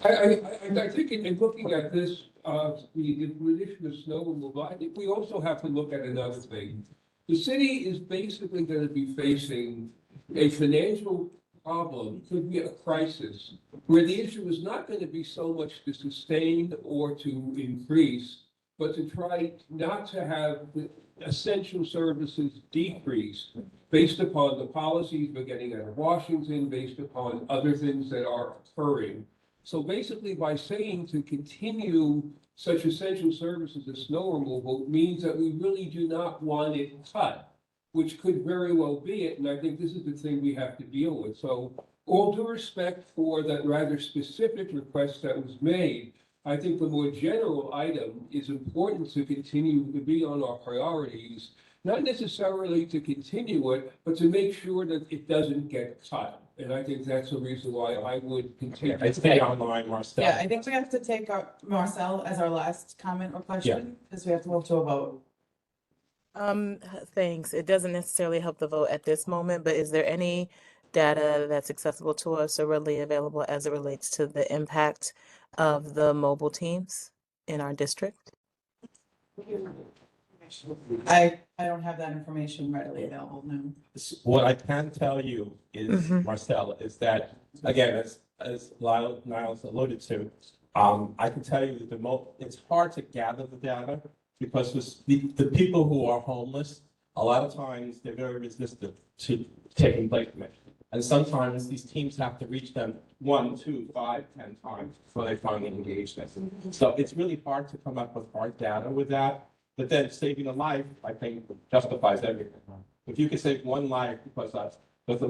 I think in looking at this, the addition of snow removal, I think we also have to look at another thing. The city is basically gonna be facing a financial problem, could be a crisis, where the issue is not gonna be so much to sustain or to increase, but to try not to have the essential services decrease based upon the policies we're getting out of Washington, based upon other things that are occurring. So basically, by saying to continue such essential services as snow removal means that we really do not want it cut, which could very well be it, and I think this is the thing we have to deal with. So all due respect for that rather specific request that was made, I think the more general item is important to continue to be on our priorities, not necessarily to continue it, but to make sure that it doesn't get cut. And I think that's the reason why I would continue. It's stay online, Marcel. Yeah, I think we have to take Marcel as our last comment or question, because we have to move to a vote. Thanks. It doesn't necessarily help the vote at this moment, but is there any data that's accessible to us or readily available as it relates to the impact of the mobile teams in our district? I don't have that information readily available, no. What I can tell you is, Mhm. Marcel, is that, again, as Niles alluded to, I can tell you that it's hard to gather the data because the people who are homeless a lot of times they're very resistant to taking placement. And sometimes these teams have to reach them 1, 2, 5, 10 times before they finally engage them. So it's really hard to come up with hard data with that. But then saving a life, I think, justifies everything. If you can save one life because this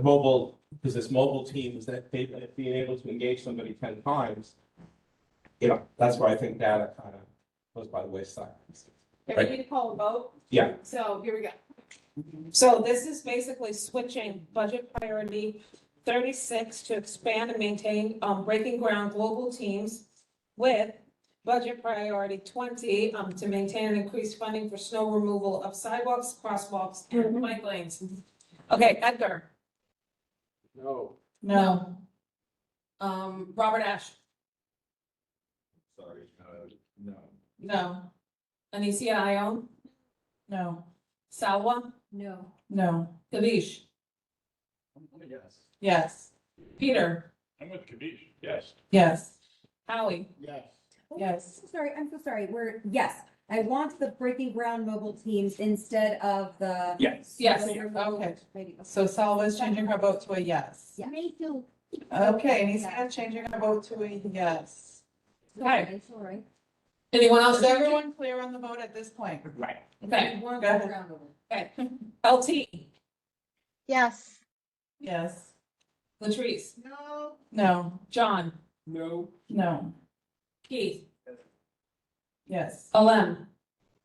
mobile team is that being able to engage somebody 10 times, that's where I think data kind of goes by the wayside. Okay, we need to call a vote. Yeah. So here we go. So this is basically switching budget priority 36 to expand and maintain breaking ground global teams with budget priority 20 to maintain and increase funding for snow removal of sidewalks, crosswalks, and bike lanes. Okay, Edgar. No. No. Robert Ash. Sorry. No. No. Anicia Ione. No. Salwa. No. No. Kavish. Yes. Yes. Peter. I'm with Kavish, yes. Yes. Howie. Yes. Yes. I'm so sorry, yes, I want the breaking ground mobile teams instead of the. Yes. Okay. So Salwa is changing her vote to a yes. Yeah. Okay, and he's changing her vote to a yes. Okay. It's all right. Anyone else? Is everyone clear on the vote at this point? Right. Okay. Go ahead. Okay. LT. Yes. Yes. Latrice. No. No. John. No. No. Keith. Yes. Alem.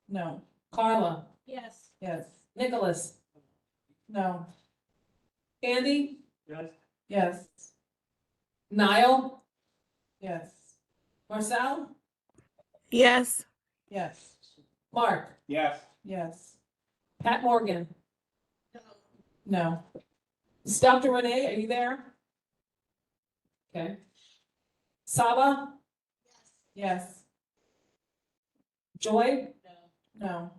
No. Carla. Yes. Yes. Nicholas. No. Andy. Yes. Yes. Niall. Yes. Marcel. Yes. Yes. Mark. Yes. Yes. Pat Morgan. No. Dr. Renee, are you there? Okay. Saba. Yes. Joy. No.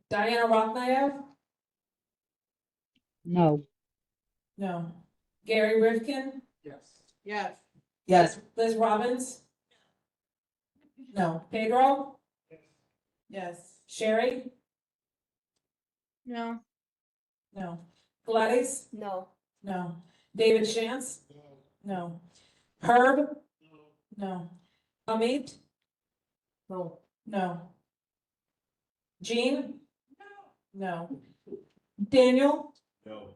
Diana Rocknayev. No. No. Gary Rivkin. Yes. Yes. Yes. Liz Robbins. No. Pedro. Yes. Sherry. No. No. Gladys. No. No. David Shantz. No. Herb. No. Amit. No. No. Jean. No. Daniel. No.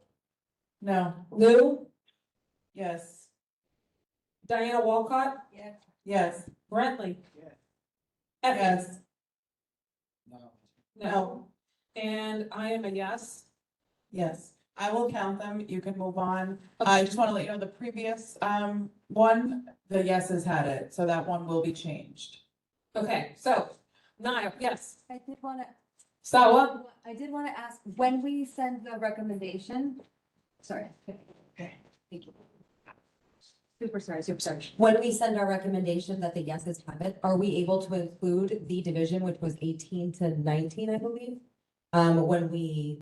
No. Lou. Yes. Diana Walcott. Yes. Yes. Brentley. Effie. Yes. No. And I am a yes. Yes. I will count them. You can move on. I just want to let you know the previous one, the yeses had it, so that one will be changed. Okay, so Niall, yes. I did want to. Sawa. I did want to ask, when we send the recommendation, sorry. Okay. Thank you. Super sorry. When we send our recommendation that the yeses have it, are we able to include the division, which was 18 to 19, I believe? When we,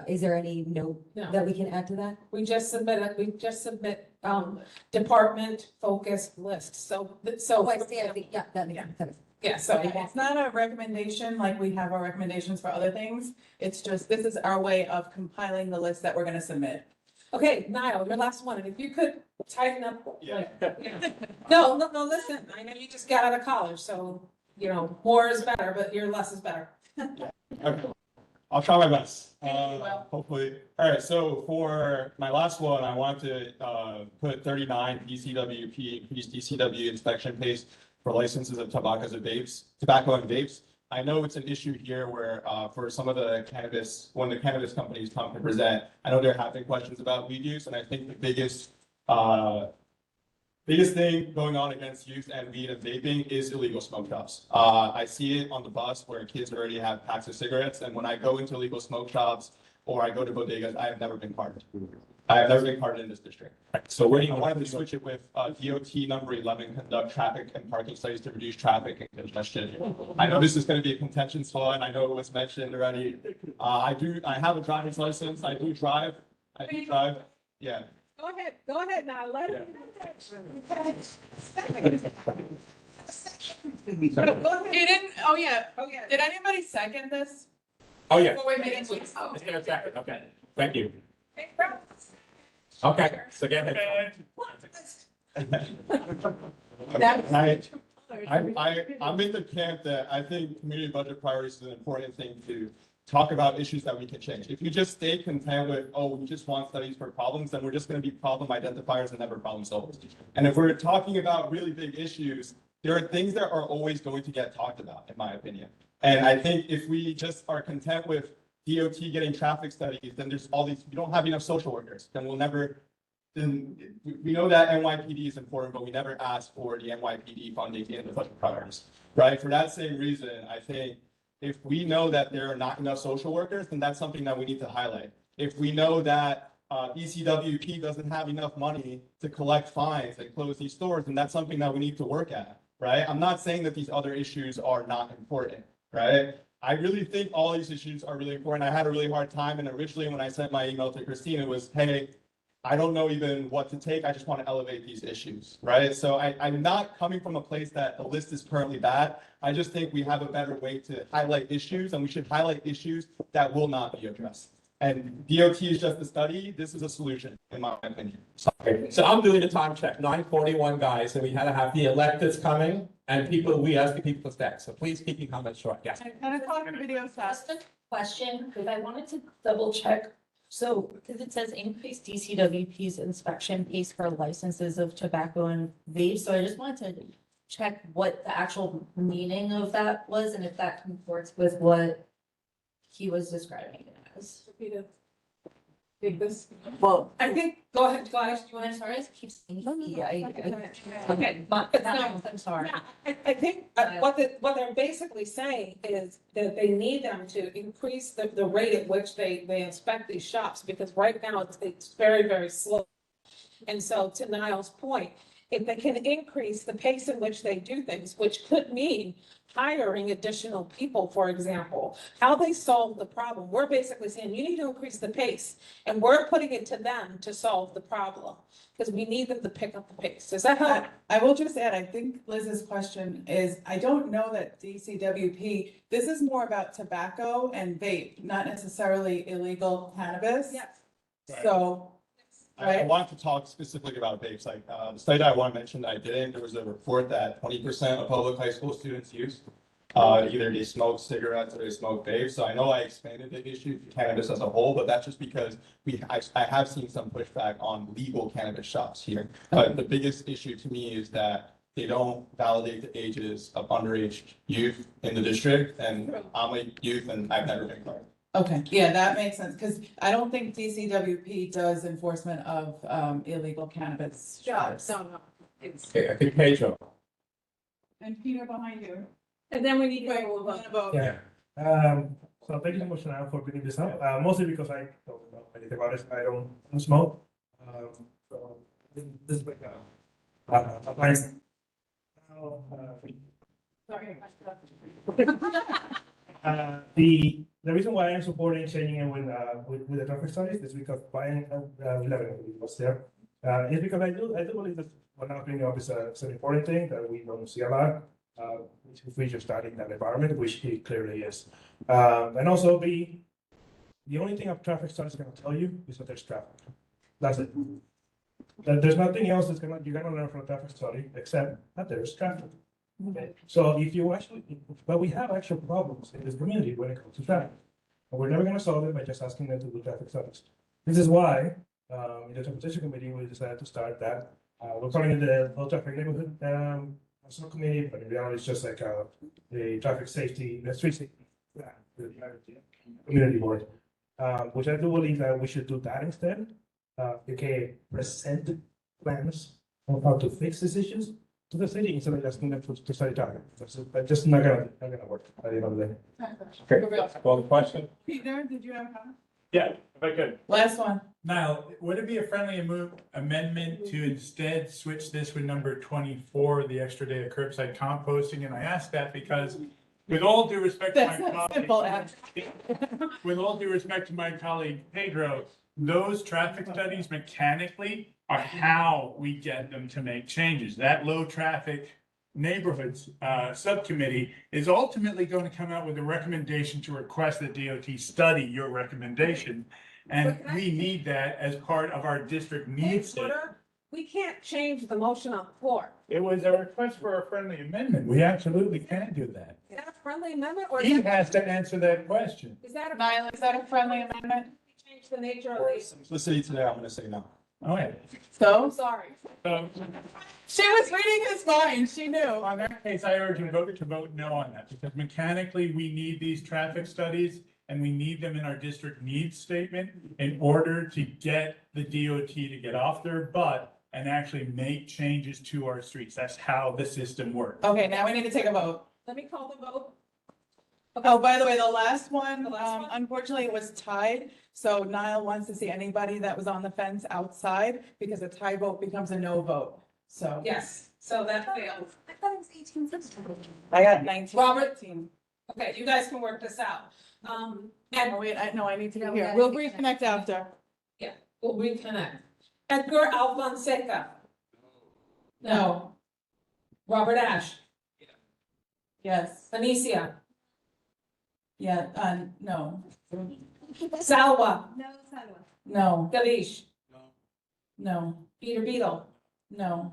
is there any note No. that we can add to that? We just submit department focused list, so. Oh, I see, yeah, that makes sense. Yeah, so. It's not a recommendation like we have our recommendations for other things. It's just, this is our way of compiling the list that we're gonna submit. Okay, Niall, your last one, and if you could tighten up, Yeah. no, listen, I know you just got out of college, so, more is better, but your less is better. Okay. I'll try my best. Well. Hopefully. All right. So for my last one, I want to put 39 DCWP, increased DCW inspection pace for licenses of tobacco and vapes. I know it's an issue here where for some of the cannabis, when the cannabis companies come to present, I know there have been questions about weed use, and I think the biggest thing going on against youth and weed and vaping is illegal smoke shops. I see it on the bus where kids already have packs of cigarettes, and when I go into illegal smoke shops or I go to bodegas, I have never been carded. I have never been carded in this district. So I wanted to switch it with DOT number 11, conduct traffic and parking studies to reduce traffic and congestion. I know this is going to be a contentious law, and I know it was mentioned already. I have a driver's license. I do drive. Yeah. Go ahead now, let him. You didn't, oh yeah. Did anybody second this? Oh, yeah. Before we make it, please. Let's get a second. Okay, thank you. Okay, so get ahead. I'm in the camp that I think community budget priorities is an important thing to talk about issues that we can change. If you just stay content with, oh, we just want studies for problems, then we're just gonna be problem identifiers and never problem solvers. And if we're talking about really big issues, there are things that are always going to get talked about, in my opinion. And I think if we just are content with DOT getting traffic studies, then there's all these, we don't have enough social workers, then we'll never, then we know that NYPD is important, but we never ask for the NYPD funding in the budget priorities, right? For that same reason, I think if we know that there are not enough social workers, then that's something that we need to highlight. If we know that ECWP doesn't have enough money to collect fines and close these stores, then that's something that we need to work at, right? I'm not saying that these other issues are not important, right? I really think all these issues are really important. I had a really hard time, and originally when I sent my email to Christine, it was, hey, I don't know even what to take. I just want to elevate these issues, right? So I'm not coming from a place that the list is currently bad. I just think we have a better way to highlight issues, and we should highlight issues that will not be addressed. And DOT is just a study. This is a solution, in my opinion. Okay, so I'm doing the time check, 9:41, guys, and we had to have the electeds coming and people, we asked the people to stay. So please keep your comments short. Yes. 10 o'clock video Just a question, because I wanted to double check. So, because it says increase DCWP's inspection pace for licenses of tobacco and vape, so I just wanted to check what the actual meaning of that was and if that comports with what he was describing it as. Well, I think, go ahead, Do you want to start? I keep saying, yeah, okay, but, I'm sorry. I think what they're basically saying is that they need them to increase the rate at which they inspect these shops, because right now it's very, very slow. And so to Niall's point, if they can increase the pace in which they do things, which could mean hiring additional people, for example, how they solve the problem. We're basically saying you need to increase the pace, and we're putting it to them to solve the problem because we need them to pick up the pace. Does that help? I will just add, I think Liz's question is, I don't know that DCWP, this is more about tobacco and vape, not necessarily illegal cannabis. Yes. So, I wanted to talk specifically about vapes, like, the study that I want to mention that I didn't, there was a report that 20% of public high school students use, either they smoke cigarettes or they smoke vapes, so I know I expanded the issue to cannabis as a whole, but that's just because I have seen some pushback on legal cannabis shops here. But the biggest issue to me is that they don't validate the ages of underage youth in the district, and I'm a youth and I've never been carded. okay, yeah, that makes sense, because I don't think DCWP does enforcement of illegal cannabis shops. No. It's, Okay, I think Pedro. And Peter behind you. and then we need to Wait, go we're over. gonna vote. Yeah. So thank you so much now for bringing this up, mostly because I don't know anything about it. I don't smoke. So this is like appliance. Sorry. The reason why I'm supporting changing it with the traffic studies is because buying 11 was there. It's because I do believe that one opinion of is an important thing that we don't see a lot. If we just study that environment, which it clearly is. And also the only thing a traffic study is going to tell you is that there's traffic. That's it. That there's nothing else you're gonna learn from a traffic study except that there's traffic. Okay. So if you actually, but we have actual problems in this community when it comes to traffic. And we're never gonna solve it by just asking them to do traffic studies. This is why, in the transportation committee, we decided to start that. We're calling it the low traffic neighborhood, subcommittee, but in reality, it's just like, the traffic safety, the street safety, community board. Which I do believe that we should do that instead. AKA present plans on how to fix these issues to the city instead of asking them to study traffic. That's just not gonna work at the end of the day. Okay, well, the question? Peter, did you have a comment? Yeah, if I could. Last one. Now, would it be a friendly amendment to instead switch this with number 24, the extra day of curbside composting? And I ask that because with all due respect to my colleague, with all due respect to my colleague Pedro, those traffic studies mechanically are how we get them to make changes. That low traffic neighborhoods, subcommittee is ultimately going to come out with a recommendation to request that DOT study your recommendation. And we need that as part of our district needs statement. We can't change the motion on the floor. It was a request for a friendly amendment. We absolutely can do that. Is that a friendly amendment or He has to answer that question. is that a? Nyla, is that a friendly amendment? Change the nature of the. Simplicity today, I'm gonna say no. Oh, yeah. So, I'm sorry. So, she was reading his mind, she knew. on that case, I urge you to vote no on that, because mechanically, we need these traffic studies, and we need them in our district needs statement in order to get the DOT to get off their butt and actually make changes to our streets. That's how the system works. Okay, now we need to take a vote. Let me call the vote. Oh, by the way, the last one, The last one? unfortunately, it was tied. So Niall wants to see anybody that was on the fence outside because a tie vote becomes a no vote. So. Yes, so that failed. I thought it was 18. I got 19. Robert? 18. Okay, you guys can work this out. And Oh, wait, I need to No, go we here. gotta We'll reconnect. reconnect after. we'll reconnect. Edgar Alfonseca. No. Robert Ash. Yes, Anicia. yeah, no, Salwa. No, Salwa. no, Delish. no, Peter Beetle. no,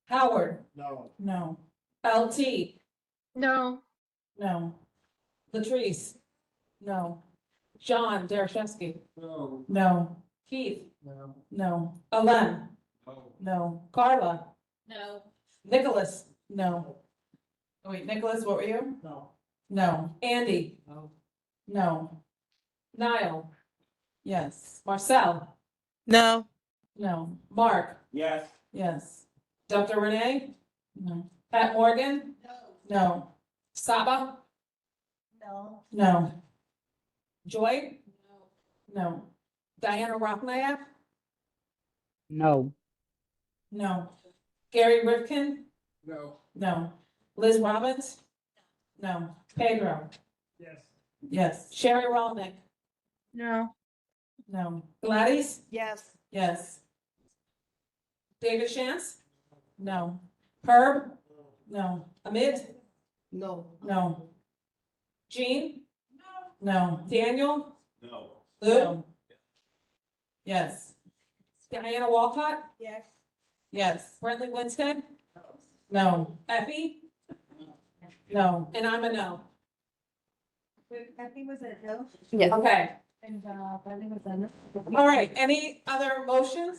Howard. no, LT. No. no, Latrice. no, John Dereshowski. no, Keith. no, Alem. no, Carla. No. Nicholas. no. Wait, Nicholas, what were you? No. No, Andy. no, Niall. yes, Marcel. No. no, Mark. Yes. yes, Dr. Renee. no, Pat Morgan. no, Saba. No. no, Joy. no, Diana Rothnayak. No. no, Gary Rifkin. no, Liz Robbins. no, Pedro. Yes. yes, Sherry Rolnick. No. no, Gladys. Yes. yes, David Shantz. no, Herb. no, Amit. No. no, Jean. no, Daniel. No. Lou. no, yes, Diana Walcott. Yes. yes, Brentley Winstead. no, Effie. no, And I'm a no. Happy was a no. yes. Okay. And, Bradley was a no. All right. Any other motions?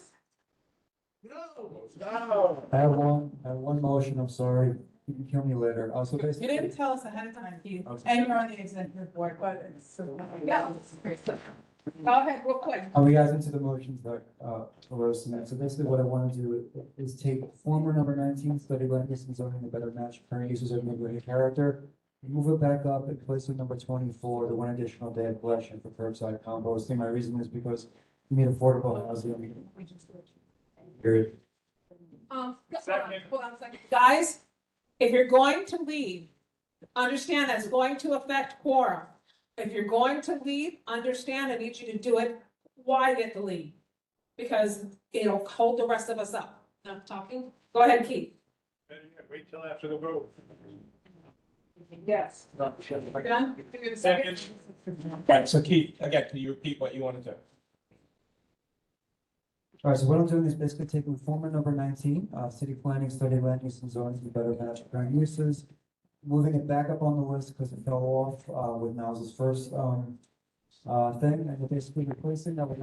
I have one motion, I'm sorry, you can kill me later, so You basically. didn't tell us ahead of time, Keith, Okay. and you're on the executive board, but it's. Yeah. Go ahead, real quick. Are we guys into the motions that, arose tonight? So basically what I want to do is take former number 19, study land use and zoning a better match current uses of neighborhood character. Move it back up and place it number 24, the one additional day of collection for curbside composting. My reason is because we need affordable housing. Period. Hold on a second. Guys, if you're going to leave, understand that's going to affect quorum. If you're going to leave, understand I need you to do it quietly. Because it'll hold the rest of us up. Enough talking? Go ahead, Keith. Wait till after the vote. Yes. Done? Give me a second. Right, so Keith, again, can you repeat what you want to do? All right, so what I'm doing is basically taking former number 19, city planning, study land use and zoning to better match current uses. Moving it back up on the list because it fell off, with Now's first, thing, and we're basically replacing that with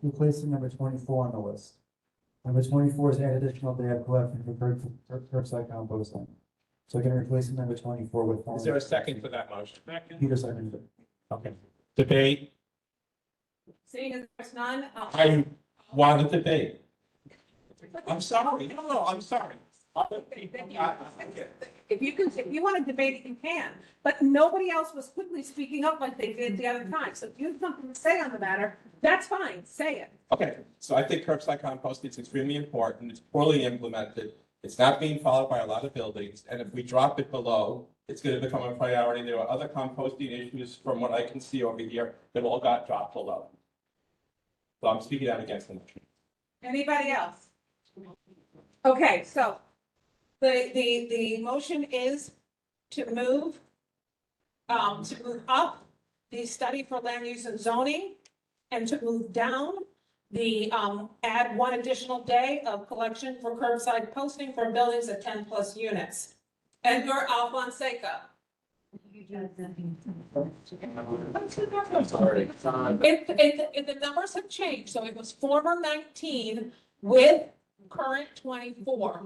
replacing number 24 on the list. Number 24 is add additional day of collection for curbside composting. So we're gonna replace number 24 with. Is there a second for that motion? Peter seconded it. Okay. Debate. Seeing as there's none, I want to debate. I'm sorry. No, I'm sorry. if you want to debate it, you can. But nobody else was quickly speaking up like they did the other time. So if you have something to say on the matter, that's fine, say it. Okay, so I think curbside composting is extremely important. It's poorly implemented. It's not being followed by a lot of buildings. And if we drop it below, it's going to become a priority. There are other composting issues from what I can see over here that all got dropped below. So I'm speaking out against the motion. Anybody else? Okay, so The motion is to move up the study for land use and zoning and to move down the, add one additional day of collection for curbside posting for buildings of 10+ units. Edgar Alfonseca. If the numbers have changed, so it was former 19 with current 24.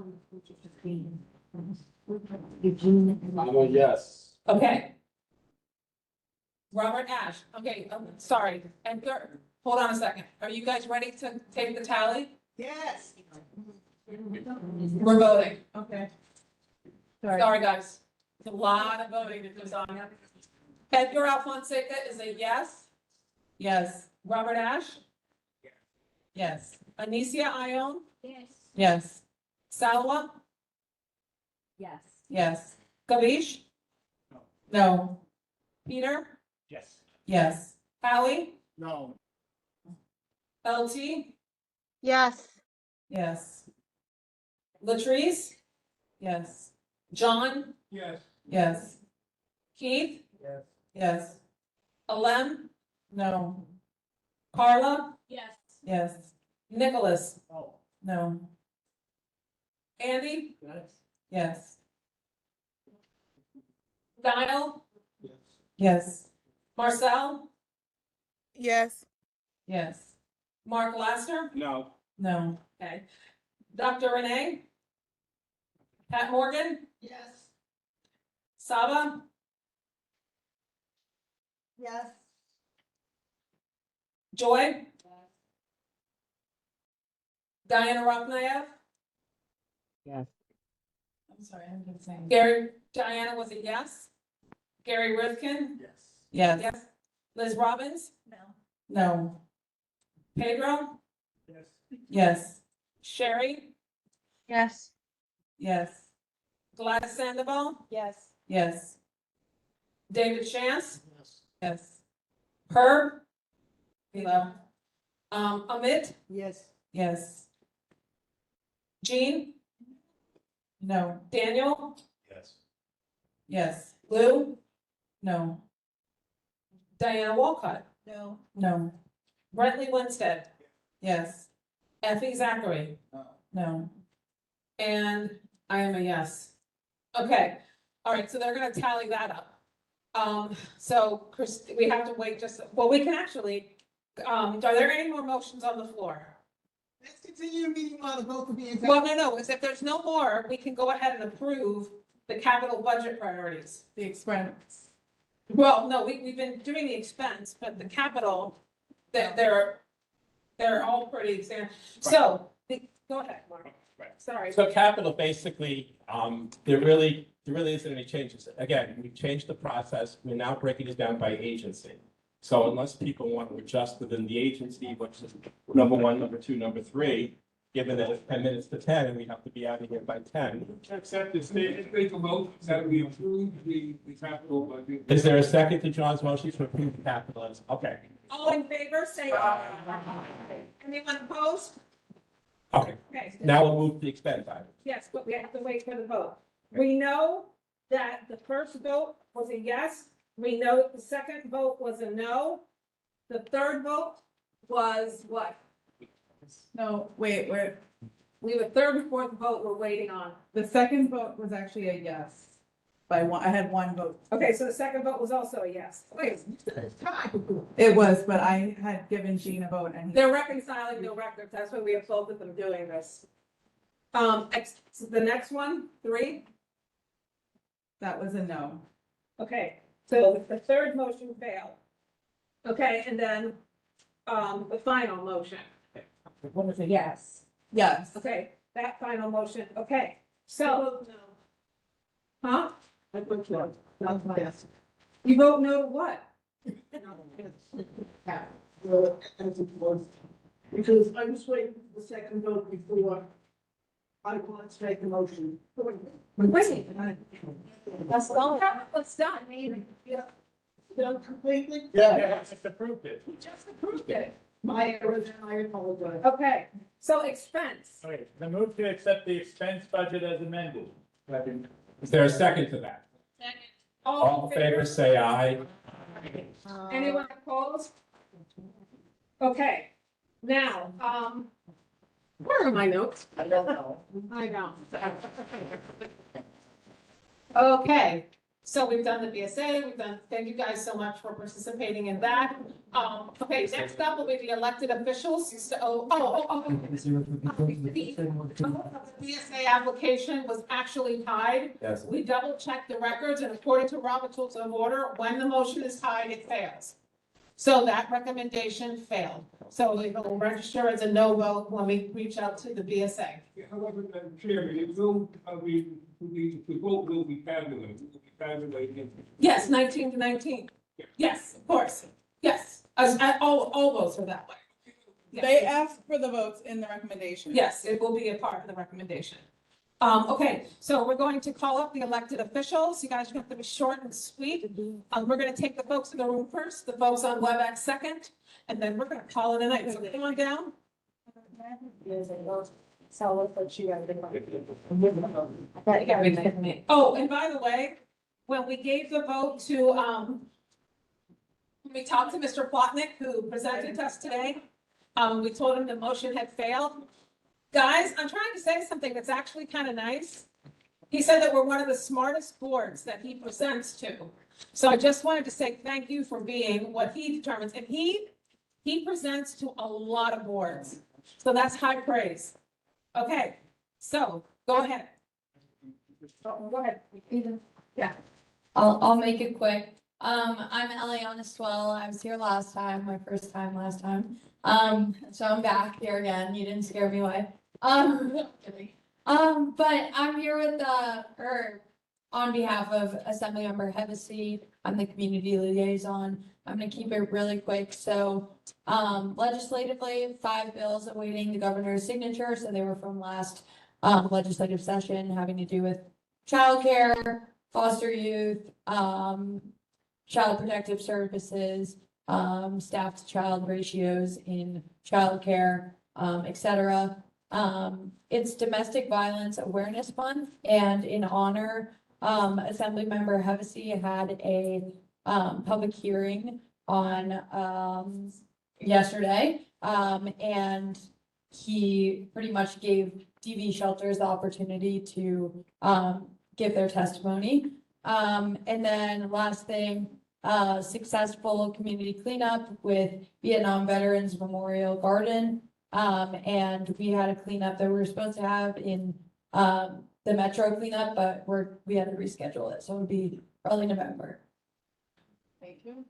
I'm a yes. Okay. Robert Ash, okay, sorry, Edgar, hold on a second. Are you guys ready to take the tally? Yes. We're voting, okay. Sorry, guys. It's a lot of voting that goes on. Edgar Alfonseca is a yes? Yes. Robert Ash? Yes. Anicia Ione? Yes. Yes. Salwa? Yes. Yes. Kavish? No. Peter? Yes. Yes. Hallie? No. LT? Yes. Yes. Latrice? Yes. John? Yes. Yes. Keith? Yes. Yes. Alem? No. Carla? Yes. Yes. Nicholas? Oh. No. Andy? Yes. Yes. Dial? Yes. Yes. Marcel? Yes. Yes. Mark Laster? No. No. Okay. Dr. Renee? Pat Morgan? Yes. Saba? Yes. Joy? Diana Rocknayev? Yes. I'm sorry, I'm just saying. Gary, Diana was a yes. Gary Rifkin? Yes. Yes. Yes. Liz Robbins? No. No. Pedro? Yes. Yes. Sherry? Yes. Yes. Gladys Sandoval? Yes. Yes. David Chance? Yes. Yes. Herb? Hello. Amit? Yes. Yes. Jean? No. Daniel? Yes. Yes. Lou? No. Diana Walcott? No. No. Brentley Winstead? Yes. Effie Zachary? No. No. And I am a yes. Okay, all right, so they're gonna tally that up. So Chris, we have to wait just, well, we can actually, are there any more motions on the floor? Let's continue the meeting while the vote can be. Well, no, if there's no more, we can go ahead and approve the capital budget priorities. The expense. Well, no, we've been doing the expense, but the capital, they're all pretty standard. So, go ahead, Mark. Sorry. So capital, basically, there really isn't any changes. Again, we've changed the process. We're now breaking it down by agency. So unless people want to adjust within the agency, which is number 1, number 2, number 3, given that it's 10 minutes to 10 and we have to be out of here by 10. Accept this, make a motion that we approve the capital budget. Is there a second to John's motion to approve the capital? Okay. All in favor, say aye. Anyone opposed? Okay. Okay. Now we'll move to the expense item. Yes, but we have to wait for the vote. We know that the first vote was a yes. We know that the second vote was a no. The third vote was what? No, wait, We have a third and fourth vote we're waiting on. the second vote was actually a yes. By one, I had one vote. Okay, so the second vote was also a yes. Wait, It was, but I had given Gene a vote and he. they're reconciling the records. That's why we have both of them doing this. The next one, 3. That was a no. Okay, so the third motion failed. Okay, and then, the final motion. What was a yes? Yes. Okay, that final motion, okay, so. Huh? I vote no. That's my yes. You vote no to what? Because I was waiting for the second vote before I wanted to make the motion. Wait. That's all. It's done. Done completely? Yeah, just approved it. We just approved it. My errors, and I apologize. Okay, so expense. Okay, the move to accept the expense budget as amended. Is there a second to that? All in favor, say aye. Anyone opposed? Okay, now, where are my notes? I don't know. I don't. Okay, so we've done the BSA, thank you guys so much for participating in that. Okay, next up will be the elected officials. So, the BSA application was actually tied. Yes. We double checked the records, and according to Robert's Rules of Order, when the motion is tied, it fails. So that recommendation failed. So it will register as a no vote when we reach out to the BSA. However, Madam Chairman, it will, the vote will be tabulated. Yes, 19 to 19. Yes, of course. Yes, all votes are that way. Yes. They asked for the votes in the recommendation. Yes, it will be a part of the recommendation. Okay, so we're going to call up the elected officials. You guys are going to be short and sweet. We're going to take the folks in the room first, the folks on WebEx second, and then we're going to call it a night. So come on down. Oh, and by the way, when we gave the vote to, when we talked to Mr. Plotnick, who presented to us today, we told him the motion had failed. Guys, I'm trying to say something that's actually kind of nice. He said that we're one of the smartest boards that he presents to. So I just wanted to say thank you for being what he determines. And he presents to a lot of boards. So that's high praise. Okay, so go ahead. Go ahead. Yeah. I'll make it quick. I'm Eliana Swell. I was here last time, my first time last time. So I'm back here again. You didn't scare me away. But I'm here with on behalf of Assemblymember Hevesy. I'm the community liaison. I'm gonna keep it really quick. So legislatively, 5 bills awaiting the governor's signature. So they were from last legislative session having to do with childcare, foster youth, child protective services, staff to child ratios in childcare, et cetera. It's Domestic Violence Awareness Month, and in honor, Assemblymember Hevesy had a public hearing on yesterday, and he pretty much gave DV shelters the opportunity to give their testimony. And then last thing, successful community cleanup with Vietnam Veterans Memorial Garden. And we had a cleanup that we were supposed to have in the Metro cleanup, but we had to reschedule it, so it would be early November. Thank you.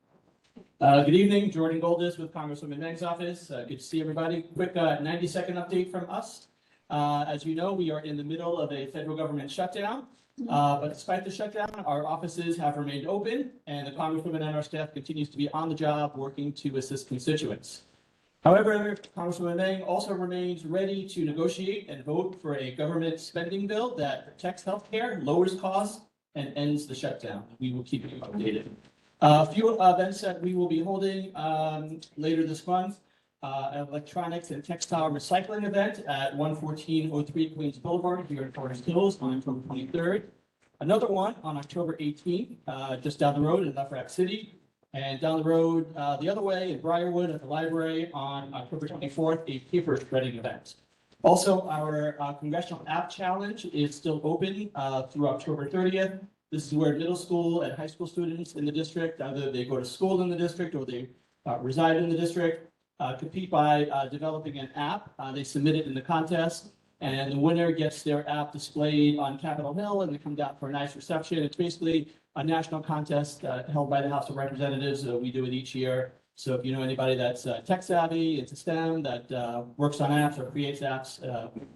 Good evening, Jordan Goldis with Congresswoman Meng's office. Good to see everybody. Quick 90-second update from us. As you know, we are in the middle of a federal government shutdown. But despite the shutdown, our offices have remained open, and the Congresswoman and our staff continues to be on the job working to assist constituents. However, Congresswoman Meng also remains ready to negotiate and vote for a government spending bill that protects healthcare, lowers costs, and ends the shutdown. We will keep you updated. A few events that we will be holding later this month. An electronics and textile recycling event at 11403 Queens Boulevard here in Forest Hills on October 23rd. Another one on October 18th, just down the road in Lafayette City. And down the road the other way in Briarwood at the library on October 24th, a paper shredding event. Also, our Congressional App Challenge is still open through October 30th. This is where middle school and high school students in the district, either they go to school in the district or they reside in the district, compete by developing an app. They submit it in the contest, and the winner gets their app displayed on Capitol Hill, and they come down for a nice reception. It's basically a national contest held by the House of Representatives. We do it each year. So if you know anybody that's tech savvy, into STEM, that works on apps or creates apps,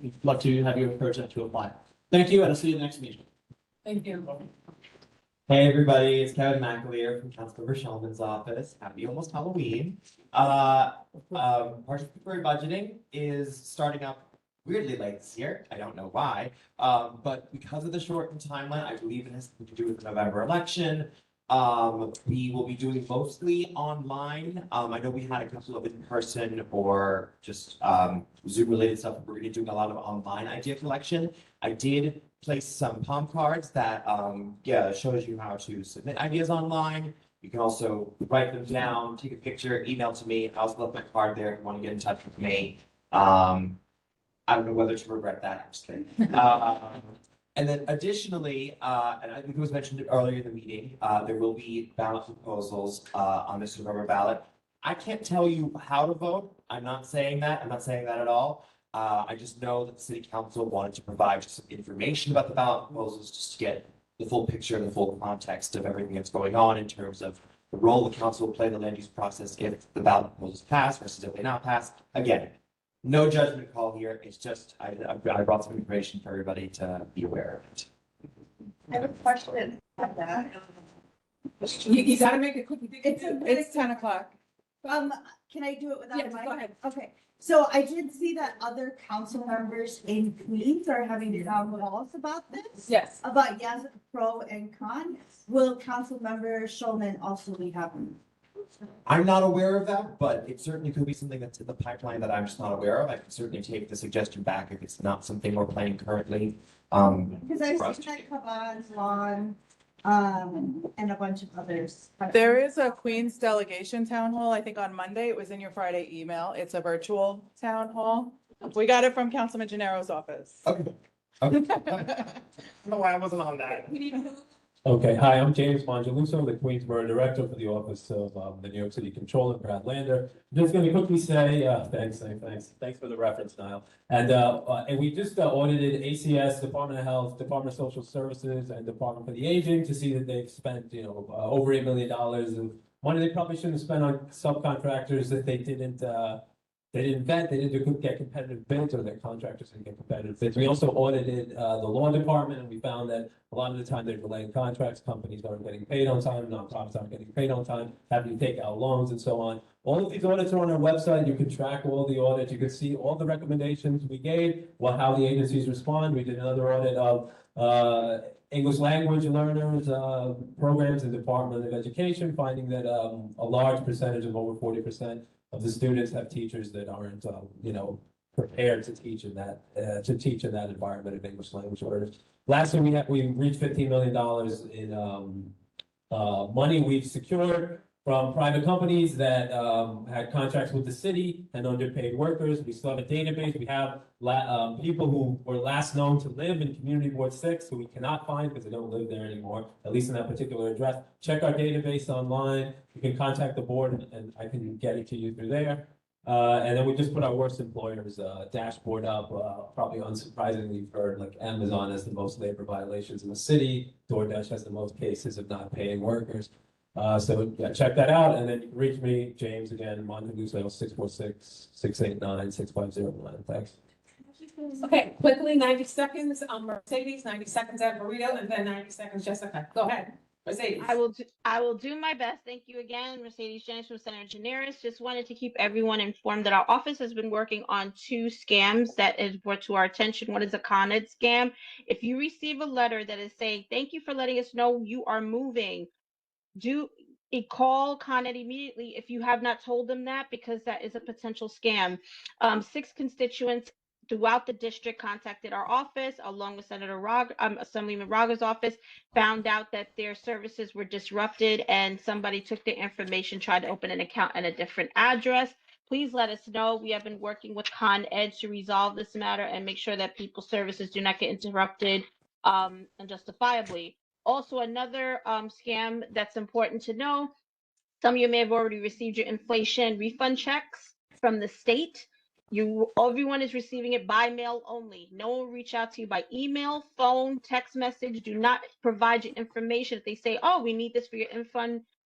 we'd love to have you encourage them to apply. Thank you, and I'll see you in the next meeting. Thank you. Hey, everybody, it's Kevin McAleer from Councilmember Shulman's office. Happy almost Halloween. Participatory budgeting is starting up weirdly late this year. I don't know why, but because of the shortened timeline, I believe it has to do with the November election. We will be doing mostly online. I know we had a couple of in-person or just Zoom related stuff. We're gonna be doing a lot of online idea collection. I did place some palm cards that shows you how to submit ideas online. You can also write them down, take a picture, email to me. I also left my card there if you want to get in touch with me. I don't know whether to regret that. I'm just kidding. And then additionally, and I think it was mentioned earlier in the meeting, there will be ballot proposals on this November ballot. I can't tell you how to vote. I'm not saying that. I'm not saying that at all. I just know that the city council wanted to provide just some information about the ballot proposals just to get the full picture and the full context of everything that's going on in terms of the role the council will play in the land use process if the ballot proposals pass versus if they not pass. Again, no judgment call here. It's just I brought some information for everybody to be aware of it. I have a question about that. You gotta make it quick. It's 10 o'clock. Can I do it without a Yes, mic? go ahead. Okay, so I did see that other council members in Queens are having town halls about this. Yes. About yes, pro and con. Will council member Shulman also be having? I'm not aware of that, but it certainly could be something that's in the pipeline that I'm just not aware of. I can certainly take the suggestion back if it's not something we're planning currently. Because for us I've to seen like Kavan's lawn, and a bunch of others. There is a Queens delegation town hall, I think on Monday. It was in your Friday email. It's a virtual town hall. We got it from Councilman Gennaro's office. Okay. I don't know why I wasn't on that. Okay, hi, I'm James Mongeluso, the Queensborough Director for the Office of the New York City Controller, Brad Lander. I'm just gonna quickly say, thanks for the reference, Niall. And we just audited ACS, Department of Health, Department of Social Services, and Department for the Aging to see that they've spent, over $8 million of money they probably shouldn't have spent on subcontractors that they didn't vet, they didn't get competitive bids, or their contractors didn't get competitive bids. We also audited the law department, and we found that a lot of the time they're delaying contracts, companies aren't getting paid on time, nonprofits aren't getting paid on time, having to take out loans and so on. All of these audits are on our website. You can track all the audits. You can see all the recommendations we gave, how the agencies respond. We did another audit of English language learners programs in the Department of Education, finding that a large percentage of over 40% of the students have teachers that aren't, prepared to teach in that environment of English language learners. Lastly, we reached $15 million in money we've secured from private companies that had contracts with the city and underpaid workers. We still have a database. We have people who were last known to live in Community Ward 6 who we cannot find because they don't live there anymore, at least in that particular address. Check our database online. You can contact the board and I can get it to you through there. And then we just put our worst employers dashboard up. Probably unsurprisingly, you've heard like Amazon has the most labor violations in the city. DoorDash has the most cases of not paying workers. So yeah, check that out. And then you can reach me, James, again, Monteluso, 646-689-6509. Thanks. Okay, quickly, 90 seconds, Mercedes, 90 seconds at Burrito, and then 90 seconds, Jessica. Go ahead, Mercedes. I will do my best. Thank you again, Mercedes Jennings from Senator Generis. Just wanted to keep everyone informed that our office has been working on 2 scams that is brought to our attention. One is a Con Ed scam. If you receive a letter that is saying, thank you for letting us know you are moving, call Con Ed immediately if you have not told them that, because that is a potential scam. 6 constituents throughout the district contacted our office along with Assemblyman Raga's office, found out that their services were disrupted and somebody took their information, tried to open an account at a different address. Please let us know. We have been working with Con Ed to resolve this matter and make sure that people's services do not get interrupted unjustifiably. Also, another scam that's important to know, some of you may have already received your inflation refund checks from the state. Everyone is receiving it by mail only. No one will reach out to you by email, phone, text message. Do not provide your information. If they say, oh, we need this for your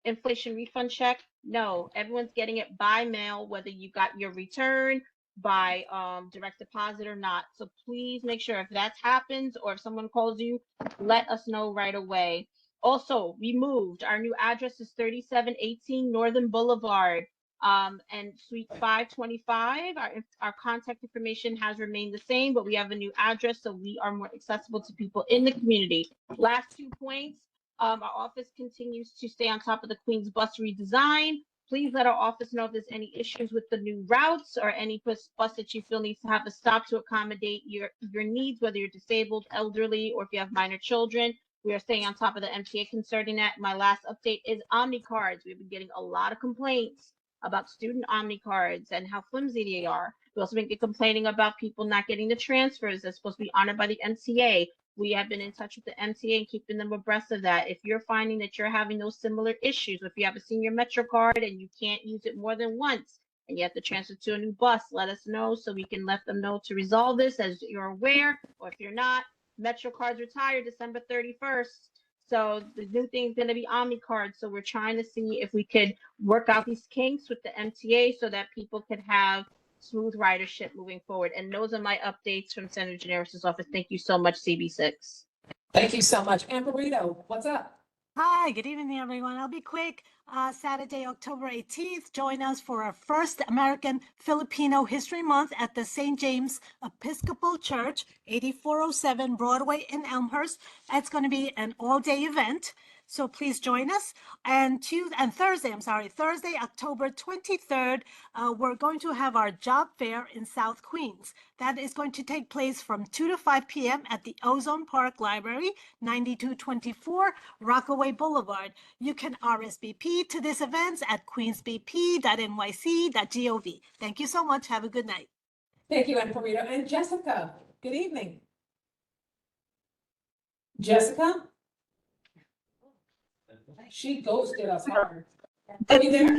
inflation refund check. No, everyone's getting it by mail, whether you got your return by direct deposit or not. So please make sure if that happens or if someone calls you, let us know right away. Also, we moved. Our new address is 3718 Northern Boulevard and Suite 525. Our contact information has remained the same, but we have a new address, so we are more accessible to people in the community. Last 2 points. Our office continues to stay on top of the Queens bus redesign. Please let our office know if there's any issues with the new routes or any bus that you feel needs to have a stop to accommodate your needs, whether you're disabled, elderly, or if you have minor children. We are staying on top of the MTA concerning that. My last update is Omni cards. We've been getting a lot of complaints about student Omni cards and how flimsy they are. We also been complaining about people not getting the transfers that's supposed to be honored by the MTA. We have been in touch with the MTA and keeping them abreast of that. If you're finding that you're having those similar issues, if you have a senior Metro card and you can't use it more than once and you have to transfer to a new bus, let us know so we can let them know to resolve this as you're aware, or if you're not, Metro cards retire December 31st. So the new thing is going to be Omni cards. So we're trying to see if we could work out these kinks with the MTA so that people could have smooth ridership moving forward. And those are my updates from Senator Generous's office. Thank you so much, CB6. Thank you so much. Amberito, what's up? Hi, good evening, everyone. I'll be quick. Saturday, October 18th, join us for our first American Filipino History Month at the St. James Episcopal Church, 8407 Broadway in Elmhurst. It's going to be an all-day event, so please join us. And Thursday, October 23rd, we're going to have our job fair in South Queens. That is going to take place from 2 to 5 p.m. at the Ozone Park Library, 9224 Rockaway Boulevard. You can RSVP to this event at queensbp.nyc.gov. Thank you so much. Have a good night. Thank you, Amberito. And Jessica, good evening. Jessica? She ghosted us hard. Are you there?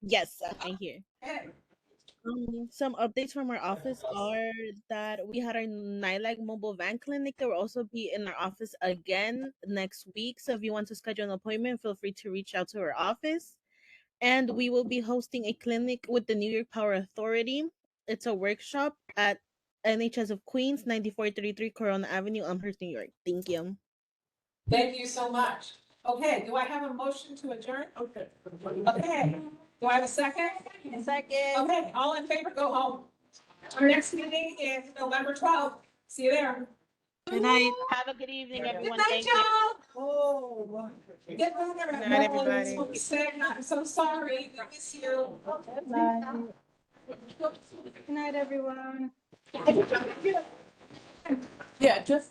Yes, I'm here. Some updates from our office are that we had our NILAG mobile van clinic. There will also be in our office again next week. So if you want to schedule an appointment, feel free to reach out to our office. And we will be hosting a clinic with the New York Power Authority. It's a workshop at NHS of Queens, 9433 Corona Avenue, Elmhurst, New York. Thank you. Thank you so much. Okay, do I have a motion to adjourn? Okay. Okay. Do I have a second? Second. Okay, all in favor, go home. Our next meeting is November 12th. See you there. Good night. Have a good evening, everyone. Good night, Thank you. y'all. Oh, get better. Good night, everybody. So sick. I'm so sorry. We miss you. Good night, everyone. Yeah, just.